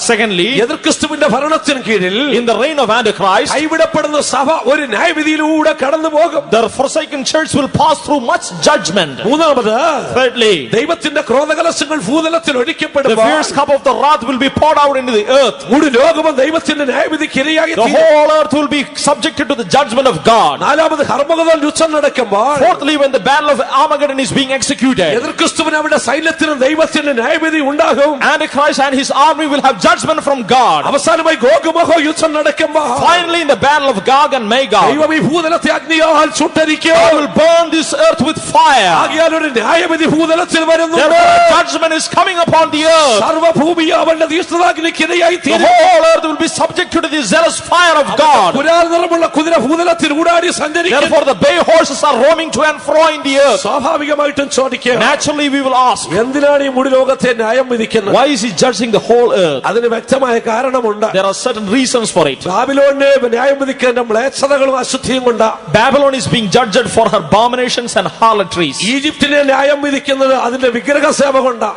Secondly, എതിർ ക്രിസ്തുവിന്റെ ഭരണത്തിന് കീഴിൽ in the reign of Antichrist, കൈവിടപ്പെടുന്ന സഭ ഒരു ന്യായവിധിയിലൂടെ കടന്നു പോകും. the forsaken church will pass through much judgment. മൂന്നാമത് Thirdly, ദൈവത്തിന്റെ ക്രോധകലശങ്ങൾ ഭൂതലത്തിൽ the ഒഴിക്കപ്പെടുമ്പോൾ fierce cup of the wrath will be poured out into the earth. മുഴു ലോകവും ദൈവത്തിന്റെ ന്യായവിധിക്ക് ഇരയായി The തീരും. whole earth will be subjected to the judgment of God. നാലാമത് ഹർമഗദോൻ യുദ്ധം നടക്കുമ്പോൾ Fourthly, when the battle of Armageddon is being executed, എതിർ ക്രിസ്തുവിന് അവിടെ സൈന്യത്തിനും ദൈവത്തിന്റെ ന്യായവിധി ഉണ്ടാകും. Antichrist and his army will have judgment from God. അവസാനമായി ഗോഗമഹോ യുദ്ധം നടക്കുമ്പോൾ Finally, in the battle of Gog and Magog, ദൈവം ഈ ഭൂതലത്തെ അഗ്നിയാൽ ചുട്ടരിക്കും. God will burn this earth with fire. ആകയാൽ ഒരു ന്യായവിധി ഭൂതലത്തിൽ വരുന്നു. Therefore, judgment is coming upon the earth. സർവ്വഭൂമി അവന്റെ തീഷ്ണതാഗ്നിക്ക് ഇരയായി The തീരും. whole earth will be subjected to the zealous fire of God. കുരാൽ നിറമുള്ള കുതിര ഭൂതലത്തിൽ ഊടാടി സഞ്ചരിക്കും. Therefore, the bay horses are roaming to and fro in the earth. സ്വാഭാവികമായിട്ടും ചോദിക്കുക, Naturally, we will ask, എന്തിനാണ് ഈ മുഴു ലോകത്തെ ന്യായം വിധിക്കുന്നത്? why is he judging the whole earth? അതിന് വ്യക്തമായ കാരണമുണ്ട്. There are certain reasons for it. ബാബിലോണിനെ ന്യായം വിധിക്കേണ്ട മ്ലേച്ഛതകളും അശുദ്ധിയും കൊണ്ട് Babylon is being judged for her abominations and harlotries. ഈജിപ്തിനെ ന്യായം വിധിക്കുന്നത് അതിന്റെ വിഗ്രഹ സേവ കൊണ്ട്.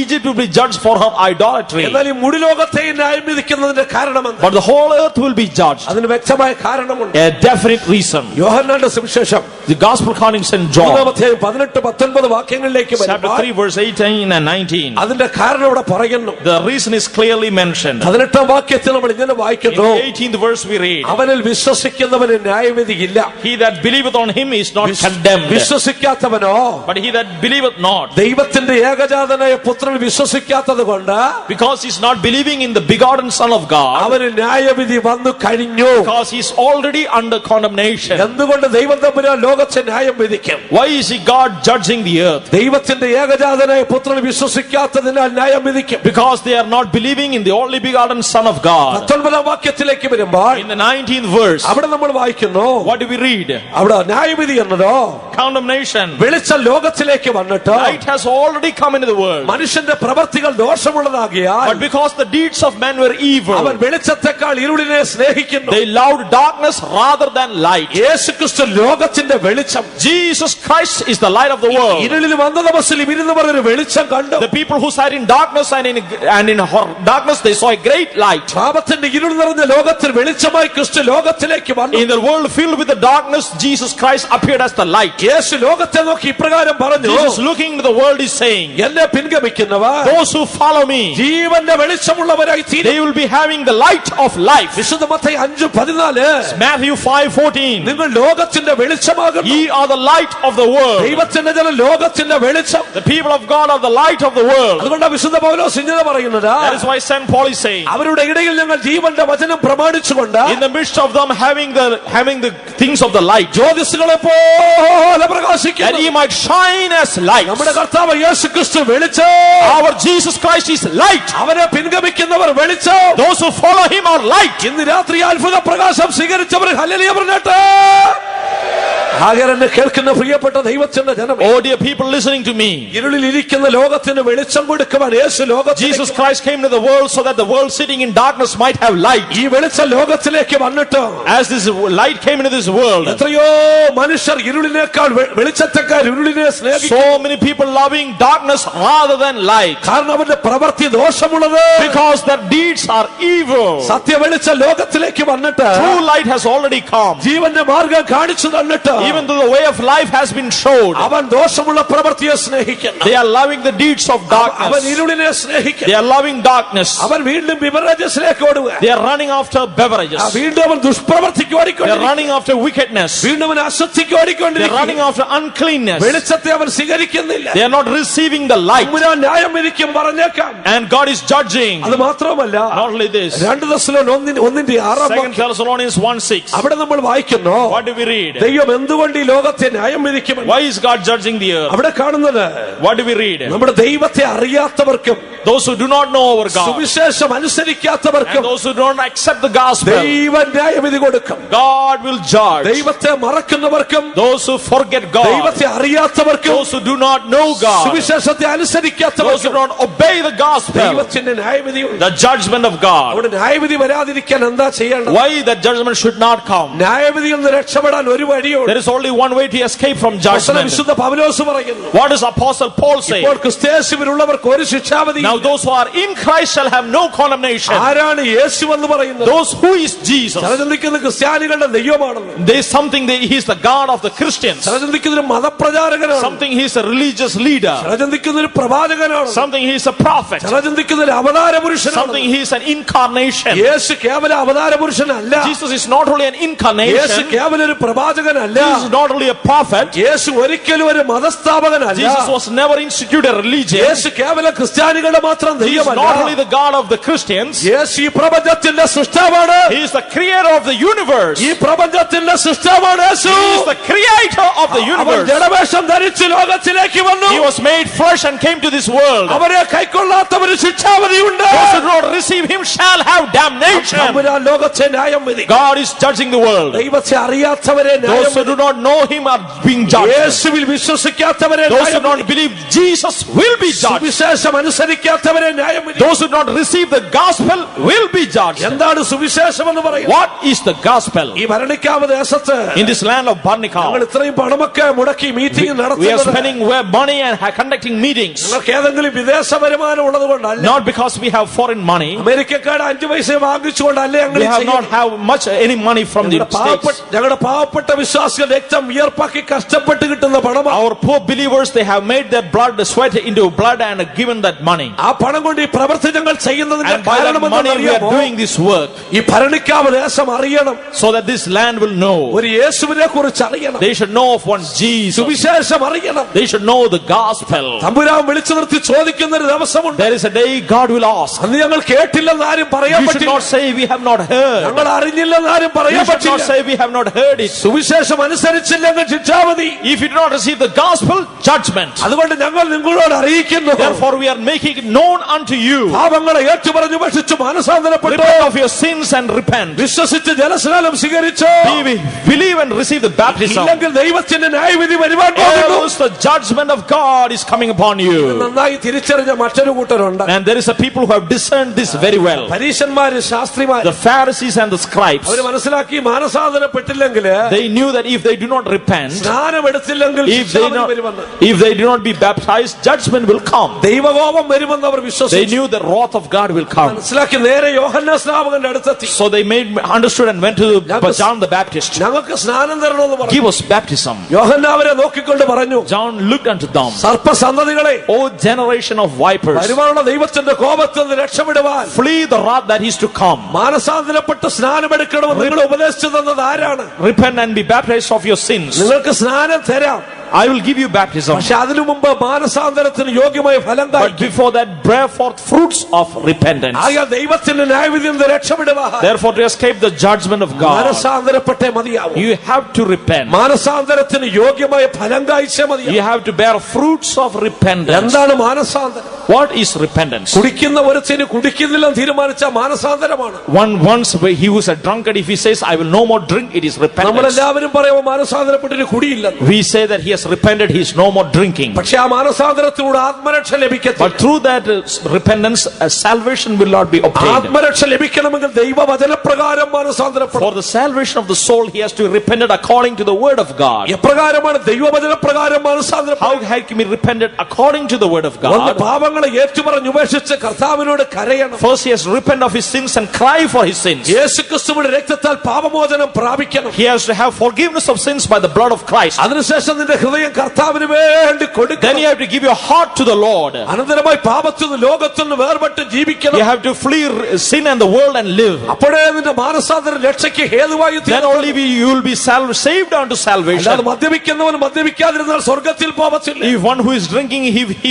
Egypt will be judged for her idolatry. എന്നാൽ ഈ മുഴു ലോകത്തെ ന്യായം വിധിക്കുന്നതിന്റെ കാരണമെന്ന് But the whole earth will be judged. അതിന് വ്യക്തമായ കാരണമുണ്ട്. A definite reason. യോഹന്നാന്റെ സുവിശേഷം The gospel according to St. John, 3:18-19 വാക്യങ്ങളിലേക്ക് chapter വരുമ്പോൾ 3, verse 18 and 19. അതിന്റെ കാരണം ഇവിടെ പറയുന്നു. The reason is clearly mentioned. 18 വാക്യത്തിൽ നമ്മൾ ഇങ്ങനെ In വായിക്കുന്നു, the 18th verse we read, അവനിൽ വിശ്വസിക്കുന്നവന് ന്യായവിധിയില്ല. he that believeth on him is not condemned, വിശ്വസിക്കാത്തവനോ but he that believeth not, ദൈവത്തിന്റെ ഏകജാതനായ പുത്രൻ വിശ്വസിക്കാത്തത് കൊണ്ട് because he is not believing in the begotten Son of God, അവന് ന്യായവിധി വന്നു കഴിഞ്ഞു. because he is already under condemnation. എന്തുകൊണ്ട് ദൈവം തമ്പുരാൻ ലോകത്തെ ന്യായം വിധിക്കും? Why is he God judging the earth? ദൈവത്തിന്റെ ഏകജാതനായ പുത്രൻ വിശ്വസിക്കാത്തതിനാൽ ന്യായം വിധിക്കും. Because they are not believing in the only begotten Son of God. 19 വാക്യത്തിലേക്ക് വരുമ്പോൾ In the 19th verse, അവിടെ നമ്മൾ വായിക്കുന്നു, what do we read? അവിടെ ന്യായവിധി എന്നതോ Condemnation. വെളിച്ചം ലോകത്തിലേക്ക് വന്നിട്ട് Light has already come into the world, മനുഷ്യന്റെ പ്രവർത്തികൾ ദോഷമുള്ളതാകിയാൽ but because the deeds of men were evil, അവൻ വെളിച്ചത്തെക്കാൾ ഇരുളിനെ സ്നേഹിക്കുന്നു. they loved darkness rather than light. യേശുക്രിസ്തു ലോകത്തിന്റെ വെളിച്ചം. Jesus Christ is the light of the world. ഇരുളിലും അന്ധതമസ്സിലും ഇരുന്നവർ ഒരു വെളിച്ചം കണ്ടു. The people who sat in darkness and in darkness, they saw a great light. പാപത്തിന്റെ ഇരുൾ നിറഞ്ഞ ലോകത്തിൽ വെളിച്ചമായി ക്രിസ്തു ലോകത്തിലേക്ക് വന്നു. In the world filled with the darkness, Jesus Christ appeared as the light. യേശു ലോകത്തെ നോക്കി ഇപ്രകാരം പറഞ്ഞു, Jesus looking into the world is saying, എന്നെ പിൻഗമിക്കുന്നവർ those who follow me, ജീവന്റെ വെളിച്ചമുള്ളവരായി തീരും. they will be having the light of life. വിശുദ്ധ Mathai 5:14 Matthew 5:14, നിങ്ങൾ ലോകത്തിന്റെ വെളിച്ചമാകുന്നു. ye are the light of the world. ദൈവത്തിന്റെ ജനം ലോകത്തിന്റെ വെളിച്ചം. The people of God are the light of the world. അതുകൊണ്ട് വിശുദ്ധ പൗലോസ് ഇങ്ങനെ പറയുന്നത്, That is why St. Paul is saying, അവരുടെ ഇടയിൽ ഞങ്ങൾ ജീവന്റെ വചനം പ്രമാണിച്ചുകൊണ്ട് in the midst of them having the things of the light, ജ്യോതിസുകളെ പോലെ പ്രകാശിക്കുന്നു. പ്രകാശിക്കുന്നു. that he might shine as light. നമ്മുടെ കർത്താവ് യേശു ക്രിസ്തു വെളിച്ചം. Our Jesus Christ is light. അവനെ പിൻഗമിക്കുന്നവർ വെളിച്ചം. Those who follow him are light. ഇന്ന് രാത്രി അത്ഭുത പ്രകാശം സ്വീകരിച്ചവർ ഹല്ലേലൂയ പറഞ്ഞിട്ട്. ആകെന്നെ കേൾക്കുന്ന പ്രിയപ്പെട്ട ദൈവത്തിന്റെ ജനം, Oh dear people listening to me, ഇരുളിൽ ഇരിക്കുന്ന ലോകത്തിന് വെളിച്ചം കൊടുക്കുവാൻ യേശു ലോകത്തിൽ Jesus Christ came to the world so that the world sitting in darkness might have light. ഈ വെളിച്ചം ലോകത്തിലേക്ക് വന്നിട്ട് As this light came into this world, എത്രയോ മനുഷ്യർ ഇരുളിനേക്കാൾ വെളിച്ചത്തെക്കാൾ ഇരുളിനെ സ്നേഹിക്കുന്നു. so many people loving darkness rather than light, കാരണം അവന്റെ പ്രവൃത്തി ദോഷമുള്ളത്. because their deeds are evil. സത്യ വെളിച്ചം ലോകത്തിലേക്ക് വന്നിട്ട് True light has already come. ജീവന്റെ മാർഗം കാണിച്ചു തന്നിട്ട് Even though the way of life has been showed, അവൻ ദോഷമുള്ള പ്രവൃത്തിയെ സ്നേഹിക്കുന്നു. they are loving the deeds of അവൻ darkness. ഇരുളിനെ സ്നേഹിക്കുന്നു. They are loving darkness. അവൻ വീണ്ടും ബിവറേജസിലേക്ക് ഓടുക. They are running after beverages. വീണ്ടും അവൻ ദുഷ്പ്രവൃത്തിക്ക് They are ഓടിക്കൊണ്ടിരിക്കുന്നു. running after wickedness. വീണ്ടും അവൻ അശുദ്ധിക്ക് They are ഓടിക്കൊണ്ടിരിക്കുന്നു. running after uncleanness. വെളിച്ചത്തെ അവൻ സ്വീകരിക്കുന്നില്ല. They are not receiving the light. തമ്പുരാൻ ന്യായം വിധിക്കും പറഞ്ഞേക്കാം. And God is judging. അത് മാത്രമല്ല, Not only this, 2 തെസ്സലോനിക്കർ 1:6 2 Thessalonians 1:6. അവിടെ നമ്മൾ വായിക്കുന്നു, What do we read? ദൈവം എന്തുകൊണ്ട് ഈ ലോകത്തെ ന്യായം വിധിക്കുമെന്ന്. Why is God judging the earth? അവിടെ കാണുന്നത്, What do we read? നമ്മുടെ ദൈവത്തെ അറിയാത്തവർക്കും Those who do not know our God, സുവിശേഷം and അനുസരിക്കാത്തവർക്കും those who don't accept the gospel, ദൈവം ന്യായവിധി കൊടുക്കും. God will judge. ദൈവത്തെ മറക്കുന്നവർക്കും Those who forget God, ദൈവത്തെ അറിയാത്തവർക്കും those who do not know God, സുവിശേഷത്തെ those who അനുസരിക്കാത്തവർക്കും don't obey the gospel, ദൈവത്തിന്റെ ന്യായവിധിയുണ്ട്. the judgment of God. അവിടെ ന്യായവിധി വരാതിരിക്കാൻ എന്താ ചെയ്യേണ്ടത്? Why that judgment should not come? ന്യായവിധിയിൽ നിന്ന് രക്ഷപ്പെടാൻ ഒരു വഴിയുണ്ട്. There is only one way to escape from judgment. വിശുദ്ധ പൗലോസ് പറയുന്നു, What does Apostle Paul say? ഇപ്പോൾ ക്രിസ്തുയേശുവിലുള്ളവർക്ക് ഒരു ശിക്ഷാവിധി. Now those who are in Christ shall have no condemnation. ആരാണ് യേശു എന്ന് പറയുന്നത്? Those who is Jesus. ചിലചിന്തിക്കുന്ന ക്രിസ്ത്യാനികളുടെ ദൈവമാണെന്ന്. There is something that he is the God of the Christians. ചിലചിന്തിക്കുന്ന ഒരു മതപ്രചാരകനാണ്. Something he is a religious leader. ചിലചിന്തിക്കുന്ന ഒരു പ്രവാചകനാണ്. Something he is a prophet. ചിലചിന്തിക്കുന്ന ഒരു അവതാര പുരുഷനാണ്. Something he is an incarnation. യേശു കേവല അവതാര പുരുഷനല്ല. Jesus is not only an Yeshu incarnation. കേവല ഒരു പ്രവാചകനല്ല. He is not only a prophet. യേശു ഒരിക്കലും ഒരു മതസ്ഥാപകനല്ല. Jesus was never instituted a religion. യേശു കേവല ക്രിസ്ത്യാനികളുടെ മാത്രം He is not ദൈവമല്ല. only the God of the Christians. യേശു ഈ പ്രപഞ്ചത്തിന്റെ സൃഷ്ടാവാണ്. He is the creator of the universe. ഈ പ്രപഞ്ചത്തിന്റെ സൃഷ്ടാവാണ് യേശു. He is the creator of the അവൻ universe. ജഡവേഷം ധരിച്ച് ലോകത്തിലേക്ക് വന്നു. He was made flesh and came to this world. അവരെ കൈക്കൊള്ളാത്തവര് ശിക്ഷാവിധിയുണ്ട്. Those who do not receive him shall have damnation. തമ്പുരാൻ ലോകത്തെ ന്യായം വിധിക്കും. God is judging the world. ദൈവത്തെ അറിയാത്തവരെ ന്യായം Those who do not know him are being judged. യേശുവിൽ വിശ്വസിക്കാത്തവരെ Those who ന്യായം don't believe Jesus will be judged. സുവിശേഷം അനുസരിക്കാത്തവരെ ന്യായം വിധിക്കും. Those who do not receive the gospel will be judged. എന്താണ് സുവിശേഷം എന്ന് പറയുന്നത്? What is the gospel? ഈ ഭരണിക്കാവ് ദേശത്ത് In this land of ഞങ്ങൾ Barnikal, ഇത്രയും പണമൊക്കെ മുടക്കി മീറ്റിംഗ് we are നടത്തുന്നത് spending money and conducting meetings. നിങ്ങൾക്ക് ഏതെങ്കിലും വിദേശ വരുമാനം ഉള്ളത് കൊണ്ടല്ല. Not because we have foreign money. അമേരിക്കക്കാട് 5 പൈസ വാങ്ങിച്ചുകൊണ്ടല്ലേ ഞങ്ങൾ We have not have much any money from the States. ഞങ്ങളുടെ പാവപ്പെട്ട വിശ്വാസികൾ രക്തം വിയർപ്പാക്കി കഷ്ടപ്പെട്ട് കിട്ടുന്ന പണം. Our poor believers, they have made their blood sweat into blood and given that money. ആ പണം കൊണ്ട് ഈ പ്രവൃത്തി ഞങ്ങൾ ചെയ്യുന്നതിന്റെ And by that money we are doing this work, ഈ ഭരണിക്കാവ് ദേശം അറിയണം. so that this land will know. ഒരു യേശുവിനെ കുറിച്ച് അറിയണം. They should know of one Jesus. സുവിശേഷം അറിയണം. They should know the gospel. തമ്പുരാൻ വിളിച്ചു നിർത്തി ചോദിക്കുന്ന ഒരു ദിവസമുണ്ട്. There is a day God will ask. അന്ന് ഞങ്ങൾ കേട്ടില്ലെന്ന് ആരും പറയാൻ You should പറ്റില്ല. not say we have not heard. ഞങ്ങൾ അറിഞ്ഞില്ലെന്ന് ആരും You പറയാൻ should not പറ്റില്ല. say we have not heard it. സുവിശേഷം അനുസരിച്ചില്ലെങ്കിൽ ശിക്ഷാവിധി. If you do not receive the gospel, judgment. അതുകൊണ്ട് ഞങ്ങൾ നിങ്ങളോട് അറിയിക്കുന്നു, Therefore we are making it known unto you. പാപങ്ങളെ ഏറ്റുപറഞ്ഞു ഭക്ഷിച്ചു മാനസാന്തരപ്പെട്ടു Repent of your sins and repent. വിശ്വസിച്ച് ജലസ്നാനം സ്വീകരിച്ചു. Believe and receive the baptism. ഇല്ലെങ്കിൽ ദൈവത്തിന്റെ ന്യായവിധി വരുവാൻ പോകുന്നു. Else the judgment of God is coming upon you. നന്നായി തിരിച്ചറിഞ്ഞ മറ്റൊരു കൂട്ടരുണ്ട്. And there is a people who have discerned this very well. പരീശന്മാര് ശാസ്ത്രിമാര് The Pharisees and the scribes. അവര് മനസ്സിലാക്കി മാനസാന്തരപ്പെട്ടില്ലെങ്കിൽ, They knew that if they do not repent, സ്നാനം എടുത്തില്ലെങ്കിൽ if they do not be baptized, judgment will come. ദൈവകോപം വരുമെന്ന് അവർ They വിശ്വസിച്ചു. knew the wrath of God will come. മനസ്സിലാക്കി നേരെ യോഹന്നാൻ സ്നാപകന്റെ അടുത്തെത്തി. So they understood and went to John the Baptist. ഞങ്ങൾക്ക് സ്നാനം തരണമെന്ന് പറഞ്ഞു. Give us baptism. യോഹന്നാൻ അവരെ നോക്കിക്കൊണ്ട് പറഞ്ഞു, John looked unto them. സർപ്പസന്തതികളെ, O generation of vipers, വരുവാനുള്ള ദൈവത്തിന്റെ കോപത്തിൽ നിന്ന് രക്ഷപ്പെടുവാൻ flee the wrath that is to come. മാനസാന്തരപ്പെട്ട് സ്നാനമെടുക്കണമെന്ന് നിങ്ങൾ ഉപദേശിച്ചു തന്നത് ആരാണ്? Repent and be baptized of your sins. നിങ്ങൾക്ക് സ്നാനം തരാം, I will give you baptism. പക്ഷെ അതിനു മുമ്പ് മാനസാന്തരത്തിന് യോഗ്യമായ ഫലം But കായ്ക്കും. before that, bear forth fruits of repentance. ആകയാൽ ദൈവത്തിന്റെ ന്യായവിധിയിൽ നിന്ന് രക്ഷപ്പെടുവാൻ Therefore, to escape the judgment of God, മാനസാന്തരപ്പെട്ടേ മതിയാവും. you have to repent. മാനസാന്തരത്തിന് യോഗ്യമായ ഫലം കായ്ച്ചേ മതിയാവും. You have to bear fruits of repentance. എന്താണ് മാനസാന്തരം? What is repentance? കുടിക്കുന്ന ഒരുത്തിന് കുടിക്കുന്നില്ലെന്ന് തീരുമാനിച്ച മാനസാന്തരമാണ്. Once he who is a drunkard, if he says, I will no more drink, it is repentance. നമ്മളെല്ലാവരും പറയുമ്പോൾ മാനസാന്തരപ്പെട്ടിട്ട് കുടിയില്ലെന്ന്. We say that he has repented, he is no more drinking. പക്ഷെ ആ മാനസാന്തരത്തിലൂടെ ആത്മരക്ഷ ലഭിക്കത്തില്ല. But through that repentance, salvation will not be obtained. ആത്മരക്ഷ ലഭിക്കണമെങ്കിൽ ദൈവവചനപ്രകാരം മാനസാന്തരപ്പെടണം. For the salvation of the soul, he has to repent according to the word of God. എപ്രകാരമാണ് ദൈവവചനപ്രകാരം മാനസാന്തരപ്പെടുക? How can we repent according to the word of ഒന്ന് God? പാപങ്ങളെ ഏറ്റുപറഞ്ഞ് ഉപേക്ഷിച്ച് കർത്താവിനോട് കരയണം. First, he has to repent of his sins and cry for his sins. യേശുക്രിസ്തുവിന്റെ രക്തത്താൽ പാപമോചനം പ്രാപിക്കണം. He has to have forgiveness of sins by the blood of Christ. അതിനുശേഷം നിന്റെ ഹൃദയം കർത്താവിന് വേണ്ടി Then കൊടുക്കണം. you have to give your heart to the Lord. അനന്തരമായി പാപത്തിൽ ലോകത്തിൽ വേർപെട്ട് ജീവിക്കണം. You have to flee sin and the world and live. അപ്പോഴേ നിന്റെ മാനസാന്തര രക്ഷയ്ക്ക് ഹേതുവായി Then only you will be saved unto salvation. അല്ലാതെ മദ്യപിക്കുന്നവൻ മദ്യപിക്കാതിരുന്നാൽ സ്വർഗ്ഗത്തിൽ പോകത്തില്ല. If one who is drinking,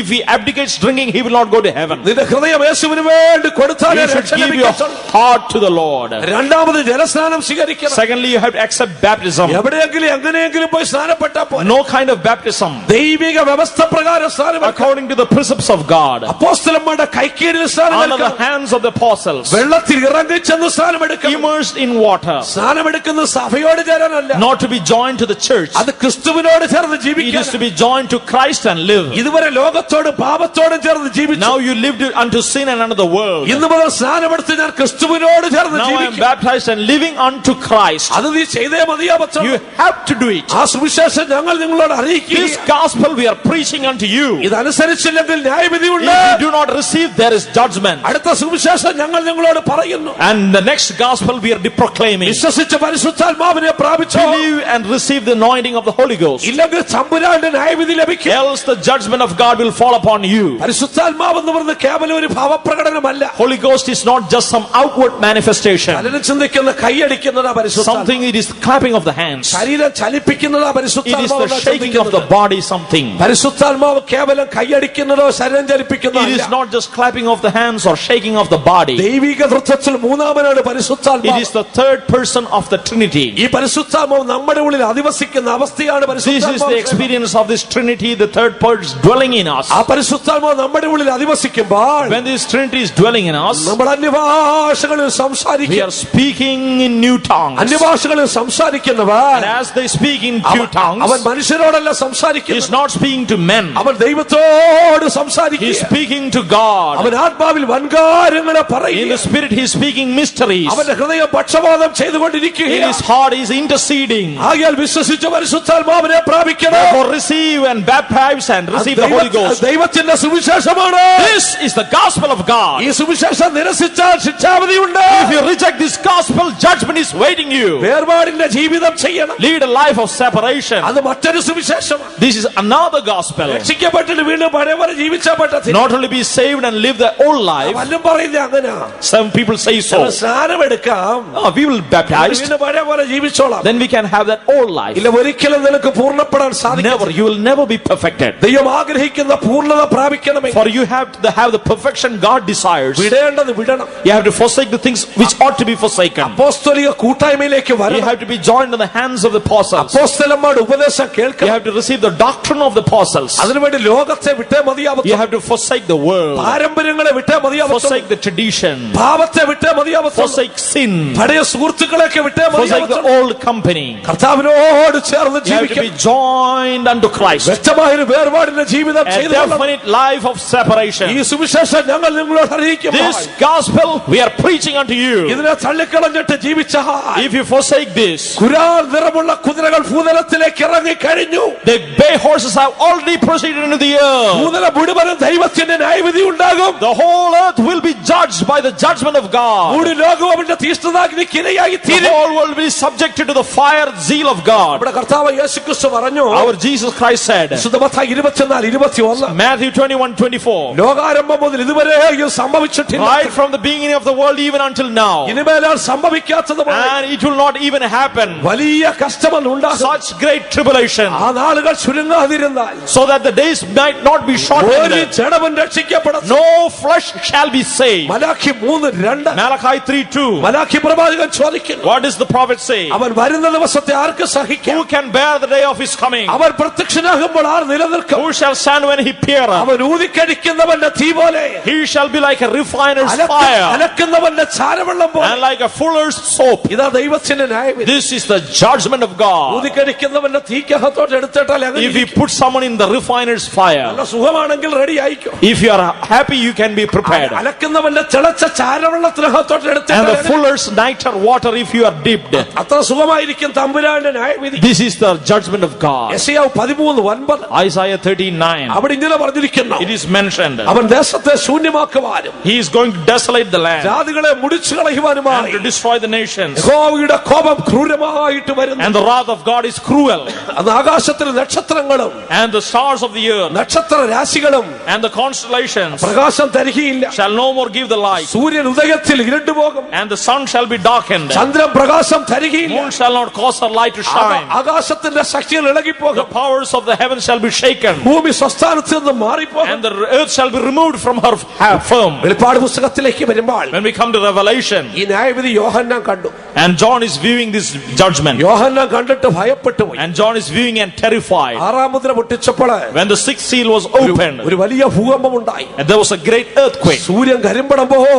if he abdicates drinking, he will not go to heaven. നിന്റെ ഹൃദയം യേശുവിന് വേണ്ടി കൊടുത്താലേ You should രക്ഷ give your ലഭിക്കത്തുള്ളൂ. heart to the Lord. രണ്ടാമത് ജലസ്നാനം സ്വീകരിക്കണം. Secondly, you have to accept baptism. എവിടെയെങ്കിലും എങ്ങനെയെങ്കിലും പോയി സ്നാനപ്പെട്ടാൽ പോരാ. No kind of baptism. ദൈവിക വ്യവസ്ഥ പ്രകാരം സ്നാനം According to the precepts of God. അപ്പോസ്തലന്മാരുടെ കൈക്കീഴിൽ സ്നാനം Under the എടുക്കണം. hands of the apostles. വെള്ളത്തിൽ ഇറങ്ങിച്ചെന്ന് സ്നാനം എടുക്കണം. Immersed in water. സ്നാനം എടുക്കുന്നത് സഭയോട് ചേരാനല്ല, Not to be joined to the church. അത് ക്രിസ്തുവിനോട് ചേർന്ന് It is ജീവിക്കാൻ. to be joined to Christ and live. ഇതുവരെ ലോകത്തോടും പാപത്തോടും ചേർന്ന് ജീവിച്ചു. Now you lived unto sin and unto the world. ഇന്ന് മുതൽ സ്നാനമെടുത്ത് ഞാൻ ക്രിസ്തുവിനോട് ചേർന്ന് Now I am ജീവിക്കും. baptized and living unto Christ. അത് നീ ചെയ്തേ മതിയാവത്തുള്ളൂ. You have to do it. ആ സുവിശേഷം ഞങ്ങൾ നിങ്ങളോട് അറിയിക്കുക. This gospel we are preaching unto you. ഇതനുസരിച്ചില്ലെങ്കിൽ ന്യായവിധിയുണ്ട്. If you do not receive, there is judgment. അടുത്ത സുവിശേഷം ഞങ്ങൾ നിങ്ങളോട് പറയുന്നു. And the next gospel we are proclaiming. വിശ്വസിച്ച് പരിശുദ്ധാത്മാവിനെ പ്രാപിച്ചോ. Believe and receive the anointing of the Holy Ghost. ഇല്ലെങ്കിൽ തമ്പുരാന്റെ ന്യായവിധി ലഭിക്കും. Else the judgment of God will fall upon you. പരിശുദ്ധാത്മാവ് എന്ന് പറയുന്നത് കേവലം ഒരു ഭാവപ്രകടനമല്ല. Holy Ghost is not just some outward manifestation. പലരും ചിന്തിക്കുന്ന കൈയടിക്കുന്നതാ പരിശുദ്ധാത്മാവ്. Something, it is clapping of the hands. ശരീരം ചലിപ്പിക്കുന്നതാ It is പരിശുദ്ധാത്മാവ്. the shaking of the body something. പരിശുദ്ധാത്മാവ് കേവലം കൈയടിക്കുന്നതോ ശരീരം ചലിപ്പിക്കുന്നതോ It is അല്ല. not just clapping of the hands or shaking of the body. ദൈവിക തൃത്വത്തിൽ മൂന്നാമനാണ് It പരിശുദ്ധാത്മാവ്. is the third person of the Trinity. ഈ പരിശുദ്ധാത്മാവ് നമ്മുടെ ഉള്ളിൽ അധിവസിക്കുന്ന അവസ്ഥയാണ് This is the പരിശുദ്ധാത്മാവ്. experience of this Trinity, the third person dwelling in us. ആ പരിശുദ്ധാത്മാവ് നമ്മുടെ ഉള്ളിൽ അധിവസിക്കുമ്പോൾ When this Trinity is dwelling in us, നമ്മൾ അന്യഭാഷകളിൽ we സംസാരിക്കും. are speaking in new tongues. അന്യഭാഷകളിൽ And സംസാരിക്കുന്നവർ as they speak in new അവൻ tongues, മനുഷ്യരോടല്ല he is സംസാരിക്കുന്നത്. not speaking to men. അവൻ ദൈവത്തോട് He is സംസാരിക്കുക. speaking to God. അവൻ ആത്മാവിൽ വൻകാര്യങ്ങളെ In the പറയുക. spirit, he is speaking mysteries. അവന്റെ ഹൃദയം പക്ഷപാതം In ചെയ്തുകൊണ്ടിരിക്കുകയാണ്. his heart, he is interceding. ആകയാൽ വിശ്വസിച്ച പരിശുദ്ധാത്മാവിനെ പ്രാപിക്കണം. Therefore, receive and baptize and receive the Holy Ghost. ദൈവത്തിന്റെ സുവിശേഷമാണ്. This is the gospel of God. ഈ സുവിശേഷം നിരസിച്ചാൽ ശിക്ഷാവിധിയുണ്ട്. If you reject this gospel, judgment is waiting you. വേർപാടിന്റെ ജീവിതം ചെയ്യണം. Lead a life of separation. അത് മറ്റൊരു സുവിശേഷമാണ്. This is another gospel. രക്ഷിക്കപ്പെട്ടിട്ട് വീണ്ടും പഴയ പോലെ ജീവിച്ചാൽ പറ്റത്തില്ല. Not only be saved and live the old life. വല്ലതും പറയുന്നത് അങ്ങനെയാ. Some people say so. സ്നാനം എടുക്കാം, Oh, we will baptize. വീണ്ടും പഴയ പോലെ ജീവിച്ചോളാം. Then we can have that old life. ഇല്ല, ഒരിക്കലും നിനക്ക് പൂർണ്ണപ്പെടാൻ സാധിക്കില്ല. Never. You will never be perfected. ദൈവം ആഗ്രഹിക്കുന്ന പൂർണ്ണത പ്രാപിക്കണമെങ്കിൽ For you have to have the perfection God desires. വിടേണ്ടത് വിടണം. You have to forsake the things which ought to be forsaken. അപ്പോസ്തലിക കൂട്ടായ്മയിലേക്ക് You വരണം. have to be joined in the hands of the apostles. അപ്പോസ്തലന്മാരുടെ ഉപദേശം You കേൾക്കണം. have to receive the doctrine of the apostles. അതിനുവേണ്ടി ലോകത്തെ വിട്ടേ You മതിയാവത്തുള്ളൂ. have to forsake the world. പാരമ്പര്യങ്ങളെ വിട്ടേ മതിയാവത്തുള്ളൂ. Forsake the tradition. പാപത്തെ വിട്ടേ മതിയാവത്തുള്ളൂ. Forsake sin. പഴയ സുഹൃത്തുക്കളൊക്കെ വിട്ടേ Forsake the മതിയാവത്തുള്ളൂ. old company. കർത്താവിനോട് ചേർന്ന് You have to be ജീവിക്കണം. joined unto Christ. വ്യക്തമായൊരു വേർപാടിന്റെ ജീവിതം A ചെയ്തുകൊള്ളണം. definite life of separation. ഈ സുവിശേഷം ഞങ്ങൾ നിങ്ങളോട് അറിയിക്കുമ്പോൾ This gospel we are preaching unto you. ഇതിനെ തള്ളിക്കളഞ്ഞിട്ട് ജീവിച്ച If you forsake this, കുരാൻ നിറമുള്ള കുതിരകൾ ഭൂതലത്തിലേക്ക് ഇറങ്ങി കഴിഞ്ഞു. the bay horses have already proceeded into the earth. ഭൂതല മുഴുവനും ദൈവത്തിന്റെ ന്യായവിധി ഉണ്ടാകും. The whole earth will be judged by the judgment of God. മുഴു ലോകവും അവന്റെ തീഷ്ണതാഗ്നിക്ക് ഇരയായി The തീരും. whole world will be subjected to the fire zeal of God. നമ്മുടെ കർത്താവ് യേശുക്രിസ്തു പറഞ്ഞു, Our Jesus Christ said, വിശുദ്ധ മത്തായി 24:21, Matthew 21:24, ലോകാരംഭം മുതൽ ഇതുവരെയും സംഭവിച്ചിട്ടില്ല, right from the beginning of the world even until now, ഇനിമേലാൽ സംഭവിക്കാത്തതുമായ and it will not even happen, വലിയ കഷ്ടമെന്ന് ഉണ്ടാകും. such great tribulation. ആ നാളുകൾ ചുരുങ്ങാതിരുന്നാൽ, so that the days might not be ഒരു shortened, ജഡവും രക്ഷിക്കപ്പെടും. no flesh shall be saved. Malachi 3:2 Malachi 3:2. Malachi പ്രവാചകൻ ചോദിക്കുന്നു, What does the prophet say? അവൻ വരുന്ന ദിവസത്തെ ആർക്ക് സഹിക്കാം? Who can bear the day of his coming? അവൻ പ്രത്യക്ഷനാകുമ്പോൾ ആർ നിലനിൽക്കും? Who shall stand when he appeareth? അവൻ ഊതിക്കടിക്കുന്നവന്റെ തീ പോലെ, He shall be like a refiner's fire, അലക്കുന്നവന്റെ ചാരവെള്ളം പോലെ. and like a fuller's soap. ഇതാ ദൈവത്തിന്റെ ന്യായവിധി. This is the judgment of God. ഊതിക്കടിക്കുന്നവന്റെ തീക്കകത്തോട്ട് എടുത്തിട്ടാൽ If you put someone in the refiner's fire, നല്ല സുഖമാണെങ്കിൽ ready ആയിക്കോ. if you are happy, you can be prepared. അലക്കുന്നവന്റെ തിളച്ച ചാരവെള്ളത്തിനകത്തോട്ട് And the എടുത്തിട്ട് fuller's nitre water, if you are dipped. അത്ര സുഖമായിരിക്കും തമ്പുരാന്റെ ന്യായവിധി. This is the judgment of God. യെശയ്യാവ് 13:9 Isaiah 13:9. അവിടെ ഇങ്ങനെ പറഞ്ഞിരിക്കുന്നു, It is mentioned. അവൻ ദേശത്തെ ശൂന്യമാക്കുവാനും He is going to desolate the land ജാതികളെ മുടിച്ചു കളയുവാനുമായി and to destroy the nations. യഹോവയുടെ കോപം ക്രൂരമായിട്ട് വരുന്നു. And the wrath of God is cruel. അന്ന് ആകാശത്തിലെ നക്ഷത്രങ്ങളും And the stars of the earth നക്ഷത്ര രാശികളും and the constellations പ്രകാശം തരികയില്ല. shall no more give the light. സൂര്യൻ ഉദയത്തിൽ ഇരുണ്ടുപോകും. And the sun shall be darkened. ചന്ദ്രൻ പ്രകാശം തരികയില്ല. Moon shall not cause her light to shine. ആകാശത്തിന്റെ ശക്തികൾ The ഇളകിപ്പോകും. powers of the heavens shall be shaken. ഭൂമി സ്വസ്ഥാനത്ത് നിന്ന് മാറിപ്പോകും. And the earth shall be removed from her firm. വെളിപ്പാട് പുസ്തകത്തിലേക്ക് വരുമ്പോൾ When we come to Revelation, ഈ ന്യായവിധി യോഹന്നാൻ കണ്ടു. and John is viewing this judgment, യോഹന്നാൻ കണ്ടിട്ട് ഭയപ്പെട്ടു പോയി. and John is viewing and terrified. ആറാം മുദ്ര പൊട്ടിച്ചപ്പോൾ When the sixth seal was opened, ഒരു വലിയ ഭൂകമ്പം ഉണ്ടായി. and there was a great earthquake, സൂര്യൻ കരിമ്പടം പോലെ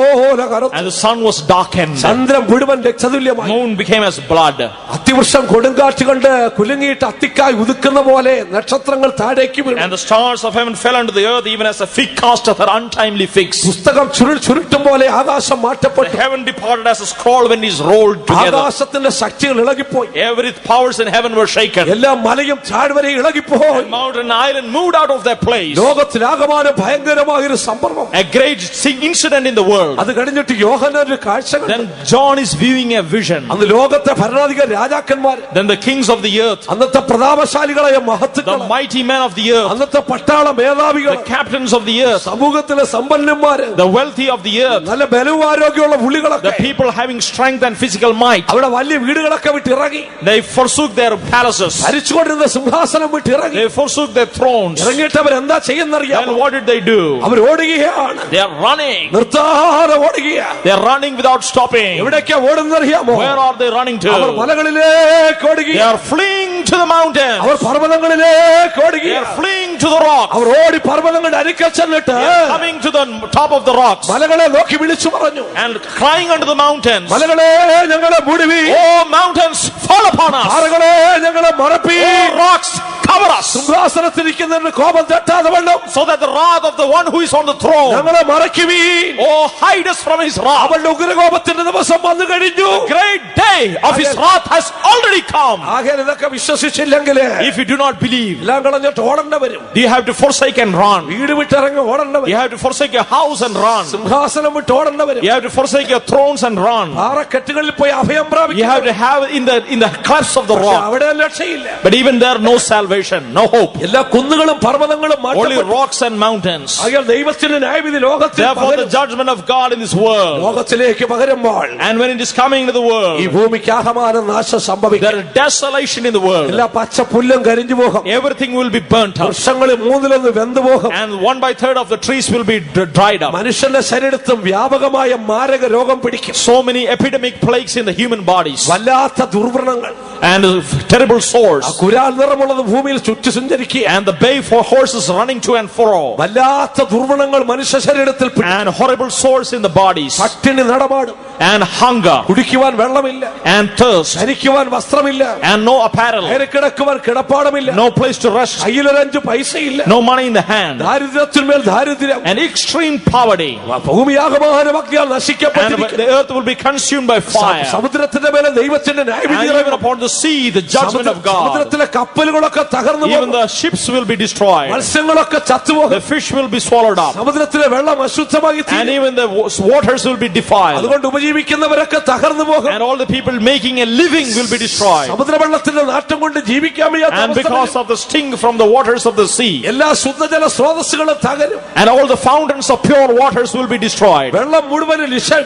കറുത്തു. and the sun was darkened. ചന്ദ്രൻ മുഴുവൻ രക്തതുല്യമായി. Moon became as blood. അത്തിവൃക്ഷം കൊടുങ്കാറ്റ് കൊണ്ട് കുലുങ്ങിയിട്ട് അത്തിക്കായി ഉതുക്കുന്ന പോലെ നക്ഷത്രങ്ങൾ താഴേക്ക് വീണു. And the stars of heaven fell unto the earth, even as a fig casteth her untimely figs. പുസ്തകം ചുരുട്ടും പോലെ ആകാശം മാറ്റപ്പെട്ടു. The heaven departed as a scroll when it is rolled together. ആകാശത്തിന്റെ ശക്തികൾ ഇളകിപ്പോയി. Every powers in heaven were shaken. എല്ലാ മലയും താഴ്വരയും ഇളകിപ്പോയി. And mountain and island moved out of their place. ലോകത്തിലാകമാനം ഭയങ്കരമായൊരു സംഭവം. A great incident in the world. അത് കഴിഞ്ഞിട്ട് യോഹന്നാൻ ഒരു കാഴ്ച കണ്ടു. Then John is viewing a vision. അന്ന് ലോകത്തെ ഭരണാധിക രാജാക്കന്മാർ, Then the kings of the earth, അന്നത്തെ പ്രതാപശാലികളായ മഹത്തുക്കൾ, the mighty men of the earth, അന്നത്തെ പട്ടാള മേധാവികൾ, the captains of the earth, സമൂഹത്തിലെ സമ്പന്നന്മാര്, the wealthy of the earth, നല്ല ബലവും ആരോഗ്യമുള്ള the പുള്ളികളൊക്കെ people having strength and physical might, അവിടെ വലിയ വീടുകളൊക്കെ വിട്ടിറങ്ങി. they forsook their palaces. ഭരിച്ചുകൊണ്ടിരുന്ന സിംഹാസനം വിട്ടിറങ്ങി. They forsook their thrones. ഇറങ്ങിയിട്ട് അവരെന്താ ചെയ്യുന്നറിയാം? Then what did they do? അവർ ഓടുകയാണ്. They are running. നിർത്താതെ ഓടുകയാണ്. They are running without stopping. എവിടേക്കാ ഓടുന്നറിയാമോ? Where are they running our to? മലകളിലേക്ക് They ഓടുകയാണ്. are fleeing to the mountains. Our പർവ്വതങ്ങളിലേക്ക് They are ഓടുകയാണ്. fleeing to the rocks. അവർ ഓടി പർവ്വതങ്ങളുടെ അരിക്കൽ ചെന്നിട്ട് They are coming to the top of the rocks മലകളെ നോക്കി വിളിച്ചു പറഞ്ഞു, and crying unto the mountains, മലകളെ ഞങ്ങളെ മൂടുവി, "Oh mountains, fall upon us. പാറകളെ ഞങ്ങളെ മറപ്പി, Oh rocks, cover us." സിംഹാസനത്തിരിക്കുന്നതിന് കോപം തട്ടാതെ വണ്ണം So that the wrath of the one who is on the throne, ഞങ്ങളെ മറയ്ക്കുവീൻ. oh hide us from his wrath. അവളുടെ ഉഗ്രകോപത്തിന്റെ ദിവസം വന്നു കഴിഞ്ഞു. The great day of his wrath has already come. ആകെ ഇതൊക്കെ വിശ്വസിച്ചില്ലെങ്കിൽ If you do not believe, എല്ലാം കളഞ്ഞിട്ട് ഓടേണ്ട വരും. you have to forsake and run. വീട് വിട്ടിറങ്ങി ഓടേണ്ട You വരും. have to forsake your house and run. സിംഹാസനം വിട്ട് ഓടേണ്ട വരും. You have to forsake your thrones and run. പാറക്കെട്ടുകളിൽ പോയി അഭയം You പ്രാപിക്കും. have to have in the clefts of the rock. അവിടെ രക്ഷയില്ല. But even there, no salvation, no hope. എല്ലാ കുന്നുകളും പർവ്വതങ്ങളും Only മാറ്റപ്പെട്ടു. rocks and mountains. ആകെ ദൈവത്തിന്റെ ന്യായവിധി ലോകത്തിൽ Therefore, the പകരും. judgment of God in this world, ലോകത്തിലേക്ക് പകരുമ്പോൾ and when it is coming into the ഈ world, ഭൂമിക്ക് ആഹമാനം നാശം സംഭവിക്കും. there is desolation in the world. എല്ലാ പച്ച പുല്ലും കരിഞ്ഞു പോകും. Everything will be burnt up, വൃക്ഷങ്ങളിൽ മൂന്നിലൊന്ന് വെന്തു പോകും. and 1/3 of the trees will be dried up. മനുഷ്യന്റെ ശരീരത്തും വ്യാപകമായ മാരക രോഗം പിടിക്കും. So many epidemic plagues in the human bodies, വല്ലാത്ത ദുർവ്രണങ്ങൾ, and terrible sores, കുരാൽ നിറമുള്ളത് ഭൂമിയിൽ ചുറ്റി സഞ്ചരിക്കുക. and the bay for horses running to and fro, വല്ലാത്ത ദുർവ്രണങ്ങൾ മനുഷ്യ ശരീരത്തിൽ പിടിക്കും. and horrible sores in the bodies, പട്ടിണി നടമാടും. and hunger, കുടിക്കുവാൻ വെള്ളമില്ല, and thirst, ധരിക്കുവാൻ വസ്ത്രമില്ല, and no apparel, കിടക്കുവാൻ കിടപ്പാടമില്ല, no place to rest, കയ്യിലൊരഞ്ച് പൈസയില്ല, no money in the hand, ദാരിദ്ര്യത്തിന്മേൽ ദാരിദ്ര്യം, and extreme poverty, ഭൂമിയാകമാനം അഗ്നിയാൽ and നശിക്കപ്പെട്ടിരിക്കും. the earth will be consumed by fire, സമുദ്രത്തിന്റെ മേലെ ദൈവത്തിന്റെ ന്യായവിധി and even ഇറങ്ങും. upon the sea the judgment of God. സമുദ്രത്തിലെ കപ്പലുകളൊക്കെ തകർന്നു Even പോകും. the ships will be destroyed, മത്സ്യങ്ങളൊക്കെ ചത്തുപോകും. the fish will be swallowed up, സമുദ്രത്തിലെ വെള്ളം അശുദ്ധമായി and തീരും. even the waters will be defiled, അതുകൊണ്ട് ഉപജീവിക്കുന്നവരൊക്കെ തകർന്നു പോകും. and all the people making a living will be destroyed, സമുദ്രവെള്ളത്തിന്റെ നാട്ടം കൊണ്ട് ജീവിക്കാൻ വയ്യാത്ത and because അവസ്ഥ of the sting from the waters of the sea, എല്ലാ ശുദ്ധജല സ്രോതസ്സുകളും തകരും. and all the fountains of pure waters will be destroyed, വെള്ളം മുഴുവൻ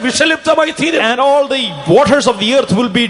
വിഷലിപ്തമായി തീരും. and all the waters of the earth will be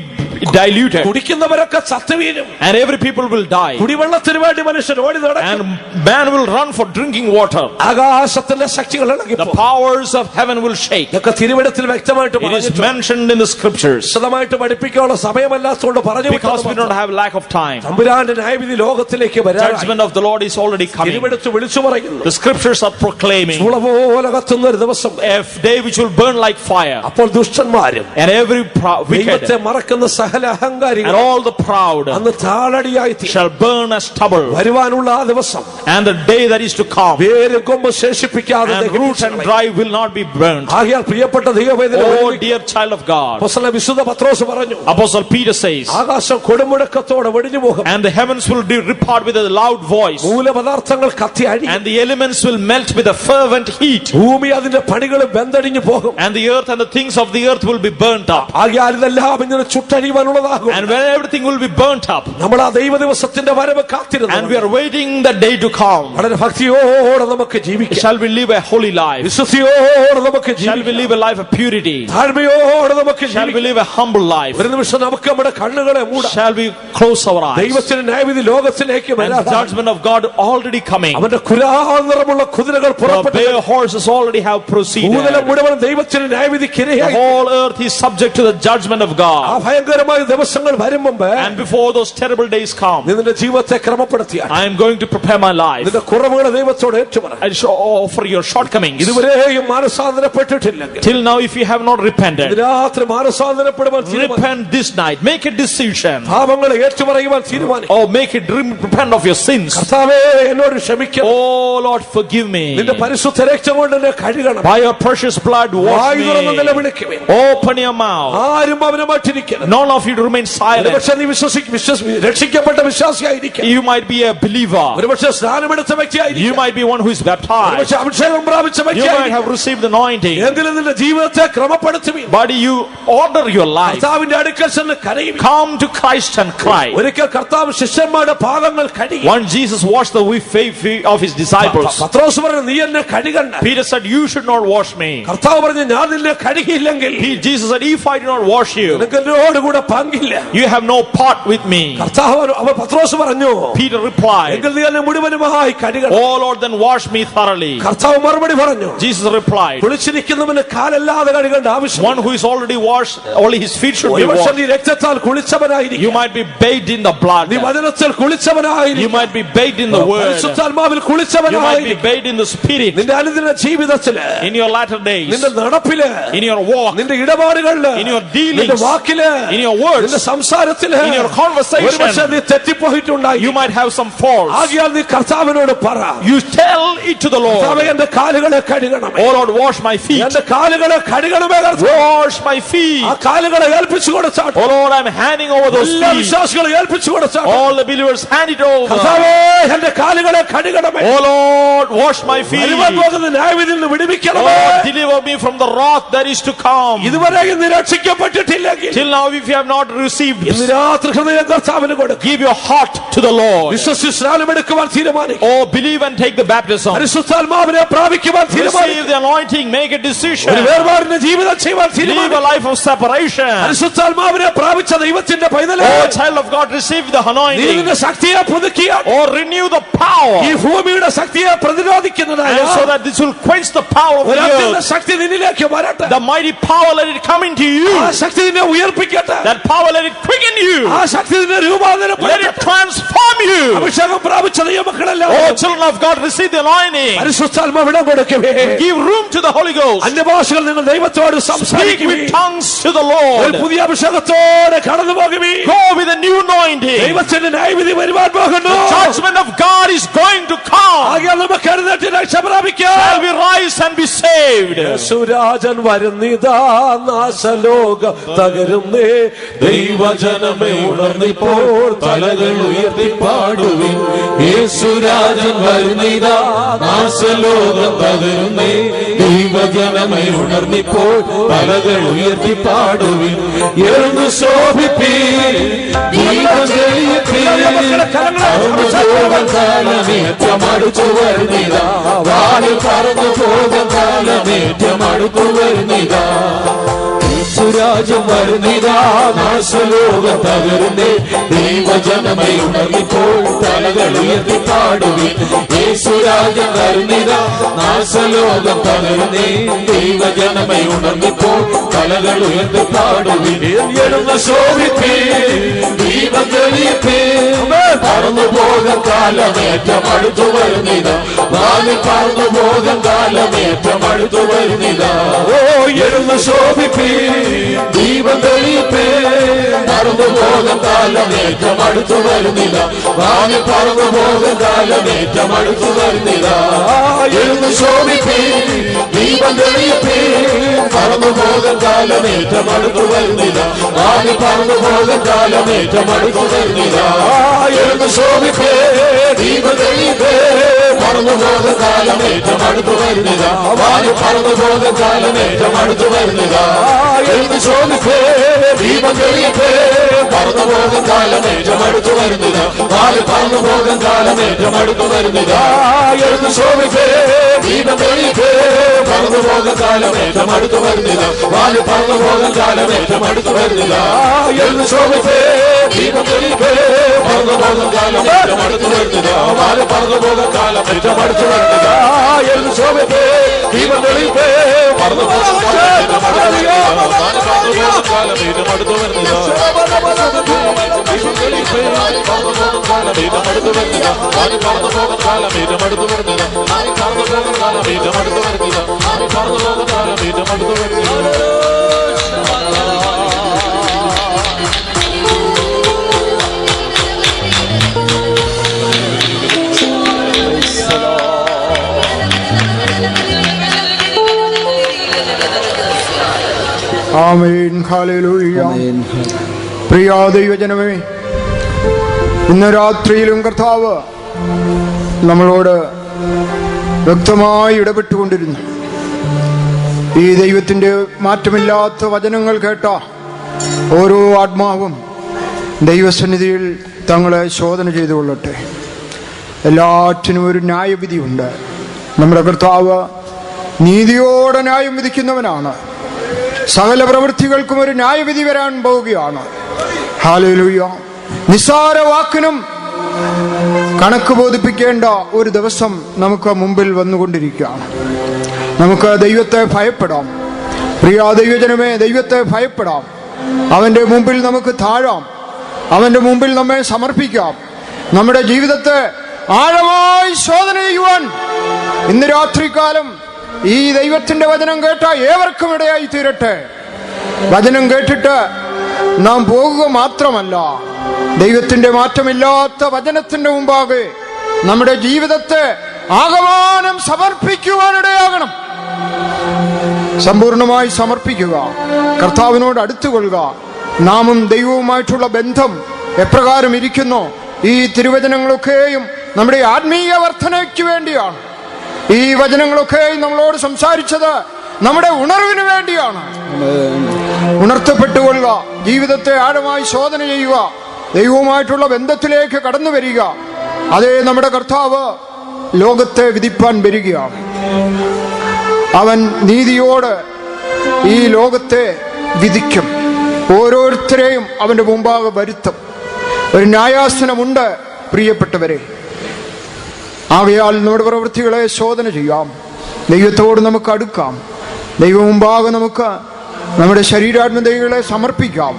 diluted, കുടിക്കുന്നവരൊക്കെ ചത്തുവീഴും. and every people will die, കുടിവെള്ളത്തിന് വേണ്ടി മനുഷ്യൻ ഓടി നടക്കും. and man will run for drinking water. ആകാശത്തിന്റെ ശക്തികൾ ഇളകി The powers of heaven will shake. ഇതൊക്കെ തിരുവെഴുത്തിൽ വ്യക്തമായിട്ട് It is പറഞ്ഞിട്ടുണ്ട്. mentioned in the scriptures. വിശദമായിട്ട് പഠിപ്പിക്കാനുള്ള സമയമല്ലാത്തതുകൊണ്ട് പറഞ്ഞു Because we don't have lack of time. തമ്പുരാന്റെ ന്യായവിധി ലോകത്തിലേക്ക് വരാൻ Judgment of the Lord is already coming. തിരുവെഴുത്ത് വിളിച്ചു പറയുന്നു. The scriptures are proclaiming ചൂള പോലെ കത്തുന്ന ഒരു ദിവസം, a day which will burn like fire, അപ്പോൾ ദുഷ്ടന്മാരും and every wicked ദൈവത്തെ മറക്കുന്ന സകല and അഹങ്കാരികൾ all the proud അന്ന് താളടിയായി തീരും. shall burn as stubble. വരുവാനുള്ള ആ ദിവസം And the day that is to come, വേരും കൊമ്പ് ശേഷിപ്പിക്കാതെ and root and dry will not be burnt. ആകയാൽ പ്രിയപ്പെട്ട ദൈവവേദന Oh dear child of God, അപ്പോസ്തലൻ വിശുദ്ധ പത്രോസ് പറഞ്ഞു, Apostle Peter says, ആകാശം കൊടുമുഴക്കത്തോടെ വെടിഞ്ഞു പോകും, and the heavens will report with a loud voice, മൂലപദാർത്ഥങ്ങൾ കത്തി അഴിയും, and the elements will melt with a fervent heat, ഭൂമി അതിന്റെ പണികളും വെന്തടിഞ്ഞു പോകും. and the earth and the things of the earth will be burnt up. ആകയാൽ ഇതെല്ലാം ഇങ്ങനെ ചുട്ടഴിവാനുള്ളതാകും. And when everything will be burnt up, നമ്മൾ ആ ദൈവ ദിവസത്തിന്റെ വരവ് കാത്തിരുന്നു. and we are waiting the day to come, വളരെ ഭക്തിയോടെ നമുക്ക് ജീവിക്കാം. shall we live a holy life, വിശുദ്ധിയോടെ നമുക്ക് shall we ജീവിക്കാം. live a life of purity, താഴ്മയോടെ നമുക്ക് shall we ജീവിക്കാം. live a humble life, ഒരു നിമിഷം നമുക്ക് നമ്മുടെ കണ്ണുകളെ മൂടാം. shall we close our eyes, ദൈവത്തിന്റെ ന്യായവിധി ലോകത്തിലേക്ക് and വരാൻ the judgment of God already coming. അവന്റെ കുരാൽ നിറമുള്ള കുതിരകൾ The പുറപ്പെട്ടു. bay horses already have proceeded. ഭൂതലം മുഴുവൻ ദൈവത്തിന്റെ ന്യായവിധിക്ക് The ഇരയായി. whole earth is subject to the judgment of ആ God. ഭയങ്കരമായ ദിവസങ്ങൾ വരും മുമ്പ് And before those terrible days come, നിന്റെ ജീവിതത്തെ ക്രമപ്പെടുത്തിയാൽ I am going to prepare my life. നിന്റെ കുറവുകളെ ദൈവത്തോട് ഏറ്റുപറ. I shall offer your shortcomings. ഇതുവരെയും മാനസാന്തരപ്പെട്ടിട്ടില്ലെങ്കിൽ Till now, if you have not repented, രാത്രി മാനസാന്തരപ്പെടുവാൻ തീരുമാനിക്കും. repent this night. Make a decision. പാപങ്ങളെ ഏറ്റുപറയുവാൻ തീരുമാനിക്കും. Or make it repent of your sins. കർത്താവേ എന്നോട് ക്ഷമിക്കണം. Oh Lord, forgive me. നിന്റെ പരിശുദ്ധ രക്തം കൊണ്ട് എന്നെ കഴുകണം. By your precious blood, wash വായു തുറന്ന് me. നിലവിളിക്കുവിൻ. Open your mouth. ആരും അവനെ മറ്റിരിക്കണം. None of you to remain silent. ഒരുപക്ഷെ നീ രക്ഷിക്കപ്പെട്ട വിശ്വാസിയായിരിക്കും. You might be a believer. ഒരുപക്ഷെ സ്നാനമെടുത്ത You വ്യക്തിയായിരിക്കും. might be one who is baptized. ഒരുപക്ഷെ അഭിഷേകം പ്രാപിച്ച You might വ്യക്തിയായിരിക്കും. have received the anointing. എങ്കിലും നിന്റെ ജീവിതത്തെ ക്രമപ്പെടുത്തുവിൻ. But you order your life. കർത്താവിന്റെ അടുക്കൽ ചെന്ന് കരയുവിൻ. Come to Christ and cry. ഒരിക്കൽ കർത്താവ് ശിഷ്യന്മാരുടെ പാദങ്ങൾ കഴുകി. Once Jesus washed the feet of his disciples. പത്രോസ് പറഞ്ഞു, നീ എന്നെ കഴുകണ്ട. Peter said, you should not wash me. കർത്താവ് പറഞ്ഞു, ഞാൻ നിന്നെ കഴുകിയില്ലെങ്കിൽ Jesus said, if I do not wash you, നിനക്ക് എന്നോട് കൂടെ പങ്കില്ല. you have no part with me. കർത്താവ് പത്രോസ് പറഞ്ഞു, Peter replied, എങ്കിൽ നീ എന്നെ മുഴുവനുമായി കഴുകണം. oh Lord, then wash me thoroughly. കർത്താവ് മറുപടി പറഞ്ഞു, Jesus replied, കുളിച്ചിരിക്കുന്നവന് കാലല്ലാതെ കഴുകേണ്ട ആവശ്യം. one who is already washed, only his feet should be ഒരുപക്ഷെ washed. നീ രക്തത്താൽ കുളിച്ചവനായിരിക്കും. You might be bathed in the blood. നീ വചനത്തിൽ കുളിച്ചവനായിരിക്കും. You might be bathed in the word. പരിശുദ്ധാത്മാവിൽ You might be കുളിച്ചവനായിരിക്കും. bathed in the spirit. നിന്റെ അനുദിന ജീവിതത്തില്, In your latter days, നിന്റെ നടപ്പില്, in your walk, നിന്റെ ഇടപാടുകളില്, in your dealings, നിന്റെ വാക്കില്, in your words, നിന്റെ സംസാരത്തില്, in your conversation, ഒരുപക്ഷെ നീ തെറ്റിപ്പോയിട്ടുണ്ടായി. you might have some faults. ആകയാൽ നീ കർത്താവിനോട് പറ, You tell it to the കർത്താവേ, Lord. എന്റെ കാലുകളെ കഴുകണമേ. Oh Lord, wash my feet. എന്റെ കാലുകളെ കഴുകണമേ കർത്താവേ. Wash my feet. ആ കാലുകളെ ഏൽപ്പിച്ചു കൊടുത്താട്ടെ. Oh Lord, I'm handing over those എല്ലാ feet. വിശ്വാസികളെ ഏൽപ്പിച്ചു കൊടുത്താട്ടെ. All the believers, hand it over. കർത്താവേ, എന്റെ കാലുകളെ കഴുകണമേ. Oh Lord, wash my feet. വരുവാൻ പോകുന്ന ന്യായവിധിയിൽ നിന്ന് വിടുവിക്കണമേ. Oh, deliver me from the wrath that is to come. ഇതുവരെയും നീ രക്ഷിക്കപ്പെട്ടിട്ടില്ലെങ്കിൽ Till now, if you have not received, ഇന്ന് രാത്രി ഹൃദയം കർത്താവിന് കൊടുക്കുക. give your heart to the Lord. വിശ്വസിച്ച് സ്നാനമെടുക്കുവാൻ തീരുമാനിക്കുക. Oh, believe and take the baptism. പരിശുദ്ധാത്മാവിനെ പ്രാപിക്കുവാൻ Receive തീരുമാനിക്കുക. the anointing, make a decision. ഒരു വേർപാടിന്റെ ജീവിതം ചെയ്യുവാൻ Live a തീരുമാനിക്കുക. life of separation. പരിശുദ്ധാത്മാവിനെ പ്രാപിച്ച ദൈവത്തിന്റെ പൈതലേ, Oh, child of God, receive the നീ anointing. നിന്റെ ശക്തിയെ പുതുക്കിയാൽ Or renew the power. ഈ ഭൂമിയുടെ ശക്തിയെ പ്രതിരോധിക്കുന്നതായ And so that this will quench the power of the ഒരത്യന്ത earth. ശക്തി നിന്നിലേക്ക് വരട്ടെ. The mighty power, let it come into you. ആ ശക്തി നിന്നെ ഉയർപ്പിക്കട്ടെ. That power, let it quicken you. ആ ശക്തി നിന്നെ Let it രൂപാന്തരപ്പെടുത്തട്ടെ. transform you. അഭിഷേകം പ്രാപിച്ച ദൈവമക്കളെല്ലാം Oh, children of God, receive the anointing. പരിശുദ്ധാത്മാവിനെ കൊടുക്കവേ. Give room to the Holy Ghost. അന്യഭാഷകൾ നിങ്ങൾ ദൈവത്തോട് Speak സംസാരിക്കുവേ. with tongues to the ഒരു Lord. പുതിയ അഭിഷേകത്തോടെ കടന്നു പോകുവേ. Go with a new anointing. ദൈവത്തിന്റെ ന്യായവിധി വരുവാൻ പോകുന്നു. The judgment of God is going to come. ആകയാൽ നമുക്ക് എഴുന്നേറ്റ് രക്ഷ പ്രാപിക്കാം. Shall we rise and be saved? യേശുരാജൻ വരുന്നിതാ, നാശലോകം തകരുന്നേ. ദൈവജനമേ ഉണർന്നിപ്പോൾ തലകൾ ഉയർത്തി പാടുവിൻ. യേശുരാജൻ വരുന്നിതാ, നാശലോകം തകരുന്നേ. ദൈവജനമേ ഉണർന്നിപ്പോൾ തലകൾ ഉയർത്തി പാടുവിൻ. എഴുന്നു ശോഭിപ്പീൻ, ദീപം തെളിയിപ്പീൻ. കാലമേറ്റമാടുച്ചു വരുന്നിതാ, വാനിൽ പറന്നു പോകും കാലമേറ്റം അടുത്തു വരുന്നിതാ. യേശുരാജ്യം വരുന്നിതാ, നാശലോകം തകരുന്നേ, ദൈവജനമേ ഉണർന്നിപ്പോൾ തലകൾ ഉയർത്തി പാടുവിൻ. യേശുരാജ്യം വരുന്നിതാ, നാശലോകം തകരുന്നേ, ദൈവജനമേ ഉണർന്നിപ്പോൾ തലകൾ ഉയർത്തി പാടുവിൻ. എഴുന്ന ശോഭിപ്പേ, ദീപം തെളിയിപ്പേ, പറന്നു പോകും കാലമേറ്റം അടുത്തു വരുന്നിതാ, വാനിൽ പറന്നു പോകും കാലമേറ്റം അടുത്തു വരുന്നിതാ. ഓ എഴുന്ന ശോഭിപ്പേ, ദീപം തെളിയിപ്പേ, പറന്നു പോകും കാലമേറ്റം അടുത്തു വരുന്നിതാ, വാനിൽ പറന്നു പോകും കാലമേറ്റം അടുത്തു വരുന്നിതാ. എഴുന്ന ശോഭിപ്പേ, ദീപം തെളിയിപ്പേ, പറന്നു പോകും കാലമേറ്റം അടുത്തു വരുന്നിതാ, വാനിൽ പറന്നു പോകും കാലമേറ്റം അടുത്തു വരുന്നിതാ. എഴുന്ന ശോഭിപ്പേ, ദീപം തെളിയിപ്പേ, പറന്നു പോകും കാലമേറ്റം അടുത്തു വരുന്നിതാ, വാനിൽ പറന്നു പോകും കാലമേറ്റം അടുത്തു വരുന്നിതാ. എഴുന്ന ശോഭിപ്പേ, ദീപം തെളിയിപ്പേ, പറന്നു പോകും കാലമേറ്റം അടുത്തു വരുന്നിതാ, വാനിൽ പറന്നു പോകും കാലമേറ്റം അടുത്തു വരുന്നിതാ. എഴുന്ന ശോഭിപ്പേ, ദീപം തെളിയിപ്പേ, പറന്നു പോകും കാലമേറ്റം അടുത്തു വരുന്നിതാ, വാനിൽ പറന്നു പോകും കാലമേറ്റം അടുത്തു വരുന്നിതാ. എഴുന്ന ശോഭിപ്പേ, ദീപം തെളിയിപ്പേ, പറന്നു പോകും കാലമേറ്റം അടുത്തു വരുന്നിതാ, വാനിൽ പറന്നു പോകും കാലമേറ്റം അടുത്തു വരുന്നിതാ. എഴുന്ന ശോഭിപ്പേ, ദീപം തെളിയിപ്പേ, പറന്നു പോകും കാലമേറ്റം അടുത്തു വരുന്നിതാ, വാനിൽ പറന്നു പോകും കാലമേറ്റം അടുത്തു വരുന്നിതാ. ദീപം തെളിയിപ്പേ, പറന്നു പോകും കാലമേറ്റം അടുത്തു വരുന്നിതാ, വാനിൽ പറന്നു പോകും കാലമേറ്റം അടുത്തു വരുന്നിതാ, വാനിൽ പറന്നു പോകും കാലമേറ്റം അടുത്തു വരുന്നിതാ, വാനിൽ പറന്നു പോകും കാലമേറ്റം അടുത്തു വരുന്നിതാ. ആമേൻ. ഹല്ലേലൂയ. പ്രിയ ദൈവജനമേ, ഇന്ന് രാത്രിയിലും കർത്താവ് നമ്മളോട് വ്യക്തമായി ഇടപെട്ടുകൊണ്ടിരുന്നു. ഈ ദൈവത്തിൻ്റെ മാറ്റമില്ലാത്ത വചനങ്ങൾ കേട്ട ഓരോ ആത്മാവും ദൈവസന്നിധിയിൽ തങ്ങളെ ശോധന ചെയ്തുകൊള്ളട്ടെ. എല്ലാറ്റിനും ഒരു ന്യായവിധിയുണ്ട്. നമ്മുടെ കർത്താവ് നീതിയോടെ ന്യായം വിധിക്കുന്നവനാണ്. സകല പ്രവൃത്തികൾക്കും ഒരു ന്യായവിധി വരാൻ പോവുകയാണ്. ഹല്ലേലൂയ. നിസ്സാര വാക്കിനും കണക്ക് ബോധിപ്പിക്കേണ്ട ഒരു ദിവസം നമുക്ക് മുമ്പിൽ വന്നുകൊണ്ടിരിക്കുകയാണ്. നമുക്ക് ദൈവത്തെ ഭയപ്പെടാം. പ്രിയ ദൈവജനമേ, ദൈവത്തെ ഭയപ്പെടാം. അവൻ്റെ മുമ്പിൽ നമുക്ക് താഴാം. അവൻ്റെ മുമ്പിൽ നമ്മെ സമർപ്പിക്കാം. നമ്മുടെ ജീവിതത്തെ ആഴമായി ശോധന ചെയ്യുവാൻ ഇന്ന് രാത്രികാലം ഈ ദൈവത്തിന്റെ വചനം കേട്ട ഏവർക്കും ഇടയായി തീരട്ടെ. വചനം കേട്ടിട്ട് നാം പോകുക മാത്രമല്ല, ദൈവത്തിന്റെ മാറ്റമില്ലാത്ത വചനത്തിന്റെ മുമ്പാകെ നമ്മുടെ ജീവിതത്തെ ആകമാനം സമർപ്പിക്കുവാനിടയാകണം. സമ്പൂർണമായി സമർപ്പിക്കുക, കർത്താവിനോട് അടുത്തുകൊള്ളുക. നാമും ദൈവവുമായിട്ടുള്ള ബന്ധം എപ്രകാരം ഇരിക്കുന്നു? ഈ തിരുവചനങ്ങളൊക്കെയും നമ്മുടെ ആത്മീയ വർധനയ്ക്ക് വേണ്ടിയാണ്. ഈ വചനങ്ങളൊക്കെ നമ്മളോട് സംസാരിച്ചത് നമ്മുടെ ഉണർവിന് വേണ്ടിയാണ്. ഉണർത്തപ്പെട്ടുകൊള്ളുക, ജീവിതത്തെ ആഴമായി ശോധന ചെയ്യുക, ദൈവവുമായിട്ടുള്ള ബന്ധത്തിലേക്ക് കടന്നു വരിക. അതേ, നമ്മുടെ കർത്താവ് ലോകത്തെ വിധിപ്പാൻ വരികയാണ്. അവൻ നീതിയോട് ഈ ലോകത്തെ വിധിക്കും. ഓരോരുത്തരെയും അവന്റെ മുമ്പാകെ വരുത്തും. ഒരു ന്യായാസനമുണ്ട് പ്രിയപ്പെട്ടവരെ. ആകയാൽ നമ്മുടെ പ്രവൃത്തികളെ ശോധന ചെയ്യാം. ദൈവത്തോട് നമുക്ക് അടുക്കാം. ദൈവം മുമ്പാകെ നമുക്ക് നമ്മുടെ ശരീരാത്മതകളെ സമർപ്പിക്കാം.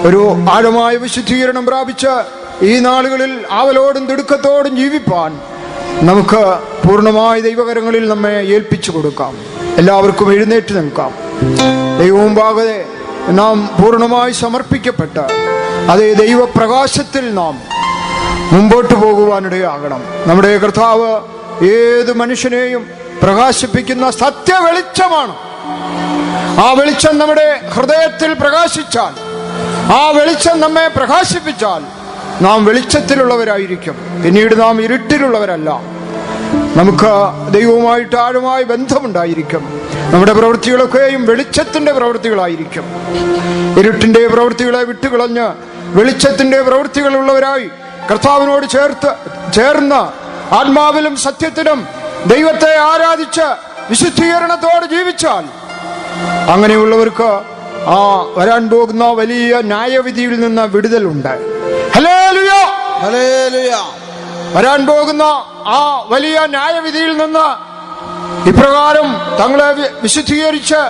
ഒരു ആഴമായ വിശുദ്ധീകരണം പ്രാപിച്ച് ഈ നാളുകളിൽ ആവലോടും തിടുക്കത്തോടും ജീവിപ്പാൻ നമുക്ക് പൂർണ്ണമായ ദൈവകരങ്ങളിൽ നമ്മെ ഏൽപ്പിച്ചു കൊടുക്കാം. എല്ലാവർക്കും എഴുന്നേറ്റ് നിൽക്കാം. ദൈവം മുമ്പാകെ നാം പൂർണ്ണമായി സമർപ്പിക്കപ്പെട്ട് അതേ ദൈവപ്രകാശത്തിൽ നാം മുമ്പോട്ട് പോകുവാനിടയാകണം. നമ്മുടെ കർത്താവ് ഏത് മനുഷ്യനെയും പ്രകാശിപ്പിക്കുന്ന സത്യ വെളിച്ചമാണ്. ആ വെളിച്ചം നമ്മുടെ ഹൃദയത്തിൽ പ്രകാശിച്ചാൽ, ആ വെളിച്ചം നമ്മെ പ്രകാശിപ്പിച്ചാൽ നാം വെളിച്ചത്തിലുള്ളവരായിരിക്കും. പിന്നീട് നാം ഇരുട്ടിലുള്ളവരല്ല. നമുക്ക് ദൈവവുമായിട്ട് ആഴമായ ബന്ധമുണ്ടായിരിക്കും. നമ്മുടെ പ്രവൃത്തികളൊക്കെയും വെളിച്ചത്തിന്റെ പ്രവൃത്തികളായിരിക്കും. ഇരുട്ടിന്റെ പ്രവൃത്തികളെ വിട്ടുകളഞ്ഞ് വെളിച്ചത്തിന്റെ പ്രവൃത്തികളുള്ളവരായി കർത്താവിനോട് ചേർന്ന് ആത്മാവിലും സത്യത്തിലും ദൈവത്തെ ആരാധിച്ച് വിശുദ്ധീകരണത്തോടെ ജീവിച്ചാൽ അങ്ങനെയുള്ളവർക്ക് ആ വരാൻ പോകുന്ന വലിയ ന്യായവിധിയിൽ നിന്ന് വിടുതലുണ്ട്. Hallelujah, hallelujah. വരാൻ പോകുന്ന ആ വലിയ ന്യായവിധിയിൽ നിന്ന് ഇപ്രകാരം തങ്ങളെ വിശുദ്ധീകരിച്ച്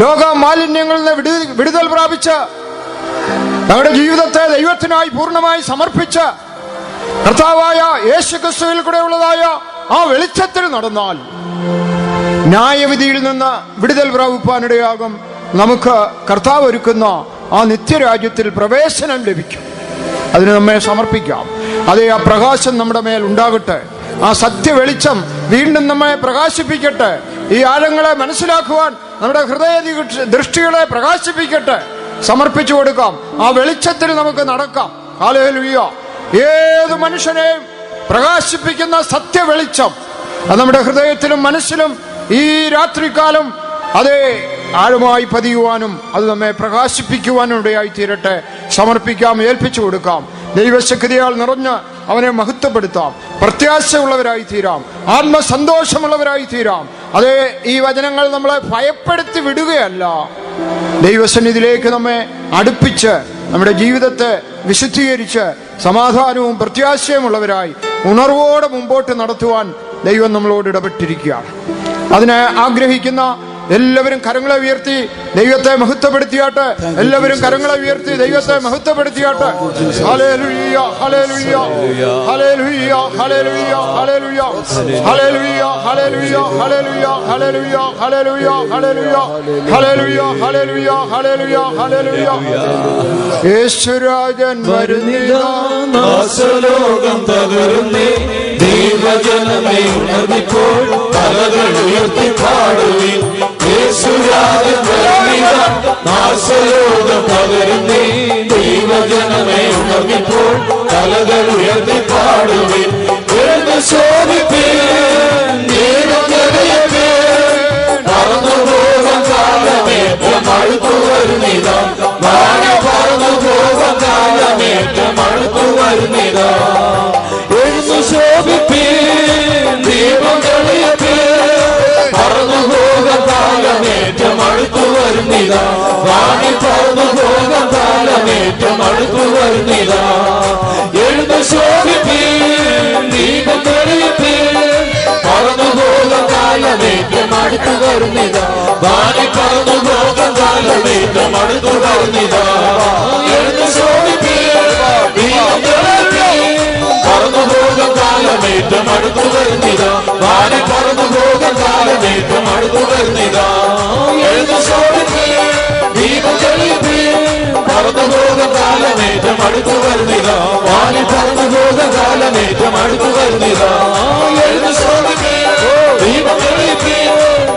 ലോക മാലിന്യങ്ങളിൽ നിന്ന് വിടുതൽ പ്രാപിച്ച് തങ്ങളുടെ ജീവിതത്തെ ദൈവത്തിനായി പൂർണ്ണമായി സമർപ്പിച്ച് കർത്താവായ യേശുക്രിസ്തുവിൽ കൂടെ ഉള്ളതായ ആ വെളിച്ചത്തിൽ നടന്നാൽ ന്യായവിധിയിൽ നിന്ന് വിടുതൽ പ്രാപിപ്പാനിടയാകും. നമുക്ക് കർത്താവ് ഒരുക്കുന്ന ആ നിത്യരാജ്യത്തിൽ പ്രവേശനം ലഭിക്കും. അതിന് നമ്മെ സമർപ്പിക്കാം. അതേ, ആ പ്രകാശം നമ്മുടെ മേൽ ഉണ്ടാകട്ടെ. ആ സത്യ വെളിച്ചം വീണ്ടും നമ്മെ പ്രകാശിപ്പിക്കട്ടെ. ഈ ആഴങ്ങളെ മനസ്സിലാക്കുവാൻ നമ്മുടെ ഹൃദയ ദൃഷ്ടികളെ പ്രകാശിപ്പിക്കട്ടെ. സമർപ്പിച്ചു കൊടുക്കാം. ആ വെളിച്ചത്തിൽ നമുക്ക് നടക്കാം. ഹല്ലേലൂയ. ഏത് മനുഷ്യനെയും പ്രകാശിപ്പിക്കുന്ന സത്യ വെളിച്ചം അത് നമ്മുടെ ഹൃദയത്തിലും മനസ്സിലും ഈ രാത്രികാലം അതേ ആഴമായി പതിയുവാനും അത് നമ്മെ പ്രകാശിപ്പിക്കുവാനും ഇടയായി തീരട്ടെ. സമർപ്പിക്കാം, ഏൽപ്പിച്ചു കൊടുക്കാം. ദൈവശക്തിയാൽ നിറഞ്ഞ് അവനെ മഹത്വപ്പെടുത്താം. പ്രത്യാശയുള്ളവരായി തീരാം, ആത്മസന്തോഷമുള്ളവരായി തീരാം. അതേ, ഈ വചനങ്ങൾ നമ്മളെ ഭയപ്പെടുത്തി വിടുകയല്ല, ദൈവസന്നിധിയിലേക്ക് നമ്മെ അടുപ്പിച്ച് നമ്മുടെ ജീവിതത്തെ വിശുദ്ധീകരിച്ച് സമാധാനവും പ്രത്യാശയുമുള്ളവരായി ഉണർവോടെ മുമ്പോട്ട് നടത്തുവാൻ ദൈവം നമ്മളോട് ഇടപെട്ടിരിക്കുകയാണ്. അതിനെ ആഗ്രഹിക്കുന്ന എല്ലാവരും കരങ്ങളെ ഉയർത്തി ദൈവത്തെ മഹത്വപ്പെടുത്തിയാട്ടെ. എല്ലാവരും കരങ്ങളെ ഉയർത്തി ദൈവത്തെ മഹത്വപ്പെടുത്തിയാട്ടെ. Hallelujah, hallelujah, hallelujah, hallelujah, hallelujah, hallelujah, hallelujah, hallelujah, hallelujah, hallelujah, hallelujah, hallelujah, hallelujah, hallelujah. യേശുരാജൻ വരുന്നിതാ, നാശലോകം തകരുന്നേ, ദൈവജനമേ ഉണർന്നിപ്പോൾ തലകൾ ഉയർത്തി പാടുവിൻ. യേശുരാജൻ വരുന്നിതാ, നാശലോകം തകരുന്നേ, ദൈവജനമേ ഉണർന്നിപ്പോൾ തലകൾ ഉയർത്തി പാടുവിൻ. എഴുന്ന് ശോഭിപ്പീൻ, ദൈവം നിറയപ്പീൻ, പറന്നുപോകാൻ കാലമേറ്റം അടുത്തു വരുന്നിതാ, വാഴ പറന്നുപോകാൻ കാലമേറ്റം അടുത്തു വരുന്നിതാ. എഴുന്നു ശോഭിപ്പീൻ, ദീപം തെളിയപ്പീൻ, പറന്നുപോകാൻ കാലമേറ്റം അടുത്തു വരുന്നിതാ, വാഴ പറന്നുപോകാൻ കാലമേറ്റം അടുത്തു വരുന്നിതാ. എഴുന്നു ശോഭിപ്പീൻ, ദീപം തെളിയപ്പീൻ, പറന്നുപോകാൻ കാലമേറ്റം അടുത്തു വരുന്നിതാ, വാഴ പറന്നുപോകാൻ കാലമേറ്റം അടുത്തു വരുന്നിതാ. എഴുന്നു ശോഭിപ്പീൻ, ദീപം തെളിയപ്പീൻ, പറന്നുപോകാൻ കാലമേറ്റം അടുത്തു വരുന്നിതാ, വാഴ പറന്നുപോകാൻ കാലമേറ്റം അടുത്തു വരുന്നിതാ. എഴുന്നു ശോഭിപ്പീൻ, ദീപം തെളിയപ്പീൻ, പറന്നുപോകാൻ കാലമേറ്റം അടുത്തു വരുന്നിതാ, വാഴ പറന്നുപോകാൻ കാലമേറ്റം അടുത്തു വരുന്നിതാ. എഴുന്നു ശോഭിപ്പീൻ, ദീപം തെളിയപ്പീൻ,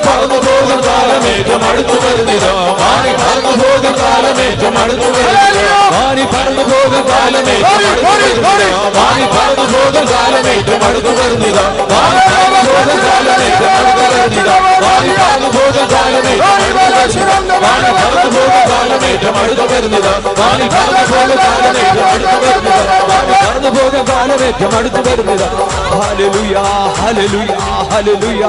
പറന്നുപോകാൻ കാലമേറ്റം അടുത്തു വരുന്നിതാ, വാഴ പറന്നുപോകാൻ കാലമേറ്റം അടുത്തു വരുന്നിതാ, വാഴ പറന്നുപോകാൻ കാലമേറ്റം അടുത്തു വരുന്നിതാ, വാഴ പറന്നുപോകാൻ കാലമേറ്റം അടുത്തു വരുന്നിതാ, വാഴ പറന്നുപോകാൻ കാലമേറ്റം അടുത്തു വരുന്നിതാ, വാഴ പറന്നുപോകാൻ കാലമേറ്റം അടുത്തു വരുന്നിതാ, വാഴ പറന്നുപോകാൻ കാലമേറ്റം അടുത്തു വരുന്നിതാ, വാഴ പറന്നുപോകാൻ കാലമേറ്റം അടുത്തു വരുന്നിതാ, വാഴ പറന്നുപോകാൻ കാലമേറ്റം അടുത്തു വരുന്നിതാ. Hallelujah, hallelujah, hallelujah.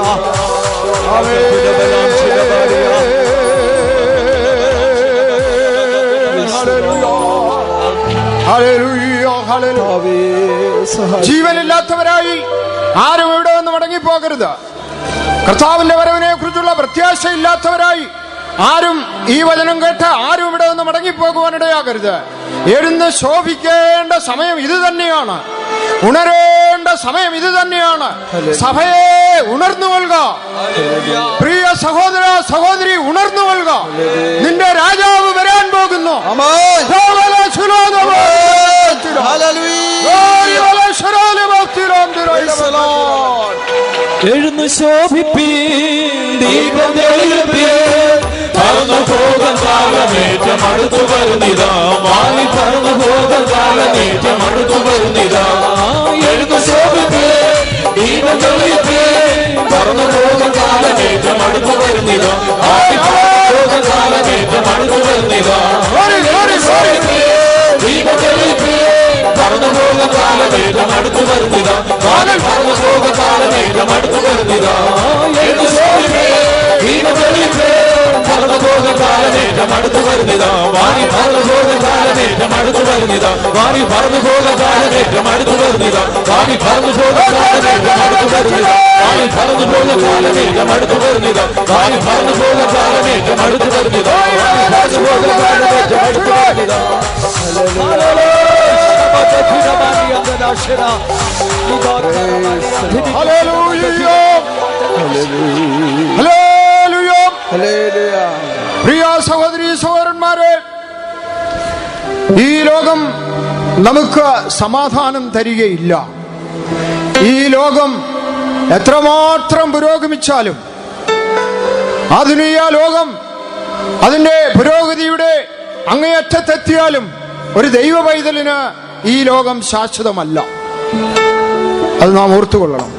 ജീവനില്ലാത്തവരായി ആരും ഇവിടെ നിന്ന് മടങ്ങിപ്പോകരുത്. കർത്താവിന്റെ വരവിനെ കുറിച്ചുള്ള പ്രത്യാശയില്ലാത്തവരായി ആരും ഈ വചനം കേട്ട് ആരും ഇവിടെ നിന്ന് മടങ്ങിപ്പോകുവാനിടയാകരുത്. എഴുന്ന് ശോഭിക്കേണ്ട സമയം ഇത് തന്നെയാണ്. ഉണരേണ്ട സമയം ഇത് തന്നെയാണ്. സഭയെ ഉണർന്നു കൊള്ളുക. പ്രിയ സഹോദര സഹോദരി, ഉണർന്നു കൊള്ളുക. നിന്റെ രാജാവ് വരാൻ പോകുന്നു. എഴുന്നു ശോഭിപ്പീൻ, ദീപം തെളിയപ്പീൻ, പറന്നുപോകാൻ കാലമേറ്റം അടുത്തു വരുന്നിതാ, വാഴ പറന്നുപോകാൻ കാലമേറ്റം അടുത്തു വരുന്നിതാ. എഴുന്നു ശോഭിപ്പീൻ, ദീപം തെളിയപ്പീൻ, പറന്നുപോകാൻ കാലമേറ്റം അടുത്തു വരുന്നിതാ, വാഴ പറന്നുപോകാൻ കാലമേറ്റം അടുത്തു വരുന്നിതാ. ദീപം തെളിയപ്പീൻ, പറന്നുപോകാൻ കാലമേറ്റം അടുത്തു വരുന്നിതാ, കാലമേറ്റം അടുത്തു വരുന്നിതാ. പറന്നു പോകും കാലമേറ്റം അടുത്തു വരുന്നിതാ. വാരി പറന്നു പോകും കാലമേറ്റം അടുത്തു വരുന്നിതാ. വാരി പറന്നു പോകും കാലമേറ്റം അടുത്തു വരുന്നിതാ. വാരി പറന്നു പോകും കാലമേറ്റം അടുത്തു വരുന്നിതാ. വാരി പറന്നു പോകും കാലമേറ്റം അടുത്തു വരുന്നിതാ. വാരി പറന്നു പോകും കാലമേറ്റം അടുത്തു വരുന്നിതാ. പറന്നു പോകും കാലമേറ്റം അടുത്തു വരുന്നിതാ. പ്രിയ സഹോദരീ സഹോദരന്മാരെ, ഈ ലോകം നമുക്ക് സമാധാനം തരികയില്ല. ഈ ലോകം എത്രമാത്രം പുരോഗമിച്ചാലും, ആധുനിക ലോകം അതിന്റെ പുരോഗതിയുടെ അങ്ങേയറ്റത്തെത്തിയാലും ഒരു ദൈവ പൈതലിന് ഈ ലോകം ശാശ്വതമല്ല. അത് നാം ഓർത്തുകൊള്ളണം.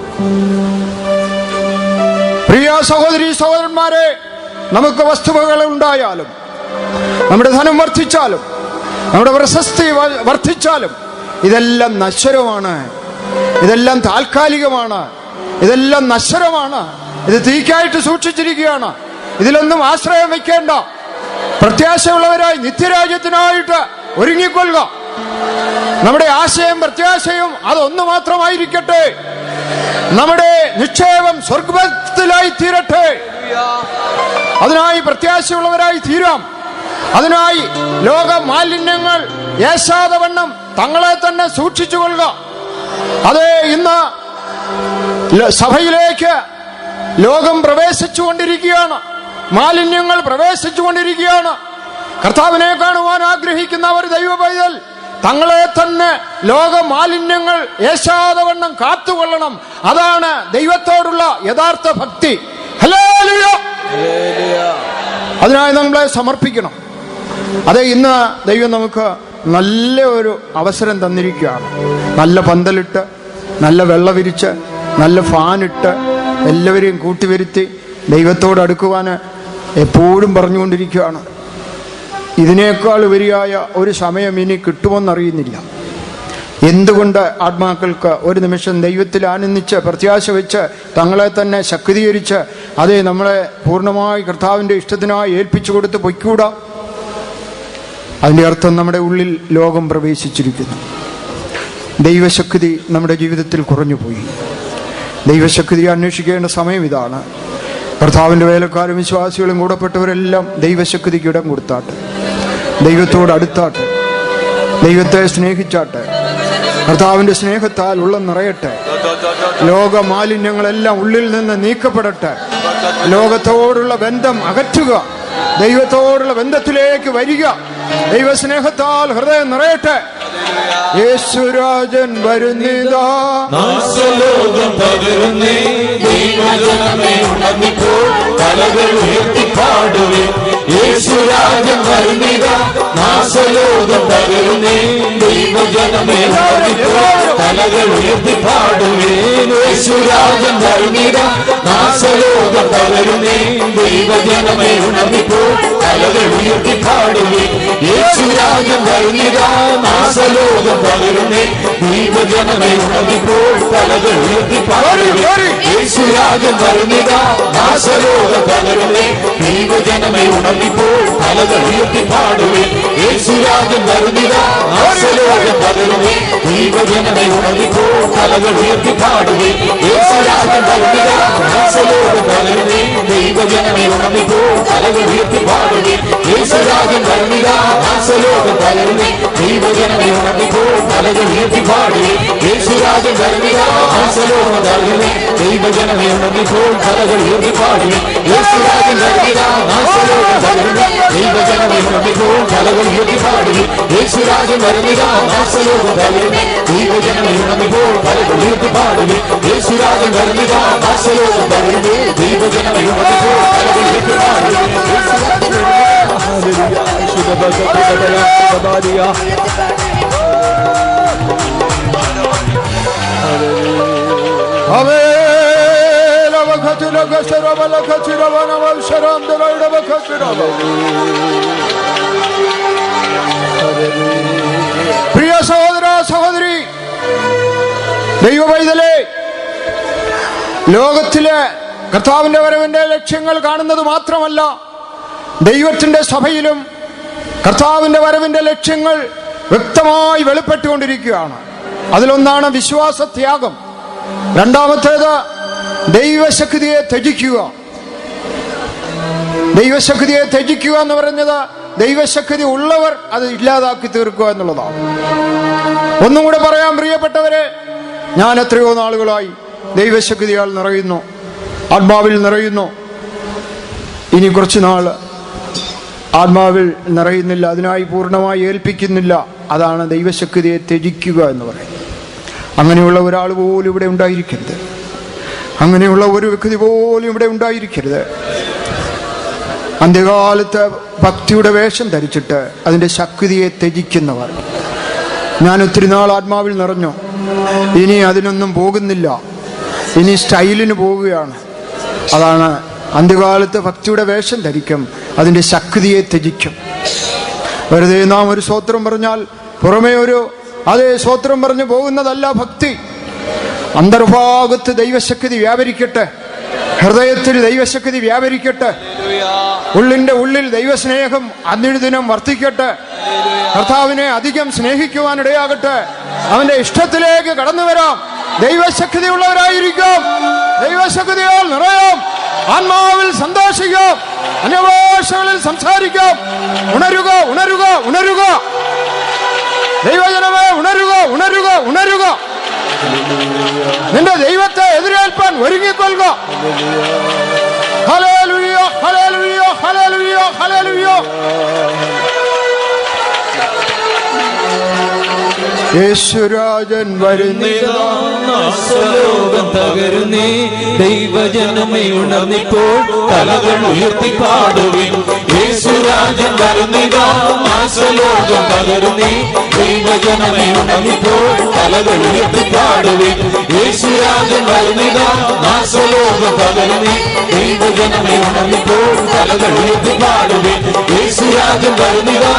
പ്രിയ സഹോദരീ സഹോദരന്മാരെ, നമുക്ക് വസ്തുവകൾ ഉണ്ടായാലും, നമ്മുടെ ധനം വർദ്ധിച്ചാലും, നമ്മുടെ പ്രശസ്തി വർദ്ധിച്ചാലും, ഇതെല്ലാം നശ്വരമാണ്. ഇതെല്ലാം താൽക്കാലികമാണ്. ഇതെല്ലാം നശ്വരമാണ്. ഇത് തീക്കായിട്ട് സൂക്ഷിച്ചിരിക്കുകയാണ്. ഇതിലൊന്നും ആശ്രയം വയ്ക്കേണ്ട. പ്രത്യാശയുള്ളവരായി നിത്യരാജ്യത്തിനായിട്ട് ഒരുങ്ങിക്കൊള്ളുക. നമ്മുടെ ആശയം പ്രത്യാശയും അതൊന്നു മാത്രമായിരിക്കട്ടെ. നമ്മുടെ നിക്ഷേപം സ്വർഗ്ഗത്തിലായി തീരട്ടെ. അതിനായി പ്രത്യാശയുള്ളവരായി തീരാം. അതിനായി ലോക മാലിന്യങ്ങൾ ഏശാതെ വണ്ണം തങ്ങളെ തന്നെ സൂക്ഷിച്ചുകൊള്ളുക. അതേ, ഇന്ന് സഭയിലേക്ക് ലോകം പ്രവേശിച്ചുകൊണ്ടിരിക്കുകയാണ്. മാലിന്യങ്ങൾ പ്രവേശിച്ചുകൊണ്ടിരിക്കുകയാണ്. കർത്താവിനെ കാണുവാൻ ആഗ്രഹിക്കുന്ന ഒരു ദൈവ പൈതൽ തങ്ങളെ തന്നെ ലോക മാലിന്യങ്ങൾ ഏശാതെ വണ്ണം കാത്തുകൊള്ളണം. അതാണ് ദൈവത്തോടുള്ള യഥാർത്ഥ ഭക്തി. ഹല്ലേലൂയ! അതിനായി നമ്മളെ സമർപ്പിക്കണം. അതെ, ഇന്ന് ദൈവം നമുക്ക് നല്ല ഒരു അവസരം തന്നിരിക്കുകയാണ്. നല്ല പന്തലിട്ട്, നല്ല വെള്ള വിരിച്ച്, നല്ല ഫാനിട്ട്, എല്ലാവരെയും കൂട്ടിവരുത്തി ദൈവത്തോട് അടുക്കുവാൻ എപ്പോഴും പറഞ്ഞുകൊണ്ടിരിക്കുകയാണ്. ഇതിനേക്കാൾ ഉപരിയായ ഒരു സമയം ഇനി കിട്ടുമെന്നറിയുന്നില്ല. എന്തുകൊണ്ട് ആത്മാക്കൾക്ക് ഒരു നിമിഷം ദൈവത്തിൽ ആനന്ദിച്ച് പ്രത്യാശ വെച്ച് തങ്ങളെ തന്നെ ശക്തീകരിച്ച് അതേ നമ്മളെ പൂർണ്ണമായി കർത്താവിൻ്റെ ഇഷ്ടത്തിനായി ഏൽപ്പിച്ചു കൊടുത്ത് പൊയ്ക്കൂടാ? അതിൻ്റെ അർത്ഥം നമ്മുടെ ഉള്ളിൽ ലോകം പ്രവേശിച്ചിരിക്കുന്നു. ദൈവശക്തി നമ്മുടെ ജീവിതത്തിൽ കുറഞ്ഞുപോയി. ദൈവശക്തി അന്വേഷിക്കേണ്ട സമയം ഇതാണ്. കർത്താവിൻ്റെ വേലക്കാരും വിശ്വാസികളും കൂടപ്പെട്ടവരെല്ലാം ദൈവശക്തിക്ക് ഇടം കൊടുത്താട്ടെ. ദൈവത്തോട് അടുത്താട്ടെ. ദൈവത്തെ സ്നേഹിച്ചാട്ടെ. കർത്താവിൻ്റെ സ്നേഹത്താൽ ഉള്ളം നിറയട്ടെ. ലോക മാലിന്യങ്ങളെല്ലാം ഉള്ളിൽ നിന്ന് നീക്കപ്പെടട്ടെ. ലോകത്തോടുള്ള ബന്ധം അകറ്റുക. ദൈവത്തോടുള്ള ബന്ധത്തിലേക്ക് വരിക. ദൈവസ്നേഹത്താൽ ഹൃദയം നിറയട്ടെ. യേശുരാജൻ വരുന്നിതാ. നാശലോകം പകരുന്നേ. ദൈവജനമേ ഉണർന്നിപ്പോ തലകൾ ഉയർത്തി പാടുവേ. യേശുരാജൻ വരുന്നിതാ. നാശലോകം പകരുന്നേ. ദൈവജനമേ ഉണർന്നിപ്പോ തലകൾ ഉയർത്തി പാടുവേ. യേശുരാജൻ വരുന്നിതാ. നാശലോകം പകരുന്നേ. ദൈവജനമേ ഉണർന്നിപ്പോ തലകൾ ഉയർത്തി പാടുവേ. യേശുരാജൻ വരുന്നിതാ. നാശലോകം പകരുന്നേ. ദൈവജനമേ ഉണർന്നിപ്പോൾ തലകൾ ഉയർത്തി പാടുവേ. യേശുരാജൻ വരുന്നിതാ. നാശലോകം പകരുന്നേ. ദൈവജനമേ ഉണർന്നിപ്പോൾ തലകൾ ഉയർത്തി പാടുവേ. യേശുരാജൻ വരുന്നിതാ. നാശലോകം പകരുന്നേ. ദൈവജനമേ ഉണർന്നിപ്പോൾ തലകൾ ഉയർത്തി പാടുവേ. യേശുരാജൻ വരുന്നിതാ. നാശലോകം പകരുന്നേ. ദൈവജനമേ ഉണർന്നിപ്പോൾ തലകൾ ഉയർത്തി പാടുവേ. യേശുരാജൻ വരുന്നിതാ. നാശലോകം പകരുന്നേ. ദൈവജനമേ ഉണർന്നിപ്പോൾ തലകൾ ഉയർത്തി പാടുവേ. യേശുരാജൻ വരുന്നിതാ. നാശലോകം പകരുന്നേ. ദൈവജനമേ ഉണർന്നിപ്പോൾ തലകൾ ഉയർത്തി പാടുവേ. യേശുരാജൻ വരുന്നിതാ. നാശലോകം പകരുന്നേ. ദൈവജനമേ ഉണർന്നിപ്പോൾ തലകൾ ഉയർത്തി പാടുവേ. യേശുരാജൻ വരുന്നിതാ. നാശലോകം പകരുന്നേ. ദൈവജനമേ ഉണർന്നിപ്പോൾ തലകൾ ഉയർത്തി പാടുവേ. യേശുരാജൻ വരുന്നിതാ. നാശലോകം പകരുന്നേ. ദൈവജനമേ ഉണർന്നിപ്പോൾ തലകൾ ഉയർത്തി പാടുവേ. പ്രിയ സഹോദര സഹോദരി, ദൈവ പൈതലേ, ലോകത്തിലെ കർത്താവിന്റെ വരവിന്റെ ലക്ഷ്യങ്ങൾ കാണുന്നത് മാത്രമല്ല, ദൈവത്തിന്റെ സഭയിലും കർത്താവിന്റെ വരവിന്റെ ലക്ഷ്യങ്ങൾ വ്യക്തമായി വെളിപ്പെട്ടുകൊണ്ടിരിക്കുകയാണ്. അതിലൊന്നാണ് വിശ്വാസത്യാഗം. രണ്ടാമത്തേത് ദൈവശക്തിയെ ത്യജിക്കുക. ദൈവശക്തിയെ ത്യജിക്കുക എന്ന് പറഞ്ഞത് ദൈവശക്തി ഉള്ളവർ അത് ഇല്ലാതാക്കി തീർക്കുക എന്നുള്ളതാണ്. ഒന്നും കൂടെ പറയാം പ്രിയപ്പെട്ടവരെ, ഞാൻ എത്രയോ നാളുകളായി ദൈവശക്തിയാൽ നിറയുന്നു, ആത്മാവിൽ നിറയുന്നു. ഇനി കുറച്ചു നാൾ ആത്മാവിൽ നിറയുന്നില്ല, അതിനായി പൂർണ്ണമായി ഏൽപ്പിക്കുന്നില്ല. അതാണ് ദൈവശക്തിയെ ത്യജിക്കുക എന്ന് പറയുന്നത്. അങ്ങനെയുള്ള ഒരാൾ പോലും ഇവിടെ ഉണ്ടായിരിക്കരുത്. അങ്ങനെയുള്ള ഒരു വ്യക്തി പോലും ഇവിടെ ഉണ്ടായിരിക്കരുത്. അന്ത്യകാലത്ത് ഭക്തിയുടെ വേഷം ധരിച്ചിട്ട് അതിൻ്റെ ശക്തിയെ ത്യജിക്കുന്നവർ. ഞാൻ ഒത്തിരി നാൾ ആത്മാവിൽ നിറഞ്ഞു, ഇനി അതിനൊന്നും പോകുന്നില്ല, ഇനി സ്റ്റൈലിന് പോവുകയാണ്. അതാണ് അന്ത്യകാലത്ത് ഭക്തിയുടെ വേഷം ധരിക്കും, അതിൻ്റെ ശക്തിയെ ത്യജിക്കും. വെറുതെ നാം ഒരു സ്തോത്രം പറഞ്ഞാൽ പുറമേ ഒരു അതേ സ്തോത്രം പറഞ്ഞു പോകുന്നതല്ല ഭക്തി. അന്തർഭാഗത്ത് ദൈവശക്തി വ്യാപരിക്കട്ടെ, ഹൃദയത്തിൽ ദൈവശക്തി വ്യാപരിക്കട്ടെ, ഉള്ളിന്റെ ഉള്ളിൽ ദൈവസ്നേഹം അനുദിനം വർദ്ധിക്കട്ടെ, കർത്താവിനെ അധികം സ്നേഹിക്കുവാനിടയാകട്ടെ, അവന്റെ ഇഷ്ടത്തിലേക്ക് കടന്നു വരാം. ദൈവശക്തിയുള്ളവരായിരിക്കാം, ദൈവശക്തിയാൽ നിറയാം, ആത്മാവിൽ സന്തോഷിക്കാം, അന്യഭാഷകളിൽ സംസാരിക്കാം. ഉണരുക, ഉണരുക, ഉണരുക ദൈവജനമേ, ഉണരുക, ഉണരുക, ഉണരുക. നിന്റെ ദൈവത്തെ എതിരേൽപ്പാൻ ഒരുങ്ങിക്കൊള്ളുക. Hallelujah, hallelujah, hallelujah, hallelujah. യേശുരാജൻ വരുന്നിതാ, ലോകം തകരുന്നേ, ദൈവജനമേ ഉണർന്നിപ്പോൾ തലകൾ ഉയർത്തി പാടുവിൻ. യേശുരാജൻ വരുന്നിതാ, ലോകം തകരുന്നേ, ദൈവജനമേ ഉണർന്നിപ്പോൾ തലകൾ ഉയർത്തി പാടുവിൻ. യേശുരാജൻ വരുന്നിതാ, ലോകം തകരുന്നേ, ദൈവജനമേ ഉണർന്നിപ്പോൾ തലകൾ ഉയർത്തി പാടുവിൻ. യേശുരാജൻ വരുന്നിതാ,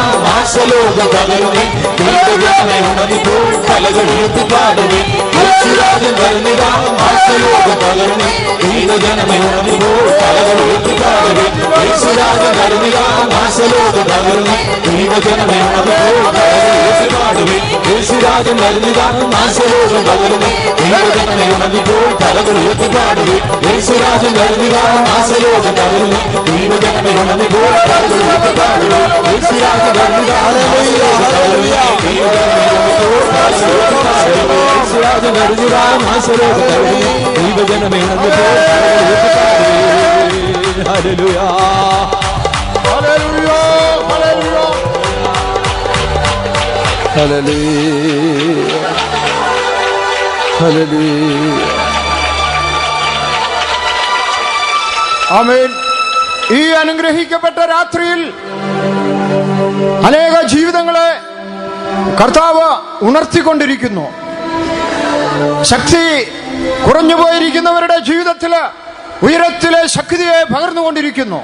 ലോകം തകരുന്നേ, ദൈവജനമേ ഉണർന്നിപ്പോൾ തലകൾ ഉയർത്തി പാടുവിൻ. യേശുരാജൻ വരുന്നിതാ, ലോകം തകരുന്നേ, ദൈവജനമേ ഉണർന്നിപ്പോൾ തലകൾ ഉയർത്തി പാടുവിൻ. യേശുരാജൻ വരുന്നിതാ, ലോകം തകരുന്നേ, ദൈവജനമേ ഉണർന്നിപ്പോൾ തലകൾ ഉയർത്തി പാടുവിൻ. യേശുരാജൻ വരുന്നിതാ, ലോകം തകരുന്നേ, ദൈവജനമേ ഉണർന്നിപ്പോൾ തലകൾ ഉയർത്തി പാടുവിൻ. യേശുരാജൻ വരുന്നിതാ, ലോകം തകരുന്നേ, ദൈവജനമേ ഉണർന്നിപ്പോൾ തലകൾ ഉയർത്തി പാടുവിൻ. യേശുരാജൻ വരുന്നിതാ, യേശുരാജൻ വരുന്നിതാ, ദൈവജനമേ ഉണർന്നിപ്പോൾ hallelujah, hallelujah, hallelujah, hallelujah, hallelujah. Amen. ഈ അനുഗ്രഹിക്കപ്പെട്ട രാത്രിയിൽ അനേക ജീവിതങ്ങളെ കർത്താവ് ഉണർത്തിക്കൊണ്ടിരിക്കുന്നു. ശക്തി കുറഞ്ഞുപോയിരിക്കുന്നവരുടെ ജീവിതത്തില് ഉയരത്തിലെ ശക്തിയെ പകർന്നുകൊണ്ടിരിക്കുന്നു.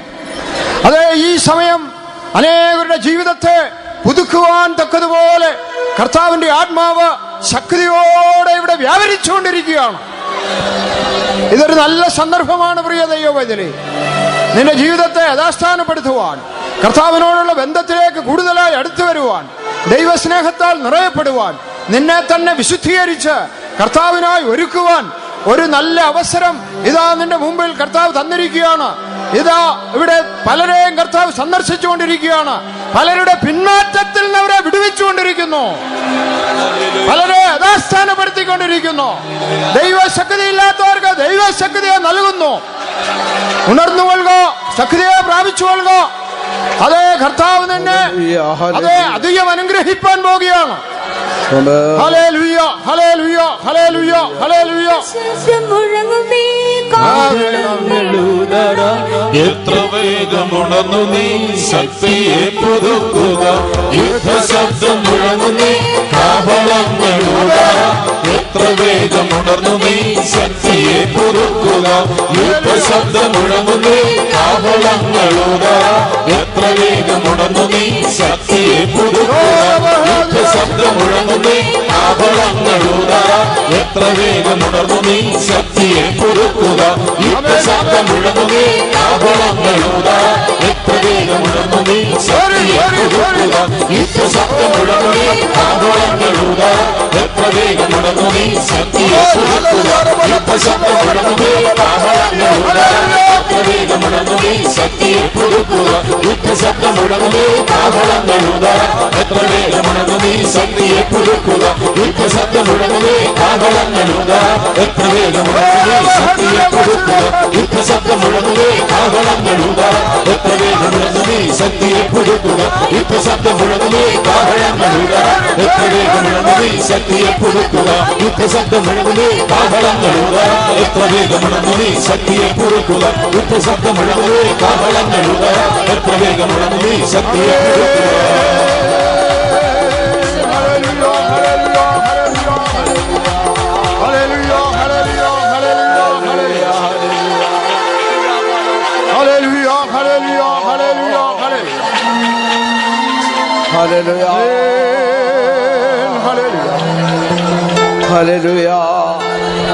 അതെ, ഈ സമയം അനേകരുടെ ജീവിതത്തെ പുതുക്കുവാൻ തക്കതുപോലെ കർത്താവിന്റെ ആത്മാവ് ശക്തിയോടെ ഇവിടെ വ്യാപരിച്ചുകൊണ്ടിരിക്കുകയാണ്. ഇതൊരു നല്ല സന്ദർഭമാണ് പ്രിയ ദൈവവൈദ്യരെ. നിന്റെ ജീവിതത്തെ യഥാസ്ഥാനപ്പെടുത്തുവാൻ, കർത്താവിനോടുള്ള ബന്ധത്തിലേക്ക് കൂടുതലായി അടുത്തു വരുവാൻ, ദൈവസ്നേഹത്താൽ നിറയപ്പെടുവാൻ, നിന്നെ തന്നെ വിശുദ്ധീകരിച്ച് കർത്താവിനായി ഒരുക്കുവാൻ ഒരു നല്ല അവസരം ഇതാ നിന്റെ മുമ്പിൽ കർത്താവ് തന്നിരിക്കുകയാണ്. ഇതാ ഇവിടെ പലരെയും കർത്താവ് സന്ദർശിച്ചുകൊണ്ടിരിക്കുകയാണ്. പലരുടെ പിന്മാറ്റത്തിൽ നിന്ന് അവരെ വിടുവിച്ചുകൊണ്ടിരിക്കുന്നു, പലരെ യഥാസ്ഥാനപ്പെടുത്തിക്കൊണ്ടിരിക്കുന്നു. ദൈവശക്തി ഇല്ലാത്തവർക്ക് ദൈവശക്തിയെ നൽകുന്നു. ഉണർന്നുകൊള്ളുക, ശക്തിയെ പ്രാപിച്ചുകൊള്ളുക. അതേ, കർത്താവ് നിന്നെ അതേ അധികം അനുഗ്രഹിപ്പാൻ പോകുകയാണ്. Hallelujah, hallelujah, hallelujah, hallelujah. എത്ര വേഗമുണർന്നു നീ ശക്തിയെ പുതുക്കുക, യുദ്ധശബ്ദം മുഴങ്ങു നീ കാഹളങ്ങളൂത. എത്ര വേഗമുണർന്നു നീ ശക്തിയെ പുതുക്കുക, യുദ്ധശബ്ദം മുഴങ്ങു നീ കാഹളങ്ങളൂത. എത്ര വേഗമുണർന്നു നീ ശക്തിയെ പുതുക്കുക, യുദ്ധശബ്ദം മുഴങ്ങു നീ കാഹളങ്ങളൂത എത്ര വേഗമുണർന്നു നീ ശക്തിയെ പുതുക്കുക യുദ്ധശബ്ദം മുഴങ്ങുകേ കാഹളങ്ങളൂത എത്ര വേഗമുണർന്നു നീ ശക്തിയെ പുതുക്കുക യുദ്ധശബ്ദം മുഴങ്ങുകേ കാഹളങ്ങളൂത എത്ര വേഗമുണർന്നു നീ ശക്തിയെ പുതുക്കുക യുദ്ധശബ്ദം മുഴങ്ങുകേ കാഹളങ്ങളൂത എത്ര വേഗമുണർന്നു നീ ശക്തിയെ പുതുക്കുക യുദ്ധശബ്ദം മുഴങ്ങുകേ കാഹളങ്ങളൂത എത്ര വേഗമുണർന്നു നീ ശക്തിയെ പുതുക്കുക യുദ്ധശബ്ദം മുഴങ്ങുകേ കാഹളങ്ങളൂത എത്ര വേഗമുണർന്നു നീ ശക്തിയെ പുതുക്കുക യുദ്ധശബ്ദം മുഴങ്ങുകേ കാഹളങ്ങളൂത എത്ര വേഗമുണർന്നു നീ ശക്തിയെ പുതുക്കുക യുദ്ധശബ്ദം മുഴങ്ങുകേ കാഹളങ്ങളൂത എത്ര വേഗമുണർന്നു നീ ശക്തിയെ പുതുക്കുക യുദ്ധശബ്ദം മുഴങ്ങുകേ കാഹളങ്ങളൂത എത്ര വേഗമുണർന്നു നീ ശക്തിയെ പുതുക്കുക യുദ്ധശബ്ദം മുഴങ്ങുകേ കാഹളങ്ങളൂത എത്ര വേഗമുണർന്നു നീ ശക്തിയെ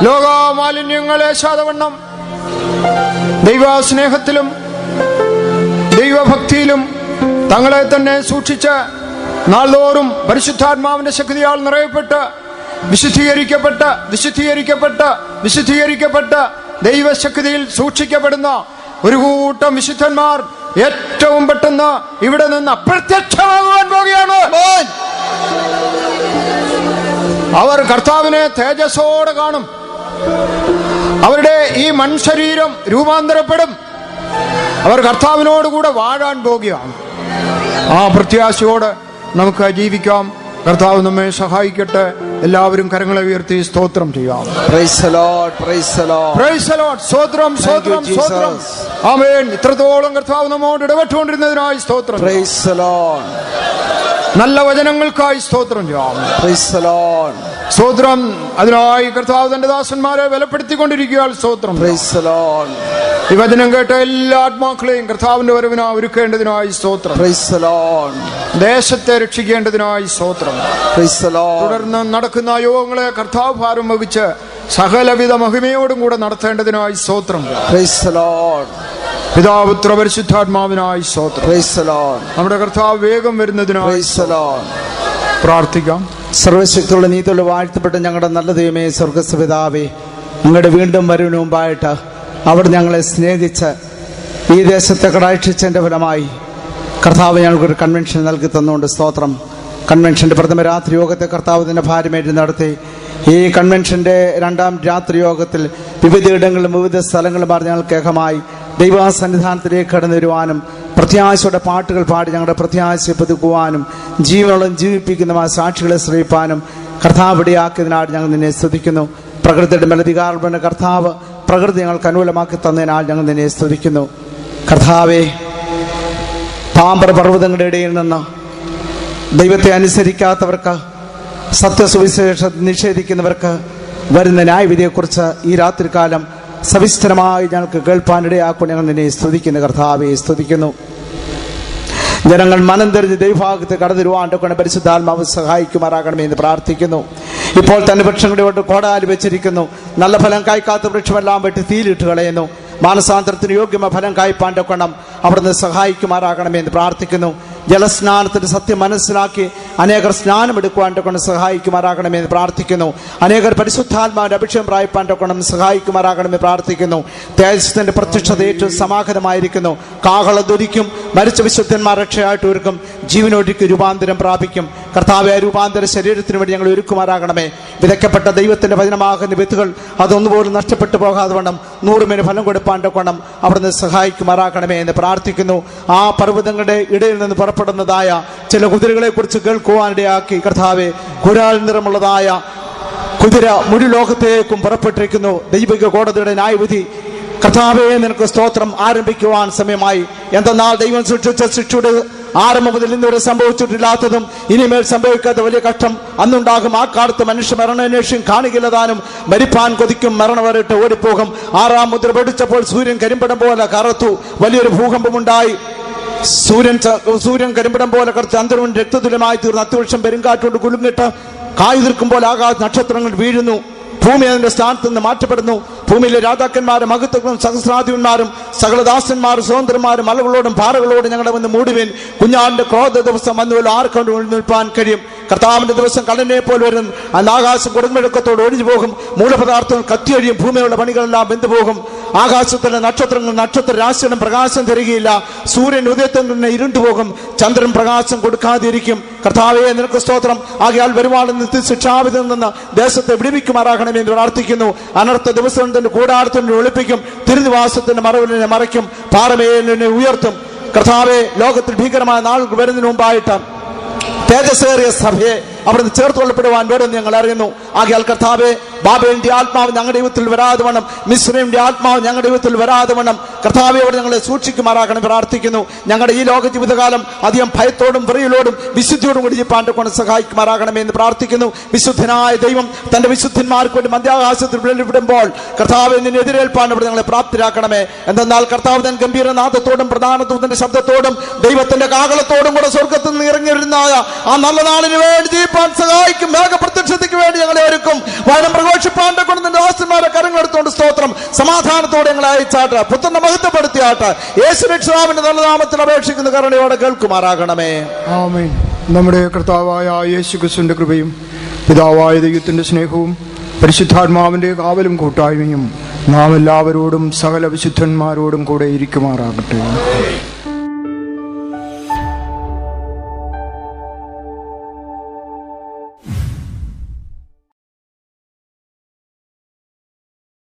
ലോകമാലിന്യങ്ങളെ ശാതവണ്ണം ദൈവസ്നേഹത്തിലും ദൈവഭക്തിയിലും തങ്ങളെ തന്നെ സൂക്ഷിച്ച് നാൾതോറും പരിശുദ്ധാത്മാവിന്റെ ശക്തിയാൽ നിറയപ്പെട്ട് വിശുദ്ധീകരിക്കപ്പെട്ട് ദൈവശക്തിയിൽ സൂക്ഷിക്കപ്പെടുന്ന ഒരു കൂട്ടം വിശുദ്ധന്മാർ ഏറ്റവും പെട്ടെന്ന് ഇവിടെ നിന്ന് അപ്രത്യക്ഷമാകുവാൻ പോകുകയാണ്. അവർ കർത്താവിനെ തേജസ്സോടെ കാണും. അവരുടെ ഈ മൺശരീരം രൂപാന്തരപ്പെടും. അവർ കർത്താവിനോടുകൂടെ വാഴാൻ പോകുകയാണ്. ആ പ്രത്യാശയോടെ നമുക്ക് ജീവിക്കാം. കർത്താവ് നമ്മെ സഹായിക്കട്ടെ. എല്ലാവരും കരങ്ങളെ ഉയർത്തി സ്തോത്രം ചെയ്യാം. സ്തോത്രം. ആമേൻ. ഇത്രത്തോളം കർത്താവ് നമ്മോട് ഇടപെട്ടുകൊണ്ടിരുന്നതിനായി സ്തോത്രം. നല്ല വചനങ്ങൾക്കായി സ്തോത്രം ചെയ്യാം. സ്തോത്രം. അതിനായി കർത്താവ് തന്റെ ദാസന്മാരെ ബലപ്പെടുത്തിക്കൊണ്ടിരിക്കുകയാൽ സ്തോത്രം. ഈ വചനം കേട്ട എല്ലാ ആത്മാക്കളെയും കർത്താവിന്റെ വരവിനാ ഒരുക്കേണ്ടതിനായി സ്തോത്രം. ദേശത്തെ രക്ഷിക്കേണ്ടതിനായി സ്തോത്രം. തുടർന്ന് നടക്കുന്ന യോഗങ്ങളെ കർത്താവ് ഭാരം വഹിച്ച് സകലവിധ മഹിമയോടും കൂടെ നടത്തേണ്ടതിനായി സ്തോത്രം. പിതാപുത്ര പരിശുദ്ധാത്മാവിനായി സ്തോത്രം. നമ്മുടെ കർത്താവ് വേഗം വരുന്നതിനായി പ്രാർത്ഥിക്കാം. സർവശക്തിയുള്ള നീതിയുള്ള വാഴ്ത്തപ്പെട്ട ഞങ്ങളുടെ നല്ല ദൈവമേ, സ്വർഗസ്വപിതാവേ, ഞങ്ങളുടെ വീണ്ടും വരവിന് മുമ്പായിട്ട് അവർ ഞങ്ങളെ സ്നേഹിച്ച് ഈ ദേശത്തെ കടാക്ഷിച്ചതിൻ്റെ ഫലമായി കർത്താവ് ഞങ്ങൾക്കൊരു കൺവെൻഷൻ നൽകി തന്നുകൊണ്ട് സ്തോത്രം. കൺവെൻഷൻ്റെ പ്രഥമ രാത്രി യോഗത്തെ കർത്താവ് തന്നെ ഭാരമേറ്റ് നടത്തി. ഈ കൺവെൻഷൻ്റെ രണ്ടാം രാത്രി യോഗത്തിൽ വിവിധയിടങ്ങളിലും വിവിധ സ്ഥലങ്ങളും മാറി ഞങ്ങൾക്ക് ഏകമായി ദൈവസന്നിധാനത്തിലേക്ക് കടന്നു വരുവാനും പ്രത്യാശയുടെ പാട്ടുകൾ പാടി ഞങ്ങളുടെ പ്രത്യാശയെ പുതുക്കുവാനും ജീവനോളം ജീവിപ്പിക്കുന്ന സാക്ഷികളെ ശ്രമിപ്പാനും കർത്താവ് ഇടയാക്കിയതിനാൽ ഞങ്ങൾ നിന്നെ സ്തുതിക്കുന്നു. പ്രകൃതിയുടെ മേലധികാരമുള്ള കർത്താവ് പ്രകൃതി ഞങ്ങൾക്ക് അനുകൂലമാക്കി തന്നതിനാൽ ഞങ്ങൾ നിന്നെ സ്തുതിക്കുന്നു. കർത്താവെ, പാമ്പർ പർവ്വതങ്ങളുടെ ഇടയിൽ നിന്ന് ദൈവത്തെ അനുസരിക്കാത്തവർക്ക്, സത്യസുവിശേഷം നിഷേധിക്കുന്നവർക്ക് വരുന്ന ന്യായവിധിയെക്കുറിച്ച് ഈ രാത്രികാലം സവിസ്തരമായി ഞങ്ങൾക്ക് കേൾപ്പാനിടയാക്കും. ഞങ്ങൾ നിന്നെ സ്തുതിക്കുന്നു. കർത്താവെ സ്തുതിക്കുന്നു. ജനങ്ങൾ മനം തെരിഞ്ഞ് ദൈവഭാഗത്ത് കടന്നിരുവാൻ്റെ കൊണ്ട് പരിശുദ്ധാത്മാവ് സഹായിക്കുമാറാകണമേ എന്ന് പ്രാർത്ഥിക്കുന്നു. ഇപ്പോൾ തന്നെ വൃക്ഷങ്ങളുടെ കൊണ്ട് കോടാലി വെച്ചിരിക്കുന്നു. നല്ല ഫലം കായ്ക്കാത്ത വൃക്ഷമെല്ലാം വെട്ടി തീയിലിട്ട് കളയുന്നു. മാനസാന്തരത്തിന് യോഗ്യമായ ഫലം കായ്പാൻ്റെ കൊണം അവിടുന്ന് സഹായിക്കുമാറാകണമേ എന്ന് പ്രാർത്ഥിക്കുന്നു. ജലസ്നാനത്തിന് സത്യം മനസ്സിലാക്കി അനേകർ സ്നാനമെടുക്കുവാൻ്റെ കൊണ്ട് സഹായിക്കുമാറാകണമെന്ന് പ്രാർത്ഥിക്കുന്നു. അനേകർ പരിശുദ്ധാത്മാവിൻ്റെ അഭിഷേകം പ്രാപിപ്പാൻ്റെ കൊണ്ടും സഹായിക്കുമാറാകണമെന്ന് പ്രാർത്ഥിക്കുന്നു. തേജസ്സിൻ്റെ പ്രത്യക്ഷത ഏറ്റവും സമാഗതമായിരിക്കുന്നു. കാഹളം ധ്വനിക്കും, മരിച്ച വിശുദ്ധന്മാർ രക്ഷയായിട്ട് ഒരുക്കും, ജീവനൊഴുക്കി രൂപാന്തരം പ്രാപിക്കും. കർത്താവെ, രൂപാന്തര ശരീരത്തിന് വേണ്ടി ഞങ്ങൾ ഒരുക്കുമാറാകണമേ. വിതയ്ക്കപ്പെട്ട ദൈവത്തിൻ്റെ വചനമാകുന്ന വിത്തുകൾ അതൊന്നുപോലും നഷ്ടപ്പെട്ടു പോകാതെ വണ്ണം 100 മേന് ഫലം കൊടുപ്പാൻ്റെ കൊണം അവിടുന്ന് സഹായിക്കുമാറാകണമേ എന്ന് പ്രാർത്ഥിക്കുന്നു. ആ പർവ്വതങ്ങളുടെ ഇടയിൽ നിന്ന് പുറപ്പെടുന്നതായ ചില കുതിരകളെ കുറിച്ച് കേൾക്കുവാനിടയാക്കി കർത്താവെ, കുരാൽ നിറമുള്ളതായ കുതിര മുഴു ലോകത്തേക്കും പുറപ്പെട്ടിരിക്കുന്നു. ദൈവിക കോടതിയുടെ ന്യായവിധി കർത്താവെ നിനക്ക് സ്തോത്രം ആരംഭിക്കുവാൻ സമയമായി. എന്തെന്നാൽ ദൈവം സൃഷ്ടിച്ച സൃഷ്ടിയുടെ ആരംഭം മുതൽ ഇന്നുവരെ സംഭവിച്ചിട്ടില്ലാത്തതും ഇനിമേൽ സംഭവിക്കാത്ത വലിയ കഷ്ടം അന്നുണ്ടാകും. ആ കാലത്ത് മനുഷ്യ മരണാന്വേഷണം കാണുകയില്ലതാനും. മരിപ്പാൻ കൊതിക്കും, മരണം വരട്ട് ഓടിപ്പോകും. 6-ാം മുദ്ര പൊടിച്ചപ്പോൾ സൂര്യൻ കരിമ്പടം പോലെ കറുത്തു. വലിയൊരു ഭൂകമ്പമുണ്ടായി. സൂര്യൻ കരിമ്പടം പോലെ കറുത്ത് ചന്ദ്രൻ രക്തതുല്യമായി തീർന്നു. അത്യവൃക്ഷം പെരുങ്കാറ്റുകൊണ്ട് കുലുങ്ങിട്ട് കായുതിർക്കുമ്പോൾ ആകാശ നക്ഷത്രങ്ങൾ വീഴുന്നു, ഭൂമി അതിന്റെ സ്ഥാനത്ത് നിന്ന് മാറ്റപ്പെടുന്നു. ഭൂമിയിലെ രാജാക്കന്മാരും മഹത്വങ്ങളും സഹസ്രാധിപന്മാരും സകലദാസന്മാരും സ്വതന്ത്രന്മാരും മലകളോടും പാറകളോടും ഞങ്ങളുടെ വന്ന് മൂടുവിൻ. കുഞ്ഞാടിന്റെ ക്രോധ ദിവസം വന്നുവല്ലോ ആർക്കൊണ്ട് നിൽപ്പാൻ കഴിയും? കർത്താവിന്റെ ദിവസം കടലിനെ പോലെ വരുന്നു. അന്ന് ആകാശം കൊടുങ്കുഴക്കത്തോട് ഒഴിഞ്ഞു പോകും, മൂലപദാർത്ഥങ്ങൾ കത്തിയൊഴിയും, ഭൂമിയുള്ള പണികളെല്ലാം വെന്തുപോകും. ആകാശത്തിലെ നക്ഷത്രങ്ങൾ നക്ഷത്ര രാശിയുടെ പ്രകാശം തരികയില്ല, സൂര്യൻ ഉദയത്തിൽ നിന്ന് ഇരുണ്ടുപോകും, ചന്ദ്രൻ പ്രകാശം കൊടുക്കാതിരിക്കും. കർത്താവേ, നിനക്ക് സ്തോത്രം. ആകയാൽ വരുവാണെന്ന് നിത്യശിക്ഷാവിധിയിൽ നിന്ന് ദേശത്തെ വിടുവിക്കുമാറാകണമെന്ന് പ്രാർത്ഥിക്കുന്നു. അനർത്ഥ ദിവസം തന്റെ കൂടാരത്തിന് ഒളിപ്പിക്കും, തിരുനിവാസത്തിന്റെ മറവിനെ മറയ്ക്കും, പാറമേലിനെ ഉയർത്തും. കർത്താവെ, ലോകത്തിൽ ഭീകരമായ നാളുകൾ വരുന്നതിന് മുമ്പായിട്ട് തേജസ്സേറിയ സഭയെ അവിടുന്ന് ചേർത്തുകൊള്ളപ്പെടുവാൻ വേണമെന്ന് ഞങ്ങൾ അറിയുന്നു. ആകയാൽ കർത്താവെ, ബാബേലിന്റെ ആത്മാവ് ഞങ്ങളുടെ ജീവിതത്തിൽ വരാതെ വേണം, മിസ്രൈമിന്റെ ആത്മാവ് ഞങ്ങളുടെ ജീവിതത്തിൽ വരാതെ വേണം. കർത്താവെ, അവിടെ ഞങ്ങളെ സൂക്ഷിക്കുമാറാകണം പ്രാർത്ഥിക്കുന്നു. ഞങ്ങളുടെ ഈ ലോക ജീവിതകാലം അധികം ഭയത്തോടും വെറിയിലോടും വിശുദ്ധിയോടും കൂടി ജീവിപ്പാൻ കൊണ്ട് സഹായിക്കുമാറാകണമേ എന്ന് പ്രാർത്ഥിക്കുന്നു. വിശുദ്ധനായ ദൈവം തന്റെ വിശുദ്ധന്മാർക്ക് വേണ്ടി മധ്യാകാശത്തിൽ വിടുമ്പോൾ കർത്താവെ, നിന്നെ എതിരേൽപ്പാൻ ഇവിടെ ഞങ്ങളെ പ്രാപ്തരാക്കണമേ. എന്തെന്നാൽ കർത്താവ് തൻ ഗംഭീരനാഥത്തോടും പ്രധാന ദൂതന്റെ ശബ്ദത്തോടും ദൈവത്തിന്റെ കാഹളത്തോടും കൂടെ സ്വർഗത്തിൽ നിന്ന് ഇറങ്ങി വരുന്നതായ ആ നല്ല നാളിന് വേണ്ടി ജീവിപ്പാൻ സഹായിക്കും. മേഘപ്രത്യക്ഷതയ്ക്ക് വേണ്ടി ഞങ്ങളെ ഒരുക്കും. വചനം പ്രഘോഷിപ്പാന്റെ കൊണ്ട് നിന്റെ ദാസന്മാരെ കരങ്ങളെടുത്തോണ്ട് സ്തോത്രം. സമാധാനത്തോടെ ഞങ്ങളെ അയച്ചാട്ട്, പുത്രനെ മഹത്വപ്പെടുത്തിയാട്ട്, യേശു രക്ഷിതാവിന്റെ നല്ല നാമത്തിൽ അപേക്ഷിക്കുന്ന കരുണയോടെ കേൾക്കുമാറാകണമേ. ആമേൻ. നമ്മുടെ കർത്താവായ യേശു ക്രിസ്തുവിന്റെ കൃപയും പിതാവായ ദൈവത്തിന്റെ സ്നേഹവും പരിശുദ്ധാത്മാവിന്റെ കാവലും കൂട്ടായ്മയും നാം എല്ലാവരോടും സകല വിശുദ്ധന്മാരോടും കൂടെ ഇരിക്കുമാറാകട്ടെ.